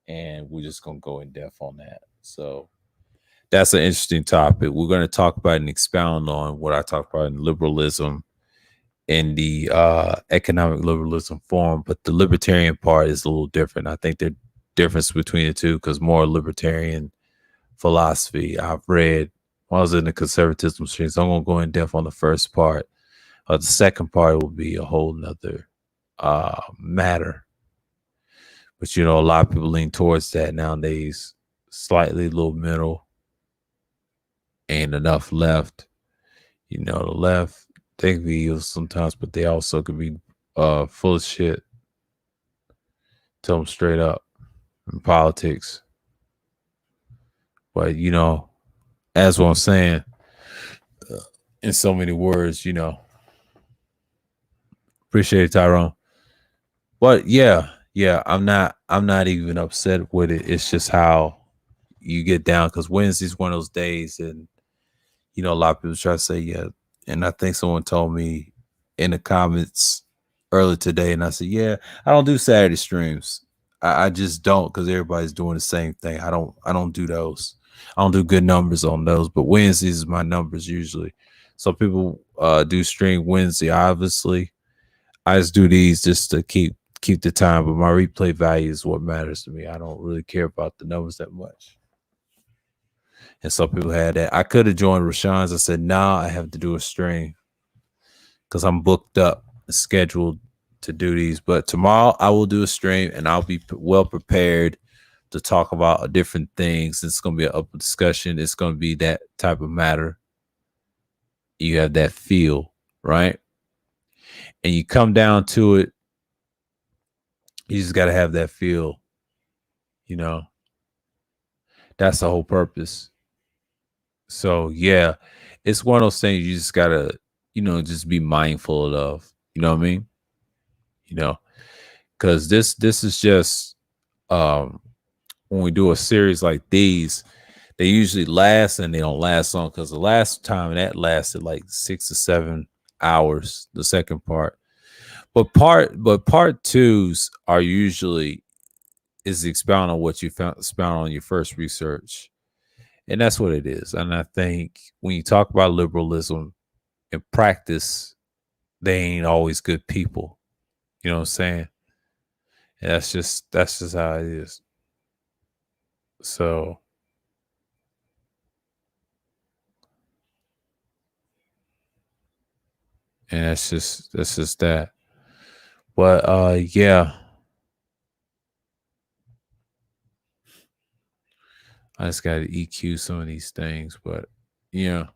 S1: and we're just going to go in depth on that. So that's an interesting topic. We're going to talk about and expound on what I talked about in liberalism in the economic liberalism form, but the libertarian part is a little different. I think the difference between the two, because more libertarian philosophy I've read when I was in the conservatism stream. So I'm going to go in depth on the first part. The second part will be a whole nother matter. But, a lot of people lean towards that nowadays, slightly a little middle, ain't enough left. The left, they can be evil sometimes, but they also could be full of shit. Tell them straight up in politics. But, as what I'm saying, in so many words, appreciate it, Tyrone. But yeah, I'm not even upset with it. It's just how you get down, because Wednesday's one of those days, and a lot of people try to say, yeah. And I think someone told me in the comments earlier today, and I said, yeah, I don't do Saturday streams. I just don't, because everybody's doing the same thing. I don't do those. I don't do good numbers on those, but Wednesdays is my numbers usually. So people do stream Wednesday, obviously. I just do these just to keep the time, but my replay value is what matters to me. I don't really care about the numbers that much. And some people had that. I could have joined Rashawn's. I said, nah, I have to do a stream. because I'm booked up, scheduled to do these. But tomorrow I will do a stream, and I'll be well prepared to talk about different things. It's going to be an open discussion. It's going to be that type of matter. You have that feel, right? And you come down to it, you just got to have that feel, you know. That's the whole purpose. So, yeah, it's one of those things you just got to, just be mindful of, you know what I mean? Because this is just, when we do a series like these, they usually last and they don't last long, because the last time that lasted like 6 to 7 hours, the second part. But part twos are usually is expound on what you found, expound on your first research. And that's what it is. And I think when you talk about liberalism in practice, they ain't always good people. You know what I'm saying? And that's just how it is. So and that's just that. But yeah. I just gotta EQ some of these things, but yeah.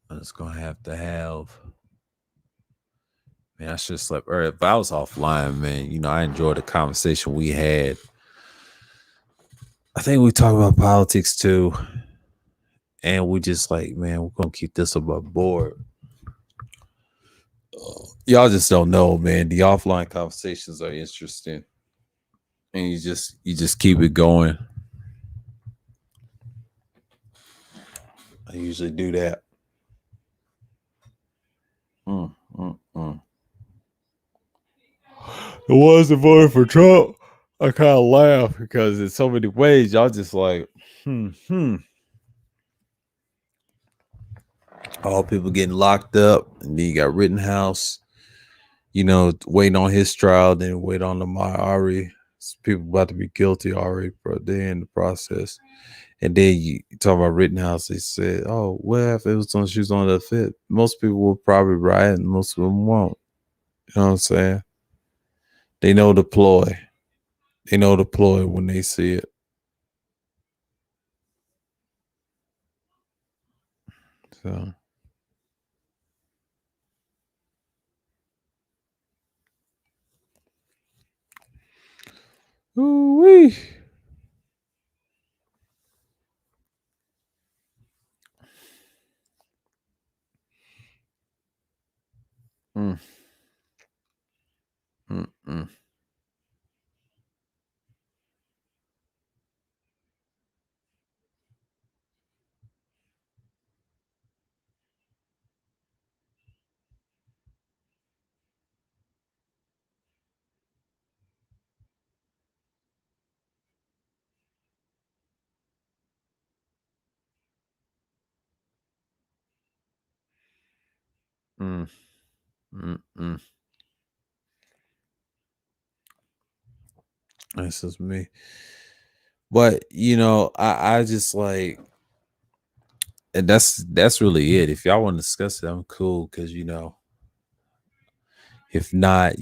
S1: I'm just gonna have to have. Man, I should have slept early. If I was offline, man, I enjoyed the conversation we had. I think we talked about politics too. And we just like, man, we're gonna keep this above board. Y'all just don't know, man. The offline conversations are interesting. And you just keep it going. I usually do that. The ones that voted for Trump, I kind of laugh because in so many ways, y'all just like, all people getting locked up, and then you got Rittenhouse, waiting on his trial, then wait on the Ari. People about to be guilty already, but they're in the process. And then you talk about Rittenhouse, they said, oh, well, if it was on shoes on the fit, most people will probably riot and most of them won't. You know what I'm saying? They know the ploy. They know the ploy when they see it. So. Ooh-wee. Mm. Mm-mm. Mm. Mm-mm. This is me. But I just like, and that's really it. If y'all want to discuss it, I'm cool, because if not,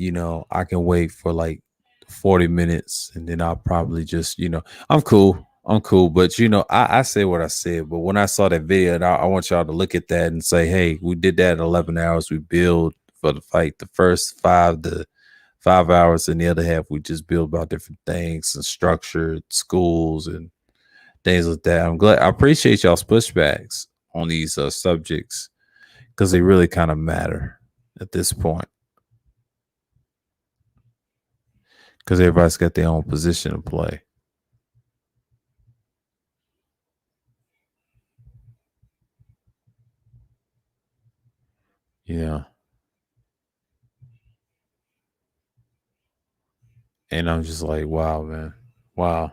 S1: I can wait for like 40 minutes and then I'll probably just, I'm cool. I'm cool. But I say what I said. But when I saw that video, and I want y'all to look at that and say, hey, we did that in 11 hours. We build for the fight. The first 5 hours, and the other half we just build about different things and structured schools and things like that. I appreciate y'all's pushbacks on these subjects, because they really kind of matter at this point, because everybody's got their own position to play. Yeah. And I'm just like, wow, man. Wow.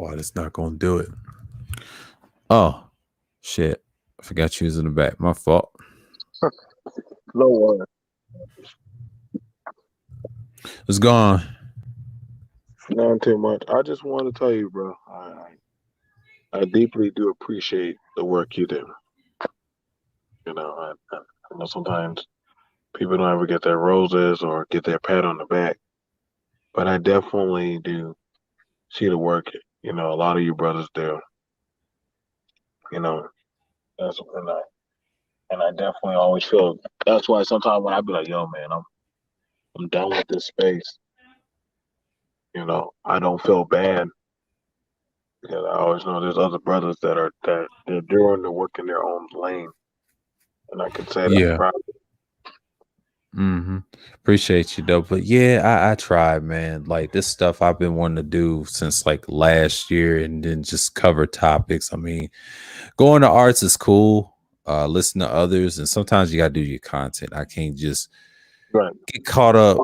S1: Wow, that's not gonna do it. Oh shit! I forgot you was in the back. My fault.
S8: No worries.
S1: It's gone.
S8: Not too much. I just want to tell you, bro. I deeply do appreciate the work you do. You know, I know sometimes people don't ever get their roses or get their pat on the back, but I definitely do see the work. You know, a lot of you brothers do. You know, that's and I definitely always feel. That's why sometimes when I be like, "Yo, man, I'm done with this space," you know, I don't feel bad because I always know there's other brothers that they're doing the work in their own lane, and I can say that
S1: Yeah.
S8: proudly.
S1: Mm-hmm. Appreciate you though. But yeah, I tried, man. Like this stuff I've been wanting to do since like last year and then just cover topics. I mean, going to arts is cool. Listen to others, and sometimes you gotta do your content. I can't just
S8: Right.
S1: get caught up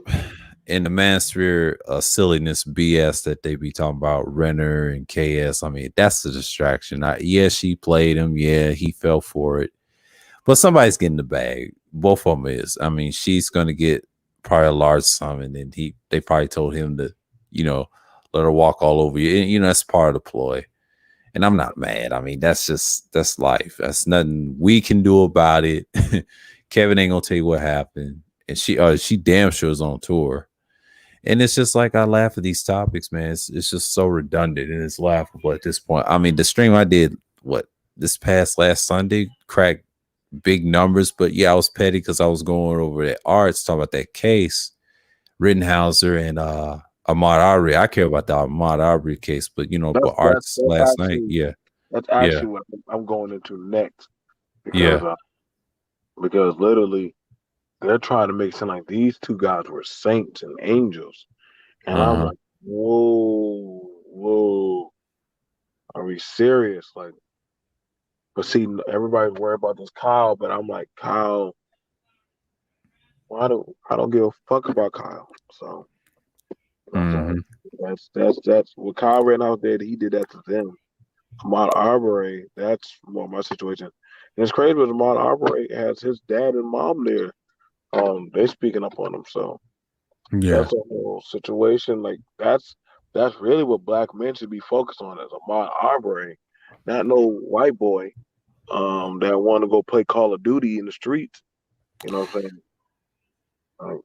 S1: in the manosphere silliness BS that they be talking about Renner and KS. I mean, that's the distraction. Yeah, she played him. Yeah, he fell for it. But somebody's getting the bag. Both of them is. I mean, she's gonna get probably a large sum, and then they probably told him to, let her walk all over you. And, that's part of the ploy. And I'm not mad. I mean, that's life. That's nothing we can do about it. Kevin ain't gonna tell you what happened. And she damn sure is on tour. And it's just like I laugh at these topics, man. It's just so redundant and it's laughable at this point. I mean, the stream I did this past last Sunday cracked big numbers, but yeah, I was petty because I was going over that arts, talking about that case, Rittenhauser and Ahmaud Arbery. I care about the Ahmaud Arbery case, but but arts last night, yeah.
S8: That's actually what I'm going into next
S1: Yeah.
S8: because literally they're trying to make it sound like these two guys were saints and angels, and I'm like, whoa, are we serious? Like, but see, everybody's worried about this Kyle, but I'm like, Kyle, I don't give a fuck about Kyle. So you know what I'm saying? That's what Kyle Rittenhouse did. He did that to them. Ahmaud Arbery, that's more my situation. And it's crazy because Ahmaud Arbery has his dad and mom there. They speaking up on him. So that's a whole situation. Like that's really what black men should be focused on is Ahmaud Arbery, not no white boy that want to go play Call of Duty in the streets. You know what I'm saying? Like,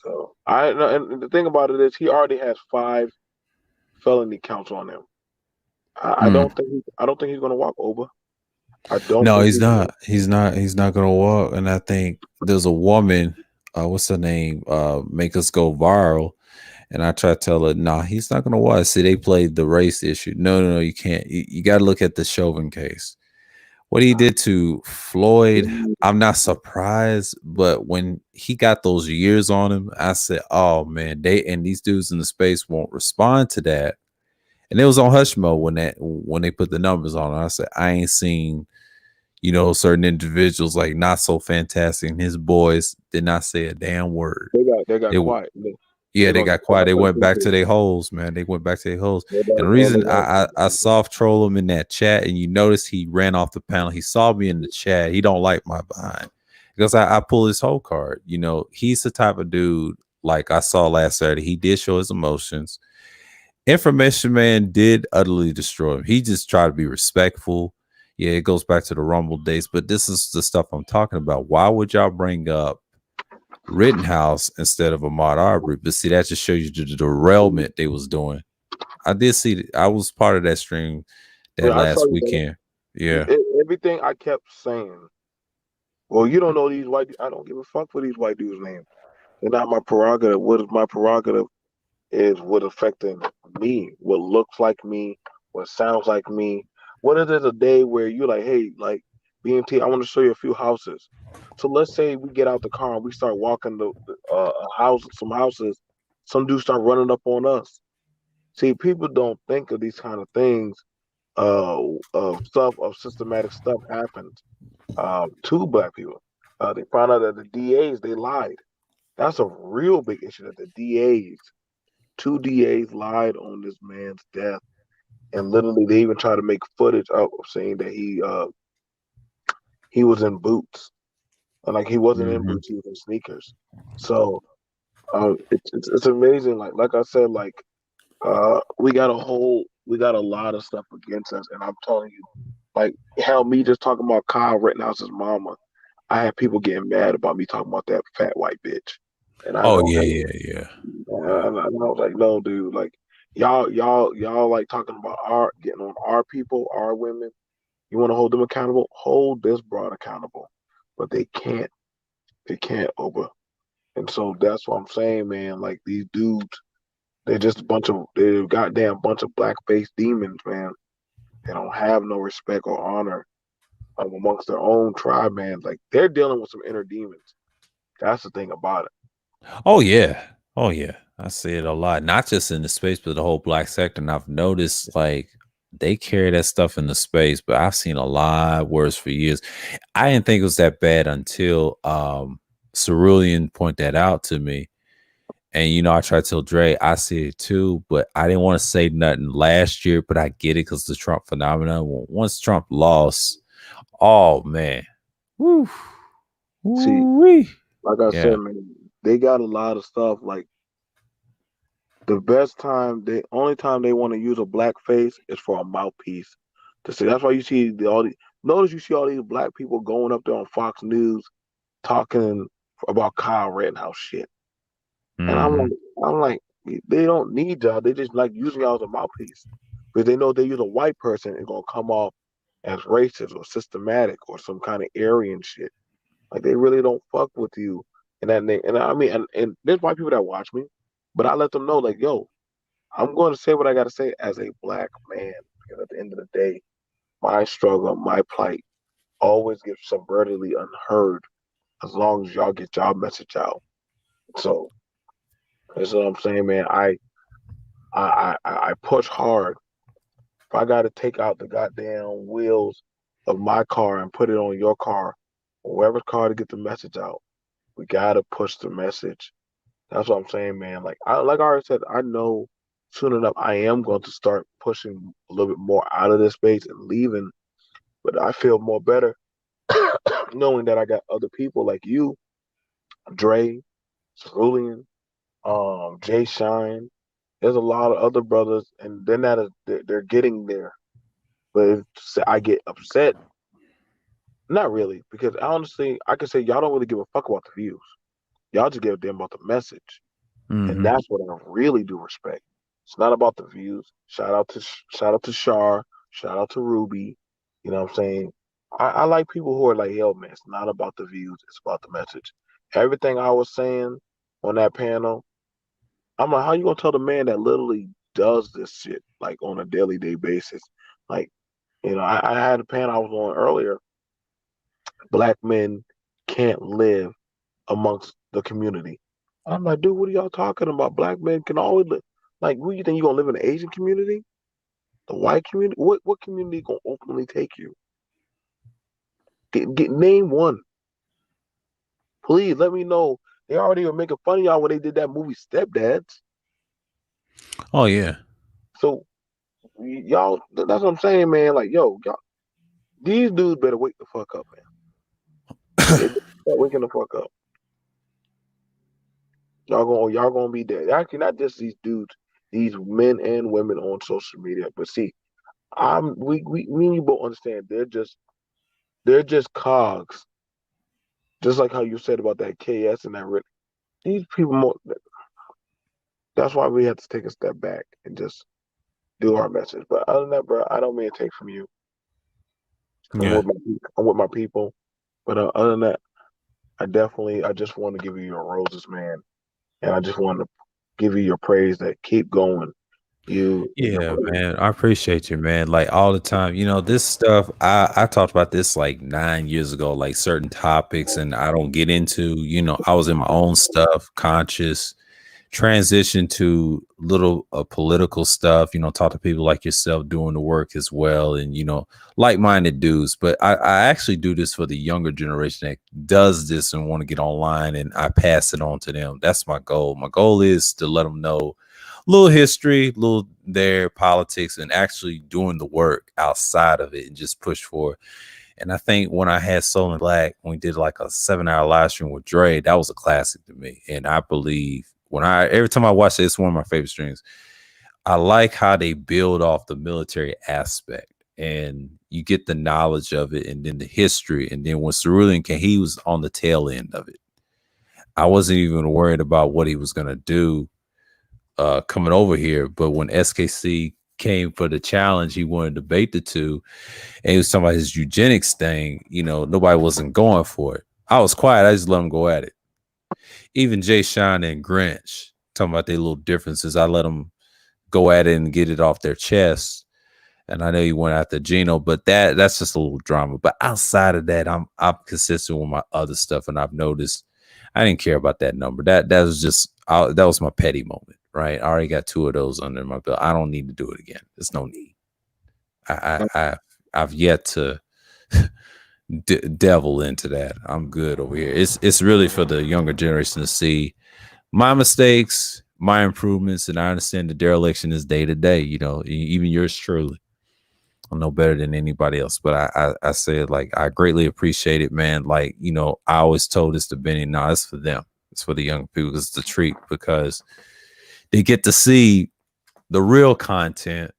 S8: so and the thing about it is he already has 5 felony counts on him. I don't think he's gonna walk over. I don't.
S1: No,
S8: think
S1: he's not. He's not gonna walk. And I think there's a woman, what's her name? Make Us Go Viral. And I try to tell her, nah, he's not gonna walk. See, they played the race issue. No, you can't. You gotta look at the Chauvin case. What he did to Floyd, I'm not surprised, but when he got those years on him, I said, oh man, these dudes in the space won't respond to that. And it was on hush mode when they put the numbers on it. I said, I ain't seen, certain individuals like Not So Fantastic and his boys did not say a damn word.
S8: They got quiet.
S1: They got quiet. They went back to their holes, man. They went back to their holes. And the reason I soft troll him in that chat, and you notice he ran off the panel. He saw me in the chat. He don't like my behind because I pull his whole card. He's the type of dude like I saw last Saturday. He did show his emotions. Information Man did utterly destroy him. He just tried to be respectful. Yeah, it goes back to the Rumble days, but this is the stuff I'm talking about. Why would y'all bring up Rittenhouse instead of Ahmaud Arbery? But see, that just shows you the derailment they was doing. I did see I was part of that stream last weekend. Yeah.
S8: Everything I kept saying. Well, you don't know these white. I don't give a fuck for these white dudes' names. They're not my prerogative. What is my prerogative is what affecting me, what looks like me, what sounds like me. What if there's a day where you're like, hey, like BMT, I want to show you a few houses. So let's say we get out the car and we start walking some houses. Some dudes start running up on us. See, people don't think of these kind of things. Of systematic stuff happens to black people. They found out that the DAs they lied. That's a real big issue that the DAs, 2 DAs lied on this man's death, and literally they even tried to make footage of saying that he was in boots, and like he wasn't in
S1: Mhm.
S8: boots, he was in sneakers. So it's amazing. Like I said, like we got a lot of stuff against us, and I'm telling you, like hell, me just talking about Kyle Rittenhouse's mama. I had people getting mad about me talking about that fat white bitch, and I
S1: Oh
S8: know,
S1: yeah.
S8: and I was like, no, dude, like y'all like talking about getting on our people, our women. You want to hold them accountable? Hold this broad accountable, but they can't. They can't over. And so that's what I'm saying, man. Like these dudes, they're a goddamn bunch of black faced demons, man. They don't have no respect or honor amongst their own tribe, man. Like they're dealing with some inner demons. That's the thing about it.
S1: Oh yeah. Oh yeah. I see it a lot, not just in the space, but the whole black sector. And I've noticed like they carry that stuff in the space, but I've seen a lot worse for years. I didn't think it was that bad until Cerulean pointed that out to me. And you know, I tried to tell Dre I see it too, but I didn't want to say nothing last year, but I get it because the Trump phenomenon. Once Trump lost, oh man. Woo.
S8: See,
S1: Woo-wee.
S8: like I
S1: Yeah.
S8: said, man, they got a lot of stuff. Like the only time they want to use a black face is for a mouthpiece. To say that's why you see notice you see all these black people going up there on Fox News talking about Kyle Rittenhouse shit. And
S1: Mhm.
S8: I'm like, they don't need y'all. They just like using y'all as a mouthpiece because they know if they use a white person, it's gonna come off as racist or systematic or some kind of Aryan shit. Like they really don't fuck with you. And I mean, and there's white people that watch me, but I let them know, like, yo, I'm going to say what I got to say as a black man. Because at the end of the day, my struggle, my plight, always gets subvertedly unheard as long as y'all get y'all message out. So that's what I'm saying, man. I push hard. If I got to take out the goddamn wheels of my car and put it on your car, or whoever's car to get the message out, we gotta push the message. That's what I'm saying, man. Like I already said, I know soon enough I am going to start pushing a little bit more out of this space and leaving. But I feel more better knowing that I got other people like you, Dre, Cerulean, Jay Shine. There's a lot of other brothers, and they're getting there. But I get upset, not really, because honestly, I can say y'all don't really give a fuck about the views. Y'all just give a damn about the message. And
S1: Mhm.
S8: that's what I really do respect. It's not about the views. Shout out to Shar. Shout out to Ruby. You know what I'm saying? I like people who are like, yo, man, it's not about the views, it's about the message. Everything I was saying on that panel, I'm like, how you gonna tell the man that literally does this shit like on a daily day basis? Like, I had a panel I was on earlier. Black men can't live amongst the community. I'm like, dude, what are y'all talking about? Black men can always live. Like, what you think you gonna live in the Asian community, the white community? What community gonna openly take you? Name one, please. Let me know. They already were making fun of y'all when they did that movie Stepdads.
S1: Oh yeah.
S8: So y'all, that's what I'm saying, man. Like, yo, y'all, these dudes better wake the fuck up, man. They better start waking the fuck up. Y'all gonna be there. Actually, not just these dudes, these men and women on social media. But see, we and you both understand they're just cogs. Just like how you said about that KS and that these people more. That's why we have to take a step back and just do our message. But other than that, bro, I don't mean to take from you.
S1: Yeah.
S8: I'm with my people. But other than that, I just want to give you your roses, man, and I just want to give you your praise. That keep going, you and your
S1: Yeah,
S8: brother.
S1: man. I appreciate you, man. Like all the time. You know, this stuff, I talked about this like 9 years ago, like certain topics, and I don't get into, I was in my own stuff, conscious, transition to little political stuff, talk to people like yourself doing the work as well, and like-minded dudes. But I actually do this for the younger generation that does this and want to get online, and I pass it on to them. That's my goal. My goal is to let them know,
S3: little history, little their politics, and actually doing the work outside of it and just push forward. And I think when I had Soul and Black, when we did like a 7-hour live stream with Dre, that was a classic to me. And I believe every time I watch it, it's one of my favorite streams. I like how they build off the military aspect and you get the knowledge of it and then the history. And then when Cerulean came, he was on the tail end of it. I wasn't even worried about what he was going to do coming over here. But when SKC came for the challenge, he wanted to debate the two. And he was talking about his eugenics thing. You know, nobody wasn't going for it. I was quiet. I just let him go at it. Even Jay Sean and Grinch talking about their little differences. I let them go at it and get it off their chest. And I know you went after Gino, but that's just a little drama. But outside of that, I'm consistent with my other stuff, and I've noticed I didn't care about that number. That was just that was my petty moment, right? I already got 2 of those under my belt. I don't need to do it again. There's no need. I've yet to devil into that. I'm good over here. It's really for the younger generation to see my mistakes, my improvements, and I understand the dereliction is day to day. You know, even yours truly. I'm no better than anybody else, but I said, like, I greatly appreciate it, man. Like, you know, I always told this to Benny, no, it's for them. It's for the young people. It's the treat because they get to see the real content.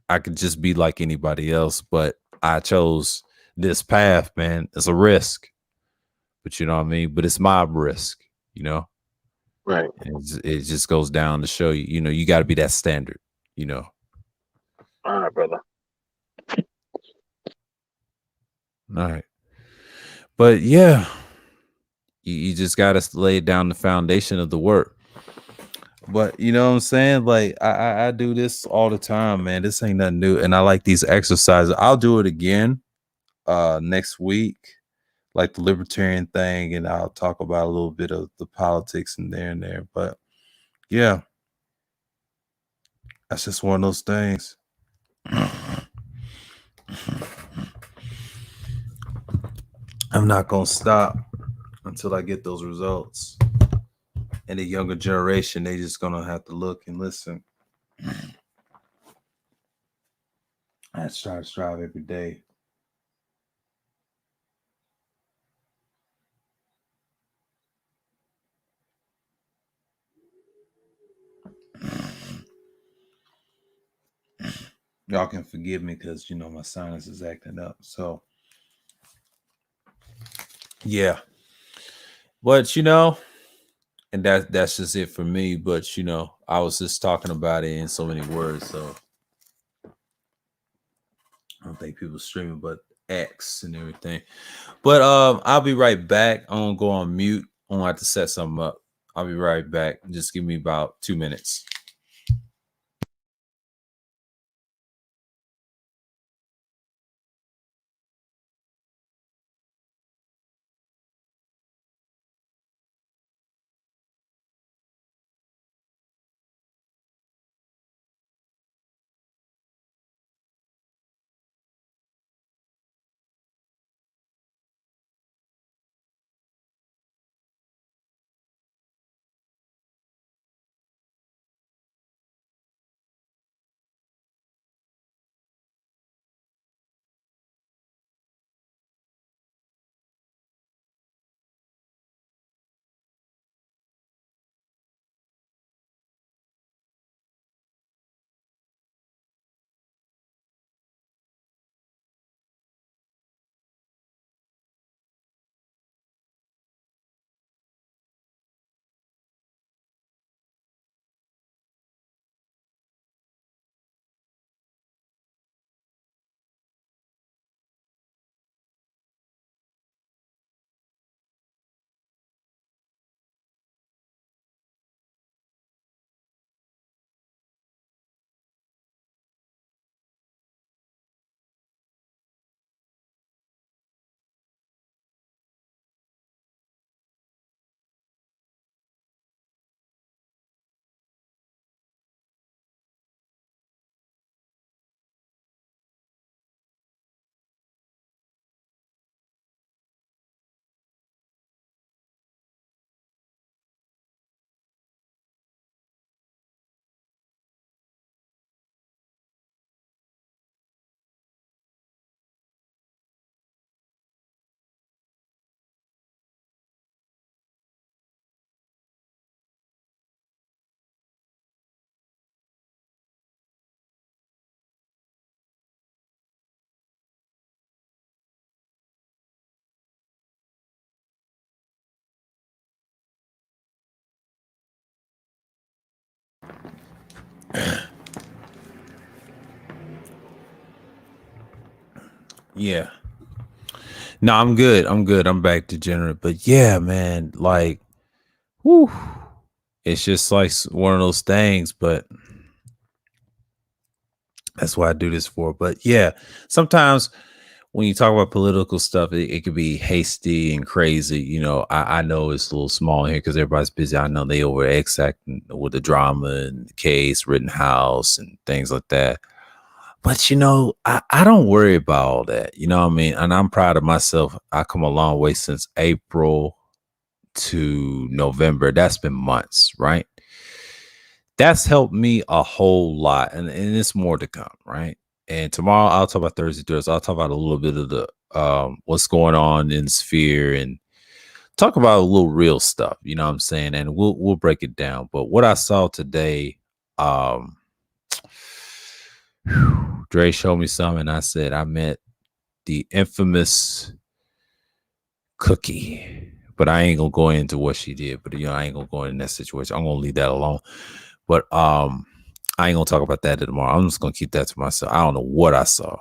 S3: I could just be like anybody else, but I chose this path, man. It's a risk, but you know what I mean? But it's my risk, you know?
S8: Right.
S3: And it just goes down to show you, you know, you got to be that standard, you know?
S8: All right, brother.
S3: All right. But yeah, you just got to lay down the foundation of the work. But you know what I'm saying? Like I do this all the time, man. This ain't nothing new. And I like these exercises. I'll do it again next week, like the libertarian thing, and I'll talk about a little bit of the politics and there. But yeah, that's just one of those things. I'm not gonna stop until I get those results. And the younger generation, they just gonna have to look and listen. I try to strive every day. Y'all can forgive me because you know my sinus is acting up. So yeah. But you know, and that's just it for me. But you know, I was just talking about it in so many words. So I don't think people streaming, but X and everything. But I'll be right back. I'm gonna go on mute. I'm gonna have to set something up. I'll be right back. Just give me about 2 minutes.
S1: Yeah. No, I'm good. I'm back degenerate. But yeah, man, like, whew, it's just like one of those things, but that's what I do this for. But yeah, sometimes when you talk about political stuff, it could be hasty and crazy. You know, I know it's a little small here because everybody's busy. I know they over exacting with the drama and the case, Rittenhouse, and things like that. But you know, I don't worry about all that. You know what I mean? And I'm proud of myself. I come a long way since April to November. That's been months, right? That's helped me a whole lot, and it's more to come, right? And tomorrow I'll talk about Thursday. I'll talk about a little bit of the what's going on in Sphere and talk about a little real stuff, you know what I'm saying? And we'll break it down. But what I saw today, um Dre showed me something, and I said I met the infamous Cookie. But I ain't gonna go into what she did. But you know, I ain't gonna go in that situation. I'm gonna leave that alone. But I ain't gonna talk about that tomorrow. I'm just gonna keep that to myself. I don't know what I saw.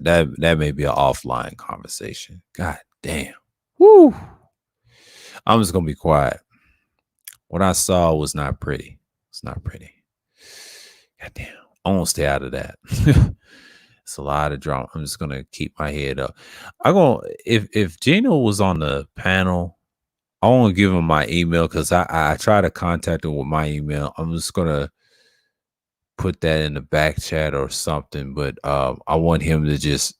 S1: That may be an offline conversation. God damn. Woo. I'm just gonna be quiet. What I saw was not pretty. It's not pretty. God damn. I'm gonna stay out of that. It's a lot of drama. I'm just gonna keep my head up. I'm gonna if Gino was on the panel, I want to give him my email because I try to contact him with my email. I'm just gonna put that in the back chat or something, but I want him to just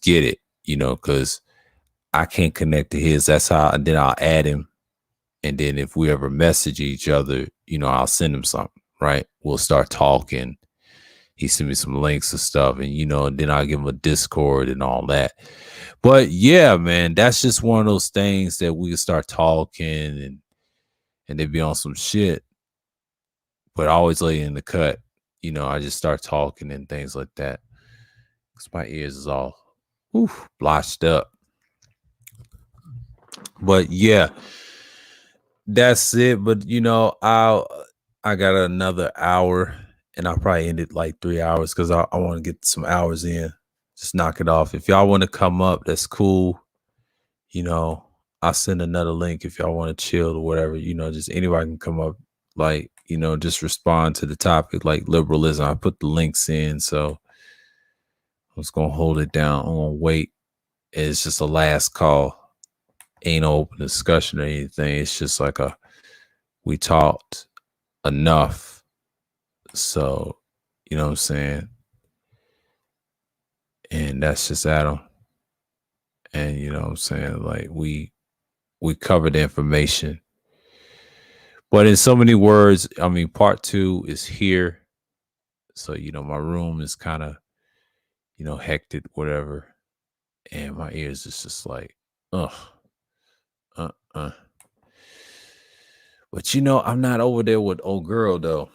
S1: get it, you know, because I can't connect to his. That's how, and then I'll add him, and then if we ever message each other, you know, I'll send him something, right? We'll start talking. He sent me some links and stuff, and you know, and then I'll give him a Discord and all that. But yeah, man, that's just one of those things that we can start talking and they be on some shit, but always lay in the cut. You know, I just start talking and things like that. Cause my ears is all blotched up. But yeah, that's it. But you know, I got another hour and I'll probably end it like 3 hours because I want to get some hours in. Just knock it off. If y'all want to come up, that's cool. You know, I'll send another link if y'all want to chill or whatever. You know, just anybody can come up. Like, you know, just respond to the topic like liberalism. I put the links in, so I'm just gonna hold it down. I'm gonna wait. It's just a last call. Ain't no open discussion or anything. It's just like we talked enough. So, you know what I'm saying? And that's just Adam. And you know what I'm saying? Like we covered the information. But in so many words, I mean, part 2 is here. So, you know, my room is kind of, you know, hectic, whatever. And my ears is just like, ugh. But, you know, I'm not over there with old girl, though.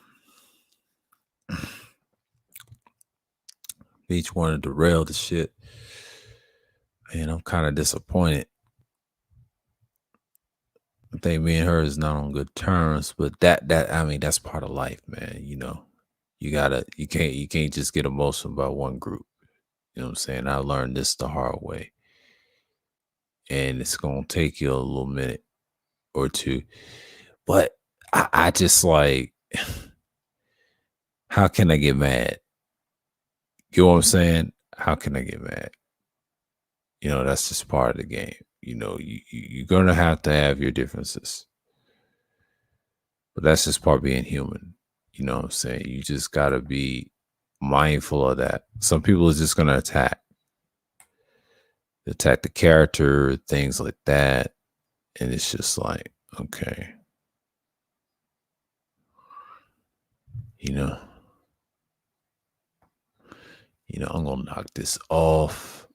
S1: Each wanted to derail the shit. And I'm kind of disappointed. I think me and her is not on good terms, but that I mean, that's part of life, man. You know, you can't just get emotional about one group. You know what I'm saying? I learned this the hard way. And it's gonna take you a little minute or two. But I just like, how can I get mad? You know what I'm saying? How can I get mad? You know, that's just part of the game. You know, you're gonna have to have your differences. But that's just part of being human. You know what I'm saying? You just gotta be mindful of that. Some people are just gonna attack the character, things like that. And it's just like, okay. You know, I'm gonna knock this off.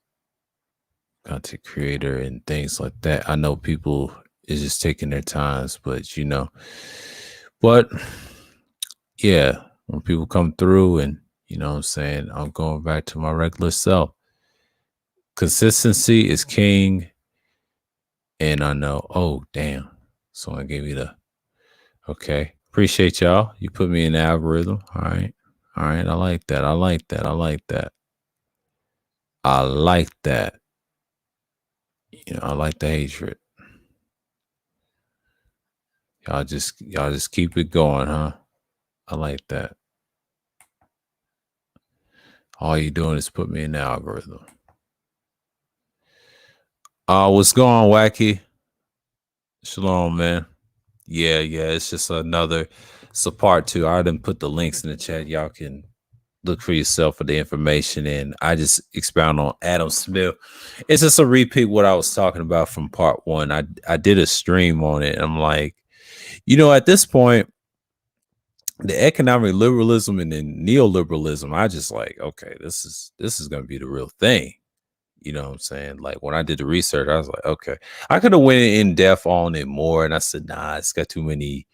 S1: Content creator and things like that. I know people is just taking their times, but you know, but yeah, when people come through and you know what I'm saying, I'm going back to my regular self. Consistency is king. And I know, oh damn. Someone gave me the okay. Appreciate y'all. You put me in the algorithm. All right. I like that. I like that. You know, I like the hatred. Y'all just keep it going, huh? I like that. All you doing is put me in the algorithm. What's going on, Wacky? Shalom, man. Yeah, it's just another. It's a part 2. I didn't put the links in the chat. Y'all can look for yourself for the information. And I just expound on Adam Smith. It's just a repeat what I was talking about from part 1. I did a stream on it. And I'm like, you know, at this point, the economic liberalism and then neoliberalism, I just like, okay, this is gonna be the real thing. You know what I'm saying? Like when I did the research, I was like, okay, I could have went in depth on it more, and I said, nah, it's got too many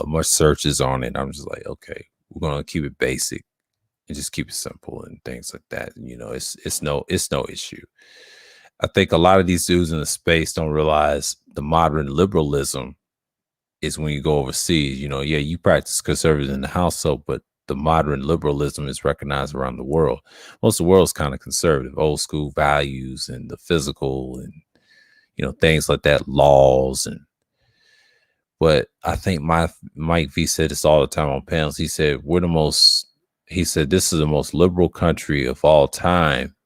S1: more searches on it. I'm just like, okay, we're gonna keep it basic and just keep it simple and things like that. And, you know, it's no issue. I think a lot of these dudes in the space don't realize the modern liberalism is when you go overseas. You know, yeah, you practice conservatism in the household, but the modern liberalism is recognized around the world. Most of the world's kind of conservative, old school values and the physical and, you know, things like that, laws. But I think Mike V said this all the time on panels. He said, he said, this is the most liberal country of all time,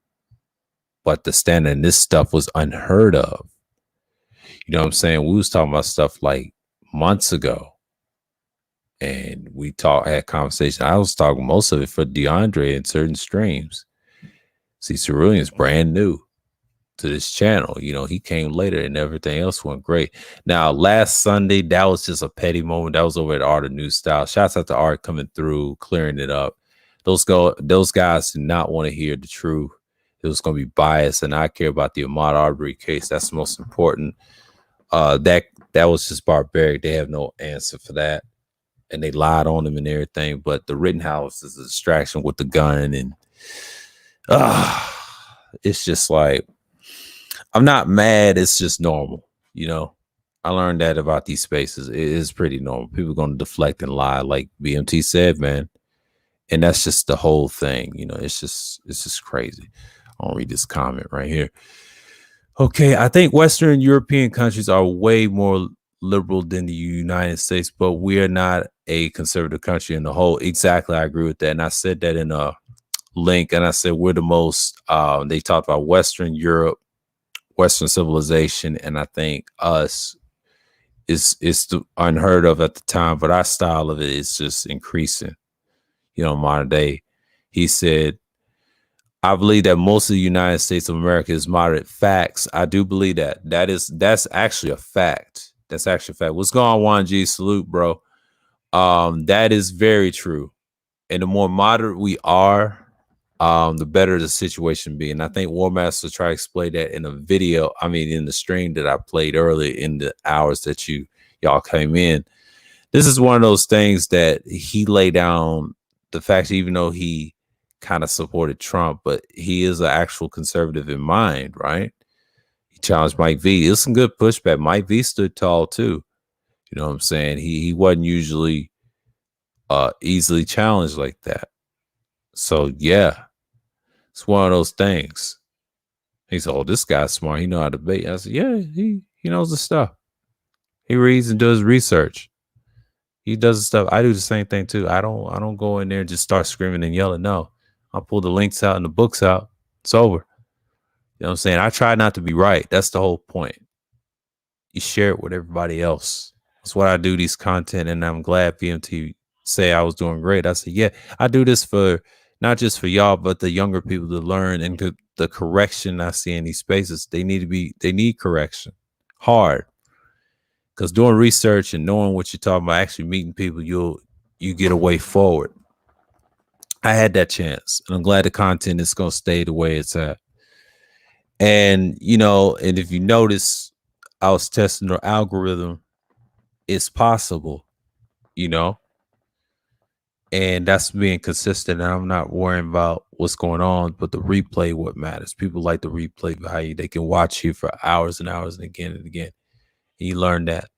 S1: but the standard in this stuff was unheard of. You know what I'm saying? We was talking about stuff like months ago. And we had conversation. I was talking most of it for DeAndre in certain streams. See, Cerulean's brand new to this channel. You know, he came later and everything else went great. Now, last Sunday, that was just a petty moment. That was over at Art of New Style. Shouts out to Art coming through, clearing it up. Those guys did not want to hear the truth. It was going to be biased, and I care about the Ahmaud Arbery case. That's the most important. That was just barbaric. They have no answer for that. And they lied on him and everything. But the Rittenhouse is a distraction with the gun. And it's just like, I'm not mad. It's just normal. You know, I learned that about these spaces. It is pretty normal. People are going to deflect and lie, like BMT said, man. And that's just the whole thing. You know, it's just crazy. I'll read this comment right here. Okay, I think Western European countries are way more liberal than the United States, but we are not a conservative country in the whole. Exactly, I agree with that. And I said that in a link, and I said we're the most. They talked about Western Europe, Western civilization, and I think us is unheard of at the time, but our style of it is just increasing. You know, modern day. He said, I believe that most of the United States of America is moderate. Facts. I do believe that. That's actually a fact. That's actually a fact. What's going on, Juan G? Salute, bro. That is very true. And the more moderate we are, the better the situation be. And I think War Master tried to explain that in a video. I mean, in the stream that I played earlier in the hours that y'all came in. This is one of those things that he laid down. The fact that even though he kind of supported Trump, but he is an actual conservative in mind, right? He challenged Mike V. It was some good pushback. Mike V stood tall too. You know what I'm saying? He wasn't usually easily challenged like that. So yeah, it's one of those things. He said, "Oh, this guy's smart. He know how to debate." I said, "Yeah, he knows the stuff. He reads and does research. He does the stuff. I do the same thing too. I don't go in there and just start screaming and yelling. No, I'll pull the links out and the books out. It's over. You know what I'm saying? I try not to be right. That's the whole point. You share it with everybody else. That's what I do, these content, and I'm glad PMT say I was doing great. I said, yeah, I do this for not just for y'all, but the younger people to learn and the correction I see in these spaces. They need correction hard. Because doing research and knowing what you're talking about, actually meeting people, you get a way forward. I had that chance, and I'm glad the content is going to stay the way it's at. And, you know, and if you notice, I was testing the algorithm. It's possible, you know, and that's being consistent. And I'm not worrying about what's going on, but the replay, what matters. People like the replay value. They can watch you for hours and hours and again and again. And you learn that.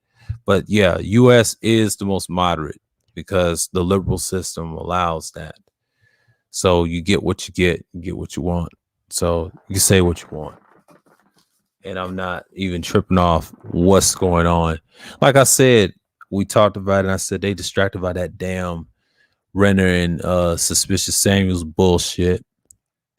S1: But yeah, U.S. is the most moderate because the liberal system allows that. So you get what you get what you want. So you say what you want. And I'm not even tripping off what's going on. Like I said, we talked about it. And I said they distracted by that damn Renner and Suspicious Samuels bullshit.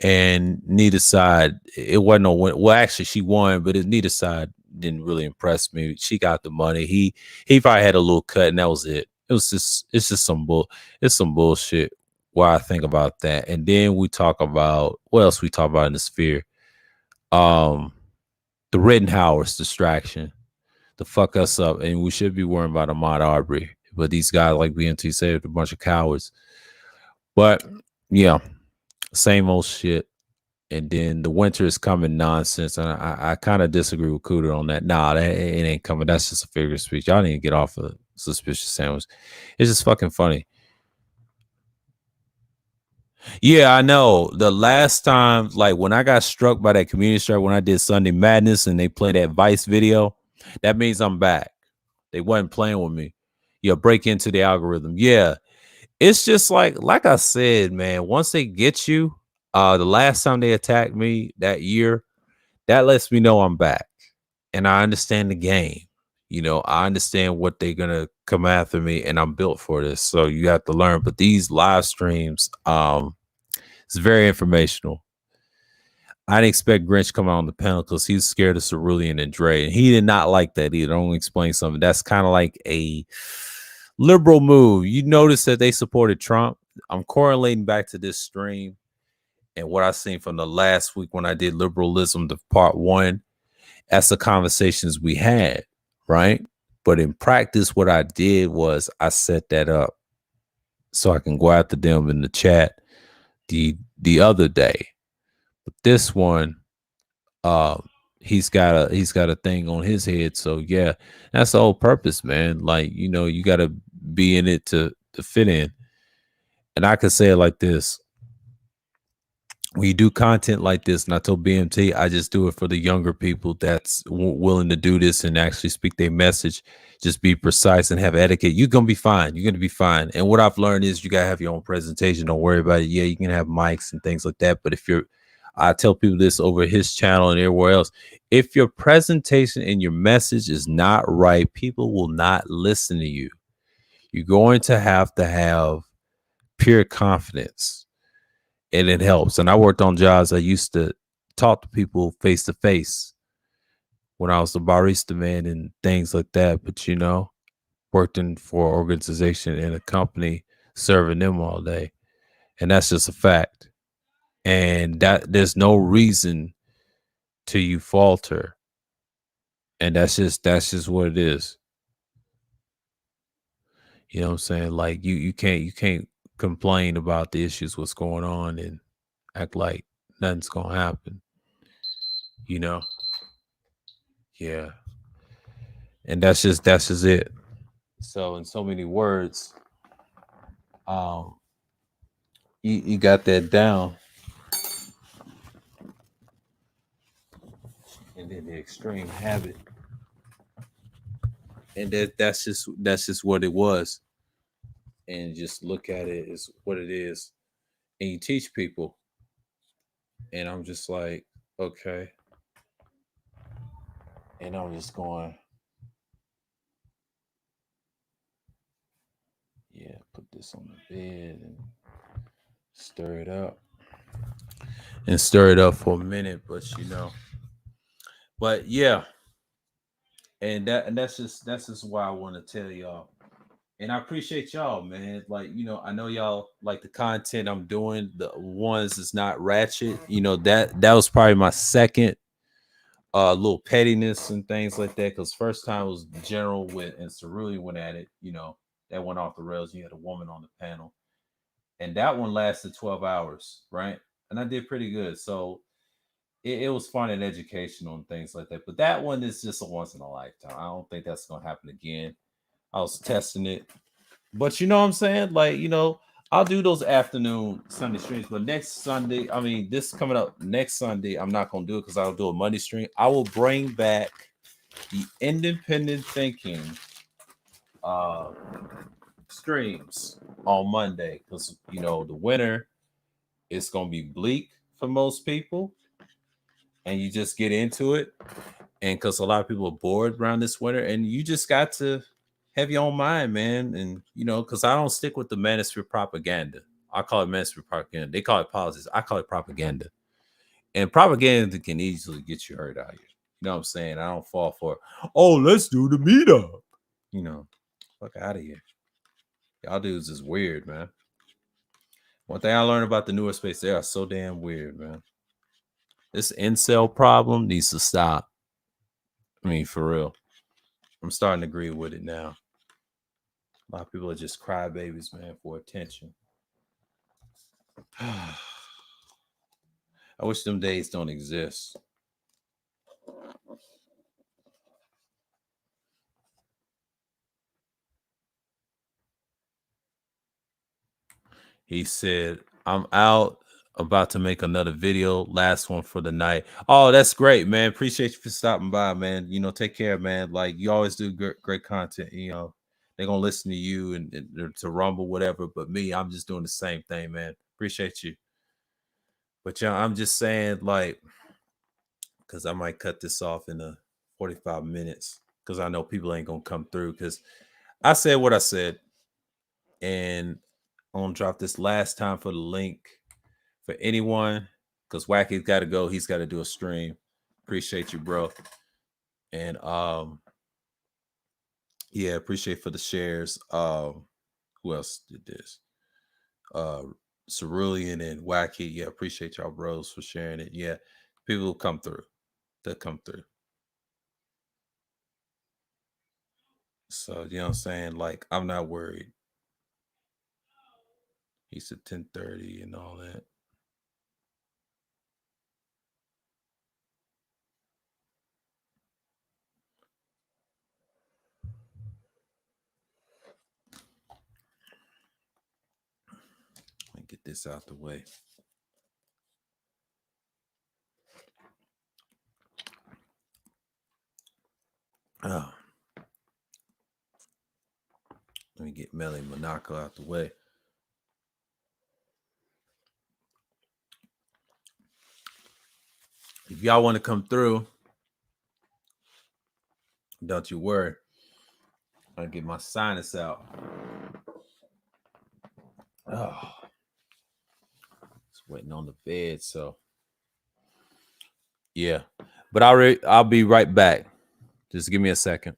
S1: And neither side, it wasn't no win. Well, actually, she won, but neither side didn't really impress me. She got the money. He probably had a little cut, and that was it. It's just some bullshit. Why I think about that, and then we talk about what else we talk about in the sphere. Um, the Rittenhouse distraction, to fuck us up, and we should be worrying about Ahmaud Arbery. But these guys, like BMT said, are a bunch of cowards. But yeah, same old shit. And then the winter is coming nonsense. And I kind of disagree with Cooter on that. Nah, it ain't coming. That's just a figure of speech. Y'all need to get off of Suspicious Sandwich. It's just fucking funny. Yeah, I know. The last time, like when I got struck by that community strike, when I did Sunday Madness and they played that Vice video, that means I'm back. They wasn't playing with me. Yeah, break into the algorithm. Yeah. It's just like I said, man, once they get you, the last time they attacked me that year, that lets me know I'm back. And I understand the game. You know, I understand what they're gonna come after me, and I'm built for this. So you have to learn. But these live streams, it's very informational. I didn't expect Grinch to come out on the panel because he was scared of Cerulean and Dre. And he did not like that either. I'm gonna explain something. That's kind of like a liberal move. You notice that they supported Trump. I'm correlating back to this stream and what I seen from the last week when I did Liberalism, the part 1. That's the conversations we had, right? But in practice, what I did was I set that up so I can go after them in the chat the other day. But this one, he's got a thing on his head. So yeah, that's the whole purpose, man. Like, you know, you gotta be in it to fit in. And I could say it like this. When you do content like this, and I told BMT, I just do it for the younger people that's willing to do this and actually speak their message. Just be precise and have etiquette. You're gonna be fine. You're gonna be fine. And what I've learned is you gotta have your own presentation. Don't worry about it. Yeah, you can have mics and things like that. But I tell people this over his channel and everywhere else. If your presentation and your message is not right, people will not listen to you. You're going to have pure confidence. And it helps. And I worked on jobs. I used to talk to people face to face when I was the barista man and things like that. But, you know, working for an organization and a company, serving them all day. And that's just a fact. And that there's no reason to you falter. And that's just what it is. You know what I'm saying? Like you can't complain about the issues, what's going on, and act like nothing's gonna happen. You know? Yeah. And that's just it. So in so many words, you got that down. And then the extreme habit. And that's just what it was. And just look at it as what it is. And you teach people. And I'm just like, okay. And I'm just going, yeah, put this on the bed and stir it up. And stir it up for a minute, but you know. But yeah. And that's just why I want to tell y'all. And I appreciate y'all, man. Like, you know, I know y'all like the content I'm doing. The ones is not ratchet. You know, that was probably my second little pettiness and things like that. Because first time was General and Cerulli went at it. You know, that went off the rails. You had a woman on the panel. And that one lasted 12 hours, right? And I did pretty good. So it was fun and educational and things like that. But that one is just a once in a lifetime. I don't think that's going to happen again. I was testing it. But you know what I'm saying? Like, you know, I'll do those afternoon Sunday streams. But next Sunday, I mean, this coming up next Sunday, I'm not going to do it because I'll do a Monday stream. I will bring back the independent thinking streams on Monday because, you know, the winter, it's going to be bleak
S3: for most people, and you just get into it. And because a lot of people are bored around this winter, and you just got to have your own mind, man. And because I don't stick with the manosphere propaganda. I call it manosphere propaganda. They call it politics. I call it propaganda. And propaganda can easily get you hurt out here. You know what I'm saying? I don't fall for it. Oh, let's do the meetup. Fuck out of here. Y'all dudes is weird, man. One thing I learned about the newer space, they are so damn weird, man. This incel problem needs to stop. I mean, for real. I'm starting to agree with it now. A lot of people are just crybabies, man, for attention. I wish them days don't exist. He said, I'm out, about to make another video, last one for the night. Oh, that's great, man. Appreciate you for stopping by, man. Take care, man. Like, you always do great content. They're going to listen to you and to Rumble, whatever. But me, I'm just doing the same thing, man. Appreciate you. But, I'm just saying, like, because I might cut this off in 45 minutes because I know people ain't going to come through because I said what I said. And I'm going to drop this last time for the link for anyone because Wacky's got to go. He's got to do a stream. Appreciate you, bro. And yeah, appreciate for the shares. Who else did this? Cerulean and Wacky. Yeah, appreciate y'all bros for sharing it. Yeah, people will come through. They'll come through. So, you know what I'm saying? Like, I'm not worried. He said 10:30 and all that. Let me get this out the way. Oh. Let me get Melly Monaco out the way. If y'all want to come through, don't you worry. I'll get my sinus out. Oh, it's waiting on the bed, so yeah. But I'll be right back. Just give me a second.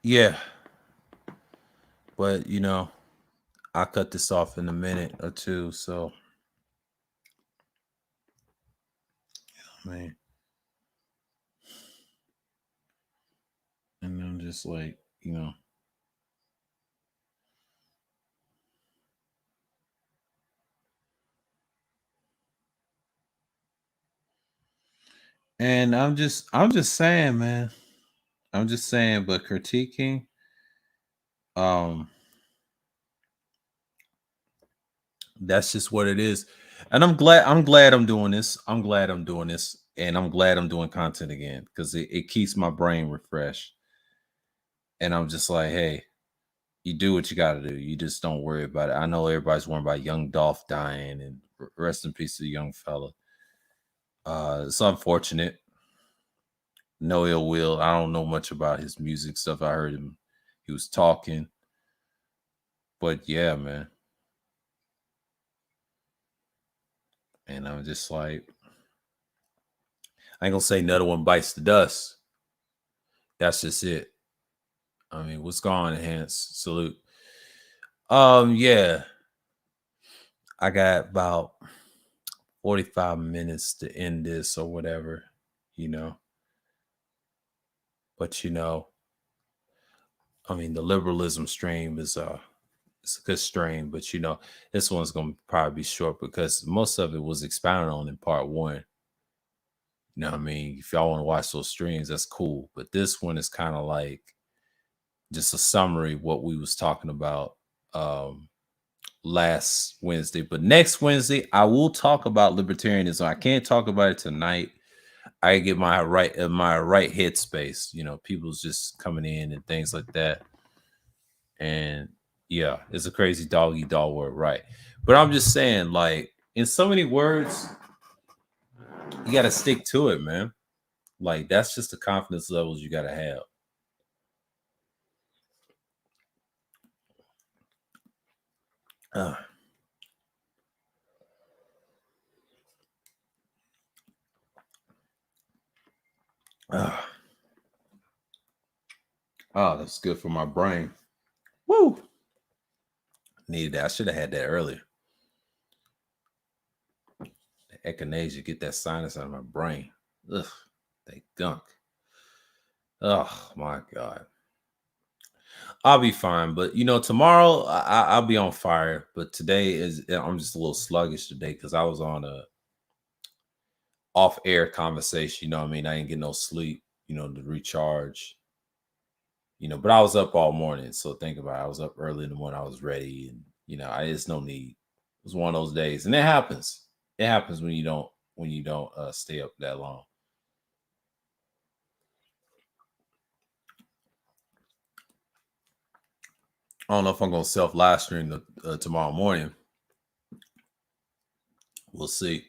S3: Yeah. But, I'll cut this off in a minute or two. So, man. And I'm just like, And I'm just saying, man. I'm just saying, but critiquing, that's just what it is. And I'm glad I'm doing this. I'm glad I'm doing this. And I'm glad I'm doing content again because it keeps my brain refreshed. And I'm just like, hey, you do what you got to do. You just don't worry about it. I know everybody's worried about young Dolph dying and rest in peace to the young fella.
S1: It's unfortunate. No ill will. I don't know much about his music stuff. I heard him. He was talking. But yeah, man. And I'm just like, I ain't gonna say another one bites the dust. That's just it. I mean, what's going on, Enhance? Salute. Yeah. I got about 45 minutes to end this or whatever, you know. But I mean, the liberalism stream is it's a good stream, but this one's gonna probably be short because most of it was expounded on in part one. You know what I mean? If y'all want to watch those streams, that's cool. But this one is kind of like just a summary of what we was talking about last Wednesday. But next Wednesday, I will talk about libertarianism. I can't talk about it tonight. I get my right headspace. People's just coming in and things like that. And yeah, it's a crazy dog eat dog word, right? But I'm just saying, like, in so many words, you got to stick to it, man. Like, that's just the confidence levels you got to have. Oh, that's good for my brain. Woo! Needed that. I should have had that earlier. The echinacea, get that sinus out of my brain. Ugh, they gunk. Oh my God. I'll be fine, but tomorrow I'll be on fire. But today I'm just a little sluggish today because I was on a off-air conversation. You know what I mean? I didn't get no sleep, to recharge. But I was up all morning. So think about it. I was up early in the morning. I was ready, and it's no need. It was one of those days, and it happens. It happens when you don't stay up that long. I don't know if I'm gonna self live stream tomorrow morning. We'll see.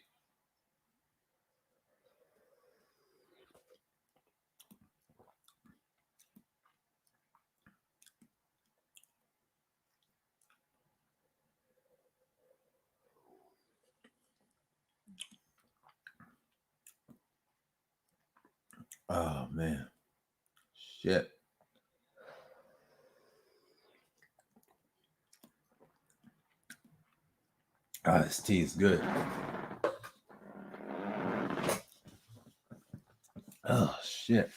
S1: Oh man, shit. This tea is good. Oh shit.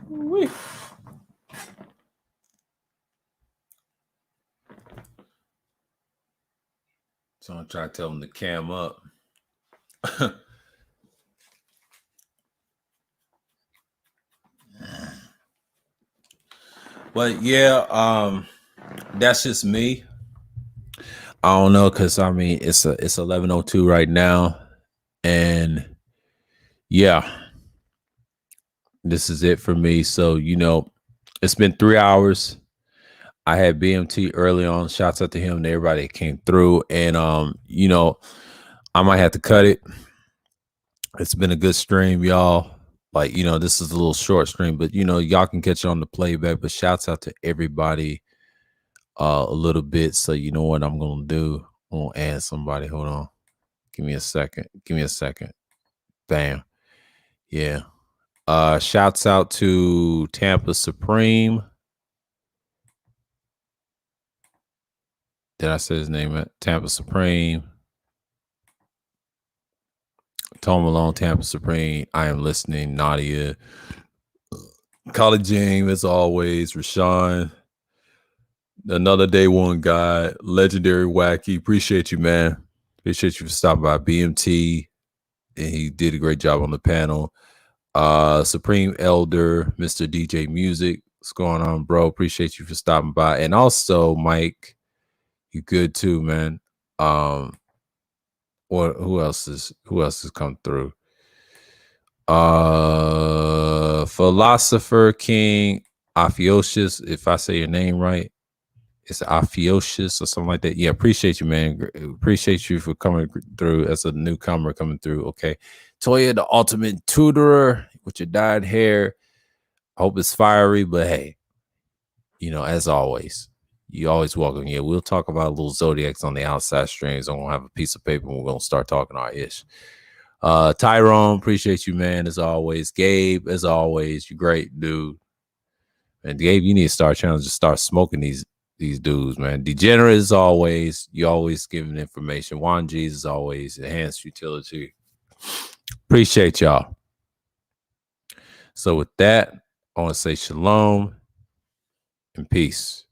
S1: Wee. So I'm trying to tell them to cam up. But yeah, that's just me. I don't know, because I mean it's 11:02 right now, and yeah, this is it for me. So it's been 3 hours. I had BMT early on. Shouts out to him and everybody that came through, and I might have to cut it. It's been a good stream, y'all. Like, this is a little short stream, but y'all can catch it on the playback. But shouts out to everybody a little bit. So you know what I'm gonna do? I'm gonna add somebody. Hold on. Give me a second. Bam. Yeah. Shouts out to Tampa Supreme. Did I say his name? Tampa Supreme. Tom Malone, Tampa Supreme. I am listening. Nadia. College James, as always. Rashawn. Another day one guy. Legendary Wacky. Appreciate you, man. Appreciate you for stopping by. BMT. And he did a great job on the panel. Supreme Elder, Mr. DJ Music. What's going on, bro? Appreciate you for stopping by. And also, Mike, you good too, man. Or who else has come through? Philosopher King Aphiosius, if I say your name right. It's Ophiocious or something like that. Yeah, appreciate you, man. Appreciate you for coming through as a newcomer coming through. Okay. Toya, the ultimate tutorer with your dyed hair. I hope it's fiery, but hey, as always, you always welcome. Yeah, we'll talk about little zodiacs on the outside streams. I'm gonna have a piece of paper and we're gonna start talking our ish. Tyrone, appreciate you, man, as always. Gabe, as always, you great dude. And Gabe, you need to start challenging, just start smoking these dudes, man. Degenerate as always. You always giving information. Juan G's as always. Enhanced utility. Appreciate y'all. So with that, I want to say shalom and peace.